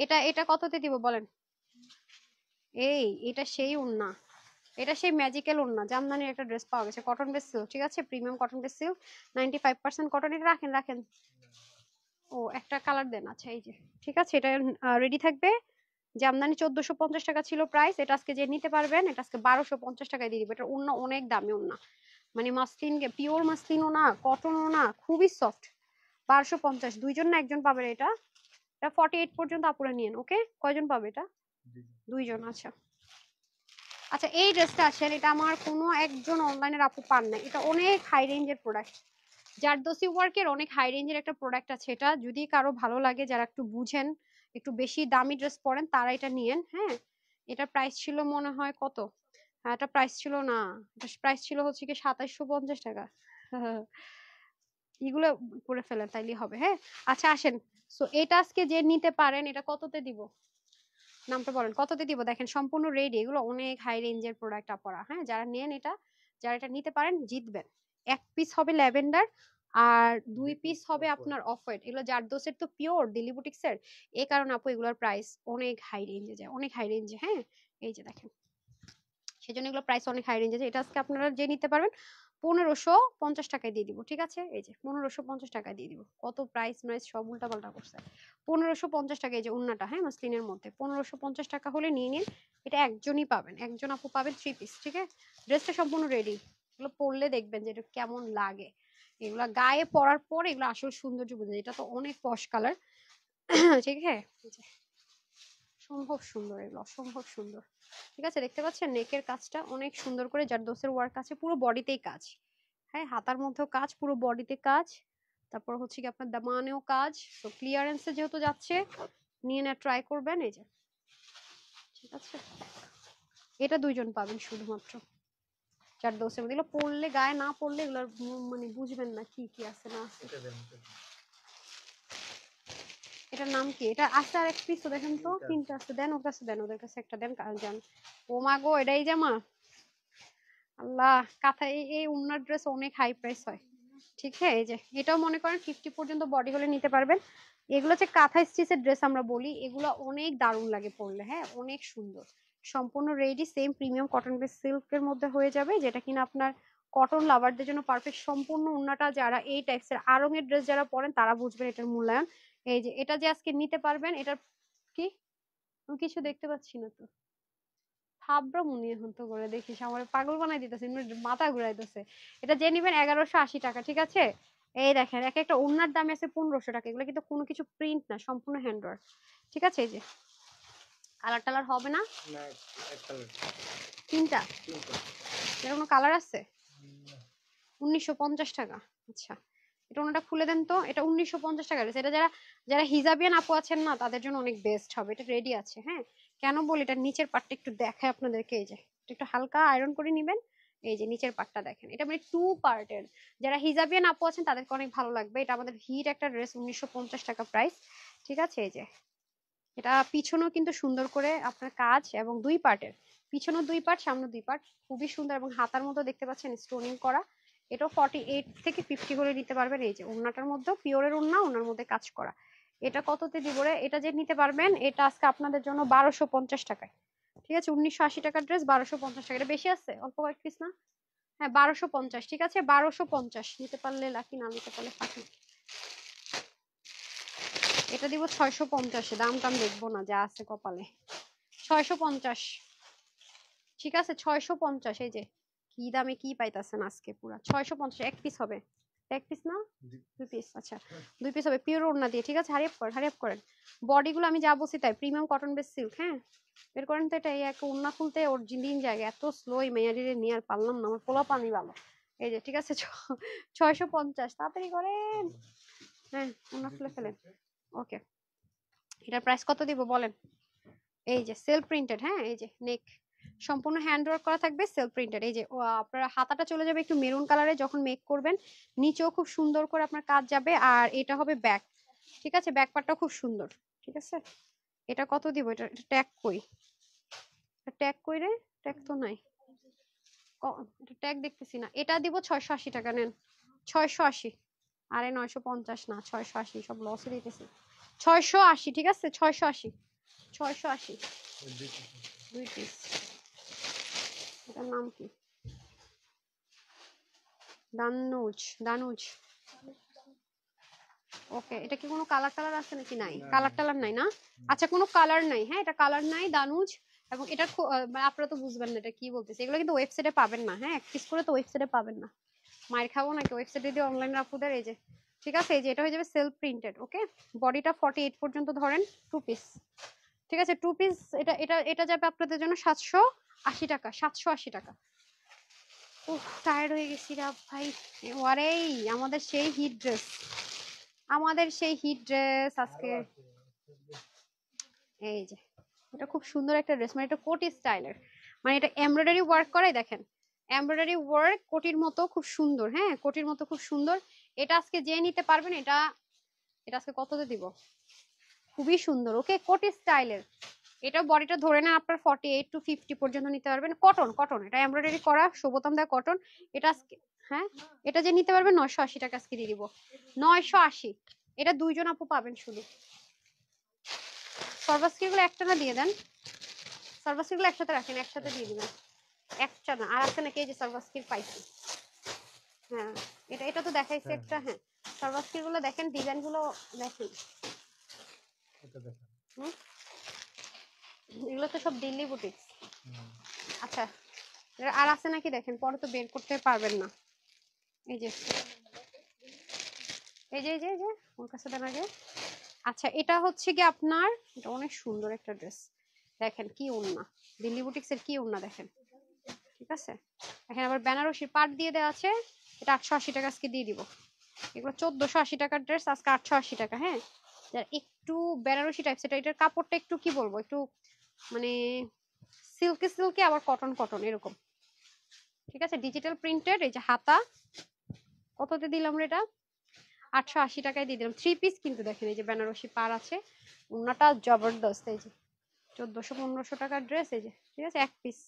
এটা এটা কততে দিব বলেন? এটা সেই ওন্না, এটা সেই ম্যাজিক্যাল ওন্না, জামদানির একটা ড্রেস পাওয়া গেছে, কটন বেস সিল্ক। ঠিক আছে premium cotton base silk, 95% cotton. এটা রাখেন রাখেন, ও একটা কালার দেন। আচ্ছা এই যে ঠিক আছে, এটা রেডি থাকবে। জামদানি 1450 টাকা ছিল প্রাইস, এটা আজকে যে নিতে পারবেন এটা আজকে 1250 টাকায় দিয়ে দিব। এটা ওন্না অনেক দামি ওন্না, মানে মাসলিন, পিওর মাসলিনও না কটনও না, খুবই সফট। 1250, দুইজন না একজন পাবে এটা, এটা 48 পর্যন্ত আপুরা নিয়েন। ওকে কয়জন পাবে এটা? দুইজন। আচ্ছা আচ্ছা এই ড্রেসটা আসেন, এটা আমার কোনো একজন অনলাইনের আপু পান না, এটা অনেক হাই রেঞ্জের প্রোডাক্ট, জারদোসি ওয়ার্কের অনেক হাই রেঞ্জের একটা প্রোডাক্ট আছে। এটা যদি কারো ভালো লাগে, যারা একটু বুঝেন, একটু বেশি দামি ড্রেস পরেন, তারা এটা নিয়েন। হ্যাঁ এটা প্রাইস ছিল মনে হয় কত, হ্যাঁ এটা প্রাইস ছিল না, এটা প্রাইস ছিল হচ্ছে কি 2750 টাকা। এগুলো করে ফেলেন তাইলে হবে। হ্যাঁ আচ্ছা আসেন, সো এটা আজকে যে নিতে পারেন, এটা কততে দিব? নামটা বলেন কততে দিব? দেখেন সম্পূর্ণ রেডি, এগুলো অনেক হাই রেঞ্জের প্রোডাক্ট আপনারা। হ্যাঁ যারা নেন এটা, যারা এটা নিতে পারেন জিতবেন। 1 পিস হবে ল্যাভেন্ডার, আর 2 পিস হবে আপনার অফ হোয়াইট। এগুলো জারদোসের তো পিওর দিল্লি বুটিক্সের, এই কারণে আপু এগুলোর প্রাইস অনেক হাই রেঞ্জে যায়, অনেক হাই রেঞ্জে। হ্যাঁ এই যে দেখেন, সেজন্য এগুলো প্রাইস অনেক হাই রেঞ্জে যায়। এটা আজকে আপনারা যে নিতে পারবেন 1550 টাকায় দিয়ে দিব। ঠিক আছে এই যে 1550 টাকায় দিয়ে দিব, কত প্রাইস ম্রাইস সব উল্টা পাল্টা করছে। 1550 টাকা, এই যে উন্নাটা হ্যাঁ মাসলিনের মধ্যে 1550 টাকা হলে নিয়ে নিন। এটা একজনই পাবেন, একজন আপু পাবেন 3 পিস। ঠিক আছে ড্রেসটা সম্পূর্ণ রেডি, এগুলো পরলে দেখবেন যে এটা কেমন লাগে, এগুলা গায়ে পরার পর এগুলো আসল সৌন্দর্য বোঝা যায়। এটা তো অনেক পশ কালার। ঠিক আছে অসম্ভব সুন্দর, এগুলো অসম্ভব সুন্দর। ঠিক আছে দেখতে পাচ্ছেন নেকের কাজটা অনেক সুন্দর করে জারদোসের ওয়ার্ক আছে, পুরো বডিতেই কাজ। হ্যাঁ হাতার মধ্যেও কাজ, পুরো বডিতে কাজ, তারপর হচ্ছে কি আপনার দামানেও কাজ। তো ক্লিয়ারেন্সে যেহেতু যাচ্ছে, নিয়ে না ট্রাই করবেন। এই যে ঠিক আছে, এটা দুইজন পাবেন শুধুমাত্র জারদোসের মধ্যে। এগুলো পরলে, গায়ে না পরলে এগুলোর মানে বুঝবেন না কি কি আছে না আছে। এটার নাম কি? এটা আছে আর 1 পিস তো দেখেন তো, 3টা আছে, দেন ওর কাছে দেন, ওদের কাছে একটা দেন যান। ও মা গো এটাই জামা, আল্লাহ কাঁথা, এই উন্নার ড্রেস অনেক হাই প্রাইস হয়। ঠিক আছে এই যে এটাও মনে করেন 50 পর্যন্ত বডি হলে নিতে পারবেন। এগুলো হচ্ছে কাঁথা স্টিচের ড্রেস আমরা বলি, এগুলো অনেক দারুণ লাগে পরলে। হ্যাঁ অনেক সুন্দর, সম্পূর্ণ ready, same premium cotton base সিল্কের মধ্যে হয়ে যাবে, যেটা কিনা আপনার কটন লাভারদের জন্য পারফেক্ট। সম্পূর্ণ উন্নাটা যারা এই টাইপসের আরঙের ড্রেস যারা পরেন তারা বুঝবেন এটার মূল্যায়ন। এই যে এটা যে আজকে নিতে পারবেন, এটার কি আমি কিছু দেখতে পাচ্ছি না তো, থাবড়া মুনিয়ে হতো করে দেখিস, আমার পাগল বানাই দিতেছে, মাথা ঘুরাইতেছে। এটা যে নিবেন 1180 টাকা। ঠিক আছে এই দেখেন এক একটা ওড়নার দাম আছে 1500 টাকা, এগুলো কিন্তু কোনো কিছু প্রিন্ট না, সম্পূর্ণ হ্যান্ড ওয়ার্ক। ঠিক আছে এই যে কালার টালার হবে না, তিনটা এর কোনো কালার আছে? 1950 টাকা। আচ্ছা এটা ওনাটা খুলে দেন তো, এটা 1950 টাকা রয়েছে। এটা যারা যারা হিজাবিয়ান আপু আছেন না, তাদের জন্য অনেক বেস্ট হবে। এটা রেডি আছে। হ্যাঁ কেন বলি, এটা নিচের পাটটা একটু দেখায় আপনাদেরকে। এই যে একটু হালকা আয়রন করে নিবেন, এই যে নিচের পাটটা দেখেন, এটা মানে 2 পার্টের। যারা হিজাবিয়ান আপু আছেন তাদেরকে অনেক ভালো লাগবে। এটা আমাদের হিট একটা ড্রেস, 1950 টাকা প্রাইস। ঠিক আছে এই যে এটা পিছনেও কিন্তু সুন্দর করে আপনার কাজ, এবং 2 পার্টের, পিছনেও 2 পার্ট, সামনে 2 পার্ট, খুবই সুন্দর। এবং হাতার মতো দেখতে পাচ্ছেন স্টোনিং করা, এটাও 48 থেকে 50 করে নিতে পারবেন। এই যে ওড়নাটার মধ্যে পিওরের ওড়না, ওনার মধ্যে কাজ করা। এটা কততে দিব রে? এটা যে নিতে পারবেন এটা আজকে আপনাদের জন্য 1250 টাকায়। ঠিক আছে, 1980 টাকার ড্রেস 1250 টাকা। এটা বেশি আছে, অল্প কয়েক পিস না? হ্যাঁ 1250, ঠিক আছে 1250 নিতে পারলে লাকি, না নিতে পারলে ফাঁকি। এটা দিব 650, দাম টাম দেখবো না, যা আছে কপালে। 650, ঠিক আছে 650। এই যে কি দামে কি পাইতাছেন আজকে, পুরা 650। এক পিস হবে, এক পিস না দুই পিস? আচ্ছা দুই পিস হবে, পিওর ওড়না দিয়ে। ঠিক আছে, হারিয়াপ করেন। বডি গুলো আমি যা বলছি তাই, প্রিমিয়াম কটন বেস সিল্ক। হ্যাঁ বের করেন তো। এটা এই এক ওড়না খুলতে ওর দিন যায়, এত স্লো এই মেয়ারিরে নিয়ে আর পারলাম না, আমার পোলা পানি ভালো। এই যে ঠিক আছে 650, তাড়াতাড়ি করেন। হ্যাঁ ওড়না খুলে ফেলেন। ওকে, এটার প্রাইস কত দিব বলেন? এই যে সেলফ প্রিন্টেড, হ্যাঁ এই যে নেক সম্পূর্ণ হ্যান্ড ওয়ার্ক করা থাকবে, সেলফ প্রিন্টেড। এই যে আপনার হাতাটা চলে যাবে একটু মেরুন কালারে যখন মেক করবেন, নিচেও খুব সুন্দর করে আপনার কাজ যাবে। আর এটা হবে ব্যাক, ঠিক আছে ব্যাক পার্টটাও খুব সুন্দর। ঠিক আছে, এটা কত দিব? এটা ট্যাগ কই, ট্যাগ কই রে? ট্যাগ তো নাই, এটা ট্যাগ দেখতেছি না। এটা দিব 680 টাকা, নেন 680। আরে 950 না, 680, সব লসে দিতেছি। 680, ঠিক আছে 680, 680 দুই পিস। এটার নাম কি? দানুজ, দানুজ। ওকে, এটা কি কোনো কালার টালার আছে নাকি? নাই, কালার টালার নাই না? আচ্ছা কোনো কালার নাই, হ্যাঁ এটা কালার নাই, দানুজ। এবং এটা মানে আপনারা তো বুঝবেন না এটা কি বলতেছে। এগুলো কিন্তু ওয়েবসাইটে পাবেন না, হ্যাঁ এক পিস করে তো ওয়েবসাইটে পাবেন না। মায়ের খাবো নাকি ওয়েবসাইটে দিয়ে, অনলাইনে আপুদের। এই যে ঠিক আছে, এই যে এটা হয়ে যাবে সেলফ প্রিন্টেড। ওকে, বডিটা 48 পর্যন্ত ধরেন, টু পিস। ঠিক আছে টু পিস। এটা এটা এটা যাবে আপনাদের জন্য 780 টাকা, 780 টাকা। উফ টায়ার্ড হয়ে গেছি রা ভাই। ওয়ারেই আমাদের সেই হিট ড্রেস, আমাদের সেই হিট ড্রেস আজকে। এই যে এটা খুব সুন্দর একটা ড্রেস, মানে এটা কোটি স্টাইলের, মানে এটা এমব্রয়ডারি ওয়ার্ক করে দেখেন, এমব্রয়ডারি ওয়ার্ক কোটির মতো খুব সুন্দর। হ্যাঁ কোটির মতো খুব সুন্দর। এটা আজকে যে নিতে পারবেন, এটা এটা আজকে কততে দিব? খুবই সুন্দর। ওকে কোটি স্টাইলের, এটা বডিটা ধরে নেন আপনার 48 টু 50 পর্যন্ত নিতে পারবেন। কটন, কটন এটা এমব্রয়ডারি করা, সুবোতাম দেওয়া কটন। এটা আজকে হ্যাঁ এটা যে নিতে পারবেন 980 টাকা আজকে দিয়ে দিব, 980। এটা দুইজন আপু পাবেন শুধু। সর্বাস্কির গুলো একটা না দিয়ে দেন, সর্বাস্কির গুলো একসাথে রাখেন, একসাথে দিয়ে দিবেন। একটা না আর আছে নাকি? এই যে সর্বাস্কির পাইছি। হ্যাঁ এটা এটা তো দেখাইছে একটা। হ্যাঁ সর্বাস্কির গুলো দেখেন, ডিজাইন গুলো দেখেন। এগুলো তো সব দিল্লি বুটিক। আচ্ছা আর আছে নাকি দেখেন, পরে তো বের করতে পারবেন না। এই যে এই যে এই যে এই যে ওর কাছে দেন আগে। আচ্ছা এটা হচ্ছে কি আপনার, এটা অনেক সুন্দর একটা ড্রেস, দেখেন কি ওড়না, দিল্লি বুটিক্স এর কি ওড়না দেখেন। ঠিক আছে, এখানে আবার বেনারসি পাট দিয়ে দেওয়া আছে। এটা 880 টাকা আজকে দিয়ে দিব। এগুলো 1480 টাকার ড্রেস, আজকে 880 টাকা। হ্যাঁ যার একটু বেনারসি টাইপস, এটা এটার কাপড়টা একটু কি বলবো, একটু মানে সিল্কি সিল্কি আবার কটন কটন এরকম। ঠিক আছে ডিজিটাল প্রিন্টেড। এই যে হাতা কততে দিলাম রে? এটা 880 টাকায় দিয়ে দিলাম, থ্রি পিস কিন্তু দেখেন। এই যে বেনারসি পার আছে, ওড়নাটা জবরদস্ত। এই যে 1400-1500 টাকার ড্রেস। এই যে ঠিক আছে এক পিস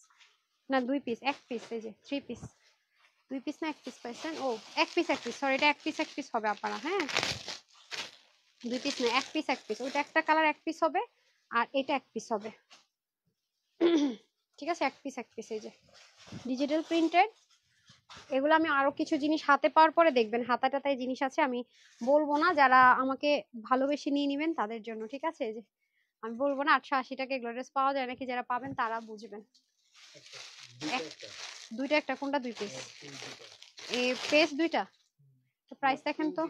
না দুই পিস, এক পিস। এই যে থ্রি পিস, দুই পিস না এক পিস পাইছেন? ও এক পিস, এক পিস সরি, এটা এক পিস এক পিস হবে আপনারা। হ্যাঁ দুই পিস না, এক পিস এক পিস। ওইটা একটা কালার এক পিস হবে, আর এটা এক পিস হবে। ঠিক আছে এক পিস এক পিস। এই যে ডিজিটাল প্রিন্টেড। এগুলো আমি আরো কিছু জিনিস হাতে পাওয়ার পরে দেখবেন, হাতা টাতায় জিনিস আছে আমি বলবো না, যারা আমাকে ভালোবেসে নিয়ে নিবেন তাদের জন্য। ঠিক আছে, এই যে আমি বলবো না 880 টাকা এগুলো ড্রেস পাওয়া যায় নাকি, যারা পাবেন তারা বুঝবেন। দুইটা একটা, কোনটা দুই পিস? এই পেস্ট দুইটা, তো প্রাইস দেখেন তো।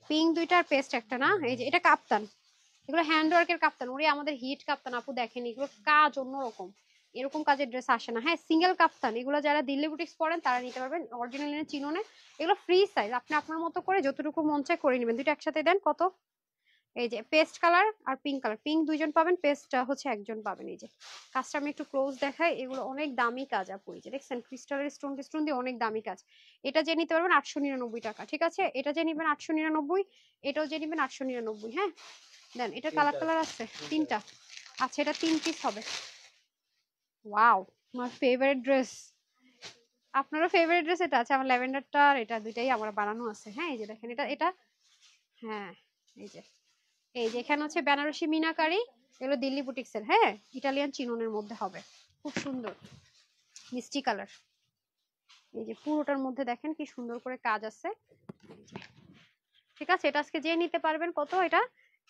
পিঙ্ক দুইটা আর পেস্ট একটা না? এই যে এটা কাপ্তান, এগুলো হ্যান্ড ওয়ার্কের কাপ্তান। ওরে আমাদের হিট কাপ্তান আপু দেখেন, এগুলো কাজ অন্যরকম, এরকম কাজের ড্রেস আসে না। হ্যাঁ সিঙ্গেল কাপ্তান, এগুলো যারা দিল্লি বুটিক্স পরেন তারা নিতে পারবেন, অরিজিনাল চিনোনে। এগুলো ফ্রি সাইজ, আপনি আপনার মতো করে যতটুকু মন চায় করে নেবেন। দুইটা একসাথে দেন কত? এই যে পেস্ট কালার আর পিঙ্ক কালার, পিঙ্ক দুইজন পাবেন, পেস্ট হচ্ছে একজন পাবেন। এই যে কাজটা আমি একটু ক্লোজ দেখাই, এগুলো অনেক দামি কাজ আপু। এই যে দেখছেন ক্রিস্টালের স্টোন টিস্টোন দিয়ে অনেক দামি কাজ। এটা যে নিতে পারবেন 899 টাকা। ঠিক আছে এটা যে নিবেন 899, এটাও যে নিবেন 899। হ্যাঁ দেন, এটা কালার কালার আছে তিনটা। আচ্ছা এটা তিন পিস হবে। ওয়াও মাই ফেভারিট ড্রেস, আপনারও ফেভারিট ড্রেস এটা আছে, আমার ল্যাভেন্ডারটা আর এটা দুইটাই আমার বানানো আছে। হ্যাঁ এই যে দেখেন এটা এটা হ্যাঁ এই যে এখানে হচ্ছে বেনারসি মিনাকারি, এগুলো দিল্লি বুটিক্সের, হ্যাঁ ইটালিয়ান চিননের মধ্যে হবে, খুব সুন্দর মিষ্টি কালার। এই যে পুরোটার মধ্যে দেখেন কি সুন্দর করে কাজ আছে। ঠিক আছে, এটা আজকে যে নিতে পারবেন কত, এটা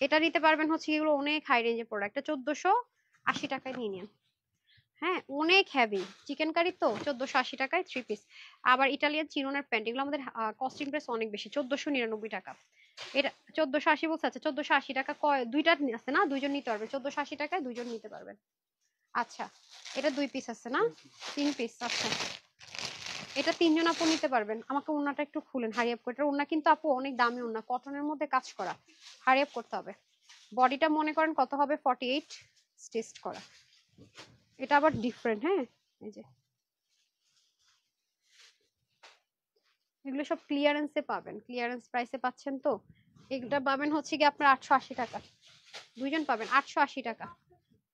এটা নিতে পারবেন হচ্ছে এগুলো অনেক হাই রেঞ্জের প্রোডাক্ট, 1480 টাকায় নিয়ে নেন। হ্যাঁ অনেক হেভি চিকেন কারি তো, 1480 টাকায় 3 পিস। আবার ইটালিয়ান চিননের প্যান্ট, এগুলো আমাদের কস্টিং প্রাইস অনেক বেশি, 1499 টাকা। এটা 1480 বলছে, আচ্ছা 1480 টাকা দুইটা আছে না, দুইজন নিতে পারবে, 1480 টাকায় দুইজন নিতে পারবেন। আচ্ছা এটা 2 পিস আছে না, 3 পিস, আচ্ছা এটা 3 জন আপু নিতে পারবেন। আমাকে ওন্নাটা একটু খুলেন, হারি আপ করে। ওন্না কিন্তু আপু অনেক দামি ওন্না, কটনের মধ্যে কাজ করা, হারি আপ করতে হবে। বডিটা মনে করেন কত হবে, 48 স্টিচ করা। এটা আবার ডিফারেন্ট, হ্যাঁ এই যে এগুলো সব ক্লিয়ারেন্সে পাবেন, ক্লিয়ারেন্স প্রাইসে পাচ্ছেন তো। এগুলো পাবেন হচ্ছে কি আপনার 880 টাকা, দুইজন পাবেন 880 টাকা।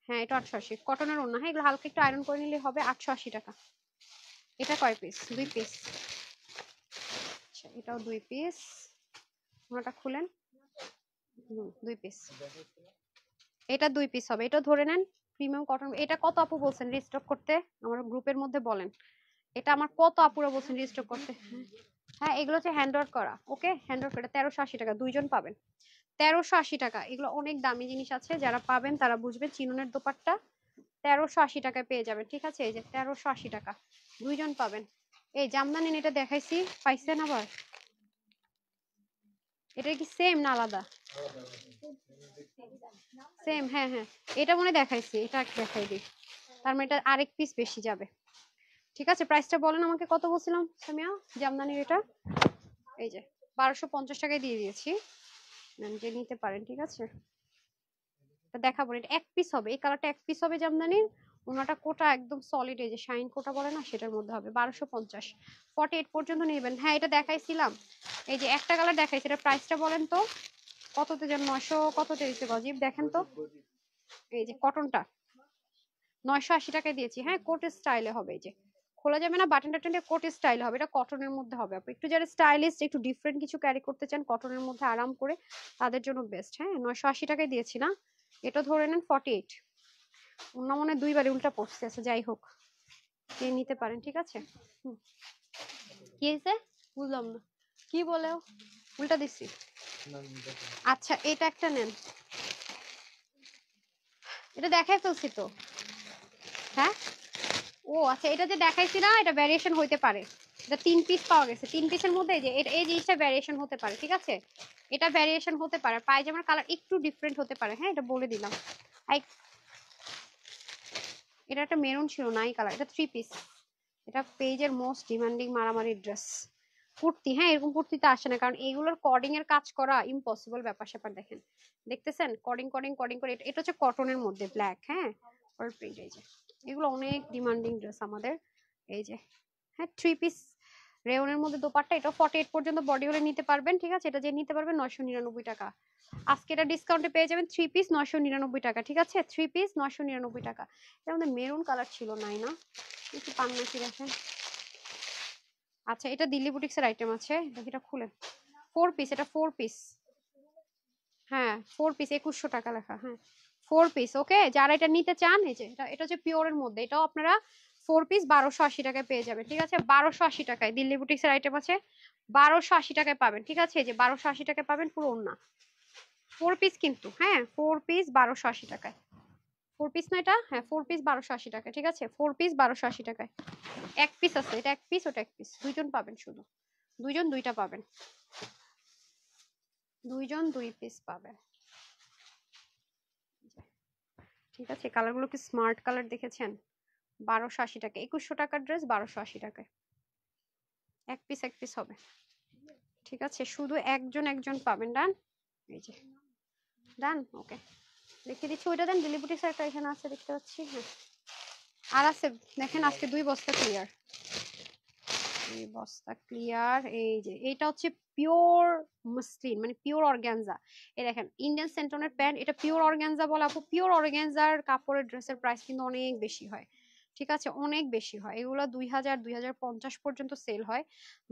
হ্যাঁ এটা 880 কটনের ওন্না, হ্যাঁ এগুলো হালকা একটু আয়রন করে নিলে হবে 880 টাকা। এটা কয় পিস, 2 পিস। আচ্ছা এটাও 2 পিস, ওনাটা খুলেন। 2 পিস, এটা 2 পিস হবে, এটা ধরে নেন প্রিমিয়াম কটন। এটা কত আপু বলছেন রিস্টক করতে, আমার গ্রুপের মধ্যে বলেন। এটা আমার কত আপুরা বলছেন রিস্টক করতে। হ্যাঁ এগুলো হচ্ছে হ্যান্ড ওয়ার্ক করা, ওকে হ্যান্ড ওয়ার্ক করা, 1380 টাকা, দুইজন পাবেন 1380 টাকা। এগুলো অনেক দামি জিনিস আছে, যারা পাবেন তারা বুঝবেন। চিননের দোপাট্টা 1380 টাকায় পেয়ে যাবেন, ঠিক আছে এই যে 1380 টাকা, দুইজন পাবেন। এই জামদানি এটা দেখাইছি, পাইছেন আবার? এটা কি সেম না আলাদা? সেম, হ্যাঁ হ্যাঁ এটা মনে দেখাইছি, এটা দেখাই দিই, তার মানে এটা আরেক পিস বেশি যাবে। ঠিক আছে প্রাইসটা বলেন আমাকে, কত বলছিলাম সামিয়া জামদানির এটা? এই যে 1250 টাকায় দিয়ে দিয়েছি, যে নিতে পারেন। ঠিক আছে এটা দেখাবো, এটা এক পিস হবে, এই কালারটা এক পিস হবে জামদানির। ওনাটা কোটা একদম সলিড, এই যে শাইন কোটা বলে না, সেটার মধ্যে হবে 1250, 48 পর্যন্ত নেবেন। হ্যাঁ এটা দেখাইছিলাম, এই যে একটা কালার দেখাইছি, এটা প্রাইসটা বলেন তো কততে, যেন 900 কততে দিচ্ছে গজিব, দেখেন তো। এই যে কটনটা 980 টাকায় দিয়েছি, হ্যাঁ কোট স্টাইলে হবে, এই যে খোলা যাবে না, বাটন টাটন দিয়ে কোট স্টাইল হবে, এটা কটনের মধ্যে হবে। আপনি একটু যারা স্টাইলিস্ট, একটু ডিফারেন্ট কিছু ক্যারি করতে চান কটনের মধ্যে আরাম করে, তাদের জন্য বেস্ট। হ্যাঁ 980 টাকায় দিয়েছি না, এটা ধরে নেন 48। অন্য মনে দুইবারে উল্টা পড়ছে, আচ্ছা যাই হোক কে নিতে পারেন। ঠিক আছে কি হয়েছে বুঝলাম না, কি বলে উল্টা দিচ্ছি। আচ্ছা এটা একটা নেন, এটা দেখাই ফেলছি তো। হ্যাঁ ও আচ্ছা, এটা যে দেখাইছি না, এটা ভ্যারিয়েশন হইতে পারে। এটা 3 পিস পাওয়া গেছে, 3 পিসের মধ্যে এই যে এই জিনিসটা ভ্যারিয়েশন হতে পারে। ঠিক আছে এটা ভ্যারিয়েশন হতে পারে, পায়জামার কালার একটু ডিফারেন্ট হতে পারে, হ্যাঁ এটা বলে দিলাম। আই এটা একটা মেরুন ছিল না, এই কালার, এটা 3 পিস। এটা পেজের মোস্ট ডিমান্ডিং মারামারি ড্রেস, কুর্তি। হ্যাঁ এরকম কুর্তিতে আসে না, কারণ এইগুলোর কর্ডিং এর কাজ করা ইম্পসিবল ব্যাপার স্যাপার। দেখেন দেখতেছেন কর্ডিং কর্ডিং কর্ডিং করে, এটা হচ্ছে কটনের মধ্যে ব্ল্যাক, হ্যাঁ অল প্রিন্ট। এই যে এগুলো অনেক ডিমান্ডিং ড্রেস আমাদের। এই যে হ্যাঁ 3 পিস রেওনের মধ্যে দোপাট্টা, এটা 48 পর্যন্ত বডি হলে নিতে পারবেন। ঠিক আছে এটা যে নিতে পারবেন 999 টাকা। আজকে এটা ডিসকাউন্টে পেয়ে যাবেন 3 পিস 999 টাকা। ঠিক আছে 3 পিস 999 টাকা। এর মধ্যে মেরুন কালার ছিল নাই না, একটু পান নাকি দেখেন। আচ্ছা এটা দিল্লি বুটিক্স এর আইটেম আছে, এটা খুলেন। 4 পিস, এটা 4 পিস, হ্যাঁ 4 পিস 2100 টাকা লেখা, হ্যাঁ 4 পিস। ওকে যারা এটা নিতে চান, এই যে এটা হচ্ছে পিওরের মধ্যে, এটাও আপনারা 4 পিস 1280 টাকায় পেয়ে যাবেন। ঠিক আছে 1280 টাকায় দিল্লি বুটিক্স এর আইটেম আছে, 1280 টাকায় পাবেন। ঠিক আছে এই যে 1280 টাকায় পাবেন পুরো ওন্না, 4 পিস কিন্তু, হ্যাঁ 4 পিস 1280 টাকায়। 4 পিস না এটা, হ্যাঁ 4 পিস 1280 টাকা। ঠিক আছে 4 পিস 1280 টাকায়। এক পিস আছে, এটা এক পিস ওটা এক পিস, দুইজন পাবেন, শুধু দুইজন দুইটা পাবেন, দুইজন 2 পিস পাবেন। ঠিক আছে কালারগুলো কি স্মার্ট কালার দেখেছেন, 1280 টাকা, 2100 টাকার ড্রেস 1280 টাকায়, এক পিস এক পিস হবে। ঠিক আছে শুধু একজন একজন পাবেন। ডান, এই যে ডান, ওকে দেখিয়ে দিচ্ছি। ওইটা দেন, দিল্লি বুটিক্স একটা এখানে আছে দেখতে পাচ্ছি, হ্যাঁ আর আছে দেখেন, আজকে 2 বস্তা ক্লিয়ার, এই বস্তা ক্লিয়ার। এই যে এইটা হচ্ছে পিওর মসলিন, মানে পিওর অর্গানজা। এই দেখেন ইন্ডিয়ান সেন্টনের প্যান্ট, এটা পিওর অর্গানজা বলে আপু। পিওর অর্গানজার কাপড়ের ড্রেসের প্রাইস কিন্তু অনেক বেশি হয়, ঠিক আছে, অনেক বেশি হয় এগুলো। 2000 2050 পর্যন্ত সেল হয়,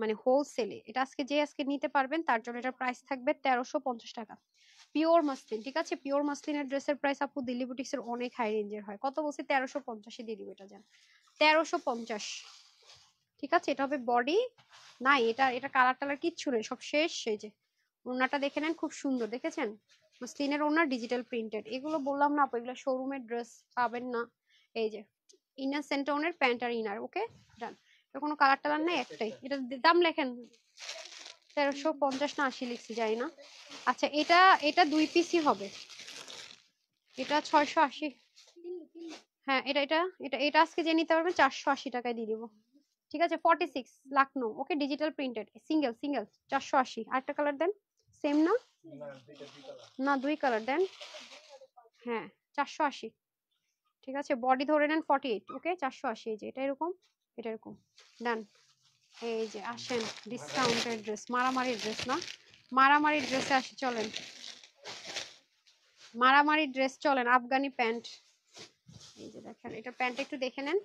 মানে হোলসেলে। এটা আজকে নিতে পারবেন তার জন্য এটার প্রাইস থাকবে 1350 টাকা। পিওর মাসলিন, ঠিক আছে, পিওর মাসলিনের ড্রেসের প্রাইস আপু দিল্লি বুটিক্সের অনেক হাই রেঞ্জের হয়। কত বলছি? 1350 দিয়ে দিব এটা, যান 1350। ঠিক আছে, এটা হবে বডি। নাই, এটা এটা কালার টালার কিচ্ছু নেই, সব শেষ। এই যে ওড়নাটা দেখে নেন, খুব সুন্দর, দেখেছেন? মাসলিনের ওড়না, ডিজিটাল প্রিন্টেড। এগুলো বললাম না আপু, এগুলো শোরুমের ড্রেস পাবেন না। এই যে ইনার সেন্টোনের প্যান্ট আর ইনার, ওকে ডান। এটা কোনো কালার টালার নাই, একটাই। এটা দাম লেখেন 1350 না 80 লিখছি, যাই না। আচ্ছা, এটা এটা 2 পিসই হবে, এটা 680। হ্যাঁ, এটা এটা এটা এটা আজকে যে নিতে পারবেন 480 টাকায় দিয়ে দিব। ঠিক আছে, 46 লাখনো, ওকে, ডিজিটাল প্রিন্টেড, সিঙ্গেল সিঙ্গেল 480। আরেকটা কালার দেন, সেম না? না, 2 কালার দেন। হ্যাঁ, 480। ঠিক আছে, বডি ধরে নেন 48, ওকে 480। এই যে এটা এরকম, এটা এরকম, ডান। এই যে আসেন, ডিসকাউন্টের ড্রেস, মারামারি ড্রেস না, মারামারি ড্রেসে আসি, চলেন মারামারি ড্রেস, চলেন। আফগানি প্যান্ট, এই যে দেখেন, এটা প্যান্ট একটু দেখে নেন।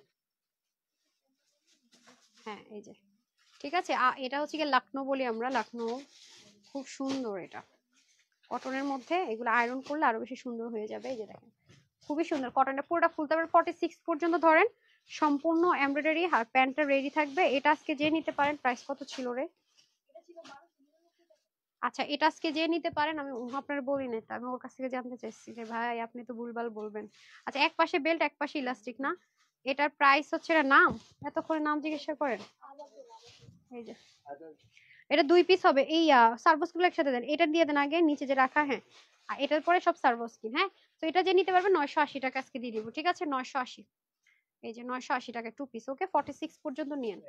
হ্যাঁ, এই যে, ঠিক আছে, এটা হচ্ছে কি লখনৌ বলি আমরা, লখনৌ। খুব সুন্দর এটা, কটনের মধ্যে। এগুলো আয়রন করলে আরো বেশি সুন্দর হয়ে যাবে। এই যে দেখেন, খুবই সুন্দর কটনটা, পুরোটা ফুলতে পারবে। 46 পর্যন্ত ধরেন, সম্পূর্ণ এমব্রয়ডারি, আর প্যান্টটা রেডি থাকবে। এটা আজকে যে নিতে পারেন, প্রাইস কত ছিল রে? আচ্ছা, এটা আজকে যে নিতে পারেন, আমি আপনার বলি না, আমি ওর কাছ থেকে জানতে চাইছি যে ভাই আপনি তো ভুলভাল বলবেন। আচ্ছা, এক পাশে বেল্ট, এক পাশে ইলাস্টিক না, এটার প্রাইস হচ্ছে, এটা নাম, এতক্ষণে নাম জিজ্ঞাসা করেন। এই যে এটা 2 পিস হবে। এই সার্ভোস গুলো একসাথে দেন, এটা দিয়ে দেন আগে, নিচে যে রাখা, হ্যাঁ, আর এটার পরে সব সার্ভোস কিন। হ্যাঁ, তো এটা যে নিতে পারবে 980 টাকা আজকে দিয়ে দিব, ঠিক আছে, 980। এই যে 980 টাকা 2 পিস, ওকে, 46 পর্যন্ত নিয়েন।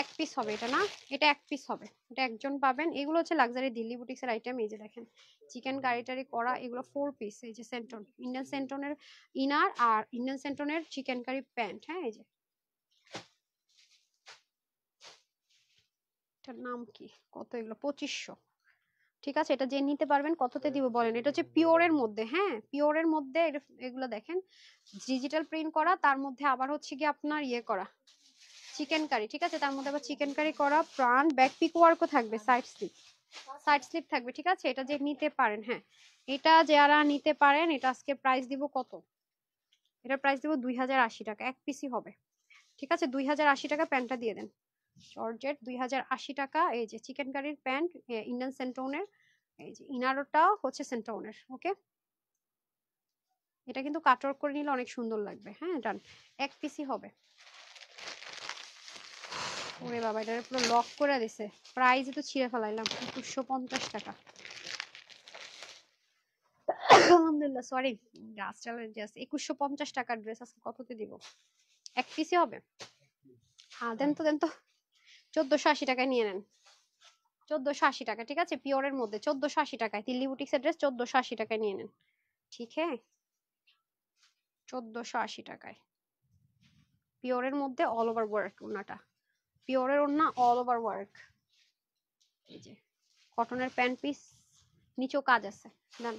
এক পিস হবে এটা না, এটা এক পিস হবে, এটা একজন পাবেন। এগুলো হচ্ছে লাক্সারি দিল্লি বুটিক্সের আইটেম। এই যে দেখেন, চিকেন কারিটারি করা, এগুলো 4 পিস। এই যে সেন্টন, ইন্ডিয়ান সেন্টনের ইনার আর ইন্ডিয়ান সেন্টনের চিকেন কারি প্যান্ট। হ্যাঁ, এই যে এটার নাম কি, কত এগুলো? 2500। ঠিক আছে, এটা যে নিতে পারবেন কততে দিব বলেন? এটা হচ্ছে পিওরের মধ্যে, হ্যাঁ, পিওরের মধ্যে। এগুলো দেখেন, ডিজিটাল প্রিন্ট করা, তার মধ্যে আবার হচ্ছে কি আপনার ইয়ে করা, চিকেন কারি। ঠিক আছে, তার মধ্যে আবার চিকেন কারি করা, প্রাণ ব্যাক পিক ওয়ার্কও থাকবে, সাইড স্লিপ থাকবে। ঠিক আছে, এটা যে নিতে পারেন, হ্যাঁ, এটা যারা নিতে পারেন, এটা আজকে প্রাইস দিব কত? এটার প্রাইস দিব 2080 টাকা, এক পিসি হবে। ঠিক আছে, 2080 টাকা প্যান্টটা দিয়ে দেন, জর্জেট 2080 টাকা। এই যে চিকেন কারির প্যান্ট, ইন্ডিয়ান সেন্টোনের। এই যে ইনারটাও হচ্ছে সেন্টোনের, ওকে। এটা কিন্তু কাটওয়ার্ক করে নিলে অনেক সুন্দর লাগবে। হ্যাঁ, ডান, এক পিসি হবে। ওরে বাবা, এটা পুরো লক করে দিছে, প্রাইস তো ছিঁড়ে ফেলাইলাম। 2150 টাকা, আলহামদুলিল্লাহ, সরি, জাস্ট 2150 টাকার ড্রেস আজকে কততে দিব? এক পিসি হবে। হ্যাঁ, দেন তো দেন তো, 1480 টাকায় নিয়ে নেন, 1480 টাকা। ঠিক আছে, পিওরের মধ্যে 1480 টাকায়, দিল্লি বুটিক্স ড্রেস 1480 টাকায় নিয়ে নেন। ঠিক হ্যাঁ, 1480 টাকায়, পিওরের মধ্যে, অল ওভার ওয়ার্ক ওনাটা, পিওরের ওনা অল ওভার ওয়ার্ক। এই যে কটনের প্যান্ট পিস, নিচেও কাজ আছে, দেন।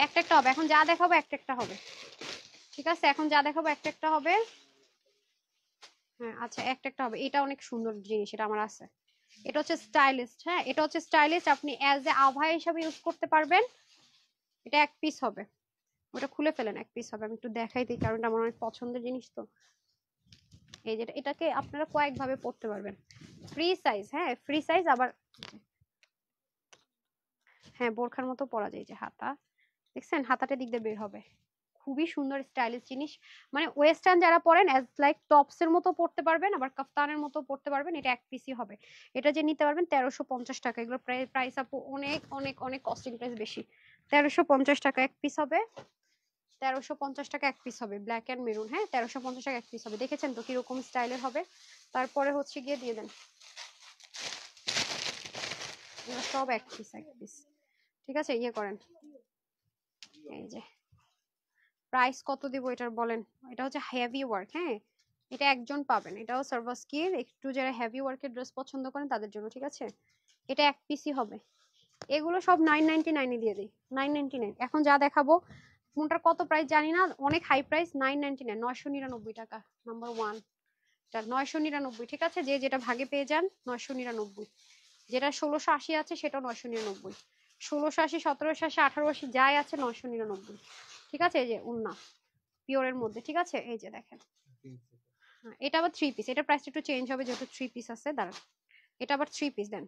একটা একটা হবে, এখন যা দেখাবো একটা একটা হবে। ঠিক আছে, এখন যা দেখাবো একটা একটা হবে। হ্যাঁ, আচ্ছা, একটা একটা হবে। এটা অনেক সুন্দর জিনিস, এটা আমার আছে। এটা হচ্ছে স্টাইলিস্ট, হ্যাঁ, এটা হচ্ছে স্টাইলিস্ট, আপনি অ্যাজ এ আভায় হিসাবে ইউজ করতে পারবেন। এটা এক পিস হবে, ওটা খুলে ফেলেন, এক পিস হবে। আমি একটু দেখাই দিই, কারণ এটা আমার অনেক পছন্দের জিনিস তো। এই যে এটাকে আপনারা কয়েক ভাবে পড়তে পারবেন, ফ্রি সাইজ, হ্যাঁ, ফ্রি সাইজ। আবার হ্যাঁ, বোরখার মতো পরা যায়। যে হাতা দেখছেন, হাতাটা দিক দিয়ে বের হবে, খুবই সুন্দর স্টাইলিশ জিনিস। মানে ওয়েস্টার্ন যারা পরেন, অ্যাজ লাইক টপস এর মতো পড়তে পারবেন, আবার কাফতানের মতো পড়তে পারবেন। এটা এক পিসি হবে। এটা যে নিতে পারবেন 1350 টাকা। এগুলো প্রাইস আপু অনেক অনেক অনেক কস্টিং প্রাইস বেশি। 1350 টাকা এক পিস হবে, 1350 টাকা এক পিস হবে, ব্ল্যাক এন্ড মেরুন। হ্যাঁ, 1350 টাকা এক পিস হবে। দেখেছেন তো কিরকম স্টাইলের হবে। তারপরে হচ্ছে গিয়ে দিয়ে দেন, এগুলো সব এক পিস এক পিস। ঠিক আছে, ইয়ে করেন। এই যে প্রাইস কত দিব এটার বলেন? এটা হচ্ছে হেভি ওয়ার্ক, হ্যাঁ, এটা একজন পাবেন। এটাও সার্ভাসকির, একটু যারা হেভি ওয়ার্কের ড্রেস পছন্দ করেন তাদের জন্য। ঠিক আছে, এটা এক পিসই হবে। এগুলো সব 999 দিয়ে দিই, 999। এখন যা দেখাবো কোনটার কত প্রাইস জানি না, অনেক হাই প্রাইস, 999, 999 টাকা। নাম্বার 1 এটা 999, ঠিক আছে, যে যেটা ভাগে পেয়ে যান 999। যেটা 1680 আছে সেটাও 999, 1680, 1780, 1880 যাই আছে 999, ঠিক আছে। এই যে উন্না পিওরের মধ্যে, ঠিক আছে, এই যে দেখেন। হ্যাঁ, এটা আবার 3 পিস, এটা প্রাইসটা একটু চেঞ্জ হবে যেহেতু 3 পিস আছে, দাঁড়ান। এটা আবার 3 পিস দেন।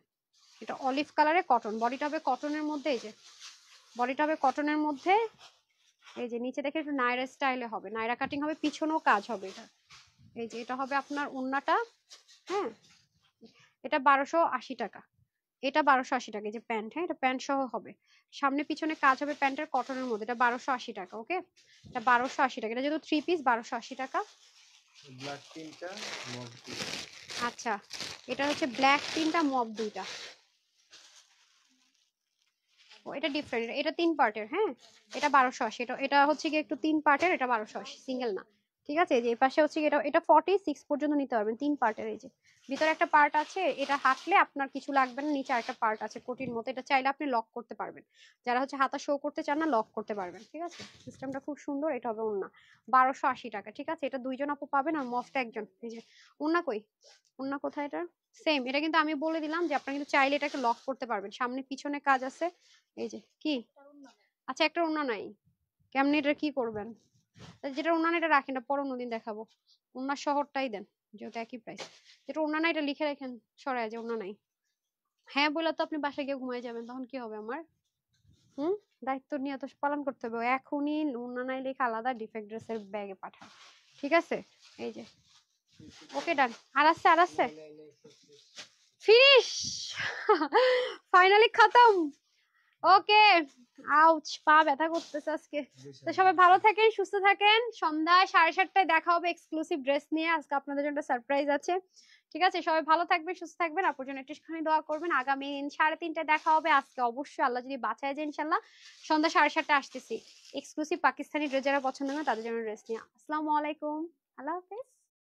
এটা অলিভ কালারে কটন, বডিটা হবে কটনের মধ্যে, এই যে বডিটা হবে কটনের মধ্যে, এই যে নিচে দেখে একটু নায়রা স্টাইলে হবে, নায়রা কাটিং হবে, পিছনেও কাজ হবে এটা। এই যে এটা হবে আপনার উন্নাটা, হ্যাঁ, এটা 1280 টাকা, এটা 1280 টাকা। এই যে প্যান্ট, হ্যাঁ, এটা প্যান্ট সহ হবে, সামনে পিছনে কাজ হবে প্যান্টের, কটনের মধ্যে, এটা 1280 টাকা। ওকে, এটা 1280 টাকা, এটা যেহেতু 3 পিস 1280 টাকা। ব্ল্যাক তিনটা মগ দুইটা। আচ্ছা, এটা হচ্ছে ব্ল্যাক তিনটা মব দুইটা। ও এটা ডিফারেন্ট, এটা 3 পার্টের, হ্যাঁ, এটা 1280, এটা হচ্ছে কি একটু 3 পার্টের, এটা 1280 সিঙ্গেল না, ঠিক আছে। এই যে এই পাশে হচ্ছে কি এটা 46 পর্যন্ত নিতে পারবেন, 3 পার্টের। এই যে ভিতরে একটা পার্ট আছে, এটা হাতলে আপনার কিছু লাগবে না, নিচে আরেকটা পার্ট আছে কোটির মতো, এটা চাইলে আপনি লক করতে পারবেন, যারা হচ্ছে হাতা শো করতে চান না লক করতে পারবেন, ঠিক আছে। সিস্টেমটা খুব সুন্দর, এটা হবে ওন্না 1280 টাকা, ঠিক আছে। এটা দুইজন আপু পাবেন আর মফটা একজন। এই যে ওন্না কই, ওন্না কোথায় এটা, সেম, এটা কিন্তু আমি বলে দিলাম যে আপনারা কিন্তু চাইলে এটাকে লক করতে পারবেন, সামনে পিছনে কাজ আছে। এই যে কি, আচ্ছা একটা ওন্না নাই, কেমনি এটা কি করবেন, যেটা ওন্না না এটা রাখেন, এটা পরে অন্যদিন দেখাবো, ওন্নার শহরটাই দেন যেহেতু একই প্রাইস। যেটা ওন্না নাই এটা লিখে রাখেন, সরাই যে ওন্না নাই। হ্যাঁ বলে তো আপনি বাসায় গিয়ে ঘুমাই যাবেন, তখন কি হবে আমার? হুম, দায়িত্ব নিয়ে তো পালন করতে হবে। এখনই ওন্না নাই লিখে আলাদা ডিফেক্ট ড্রেসের ব্যাগে পাঠান, ঠিক আছে। এই যে ওকে ডান, আর আছে আর আছে, ফিনিশ, ফাইনালি খতম। ওকে, আউচ, পা ব্যথা করতেছে আজকে। তো সবাই ভালো থাকেন, সুস্থ থাকেন, সন্ধ্যায় 7:30টায় দেখা হবে এক্সক্লুসিভ ড্রেস নিয়ে, আজকে আপনাদের জন্য সারপ্রাইজ আছে, ঠিক আছে। সবাই ভালো থাকবেন, সুস্থ থাকবেন, আপুর জন্য একটুখানি দোয়া করবেন। আগামী 3:30টায় দেখা হবে, আজকে অবশ্যই আল্লাহ যদি বাঁচায় যায় ইনশাল্লাহ সন্ধ্যা 7:30টায় আসতেছি এক্সক্লুসিভ পাকিস্তানি ড্রেস, যারা পছন্দ করে তাদের জন্য ড্রেস নিয়ে। আসসালামু আলাইকুম, আল্লাহ হাফেজ।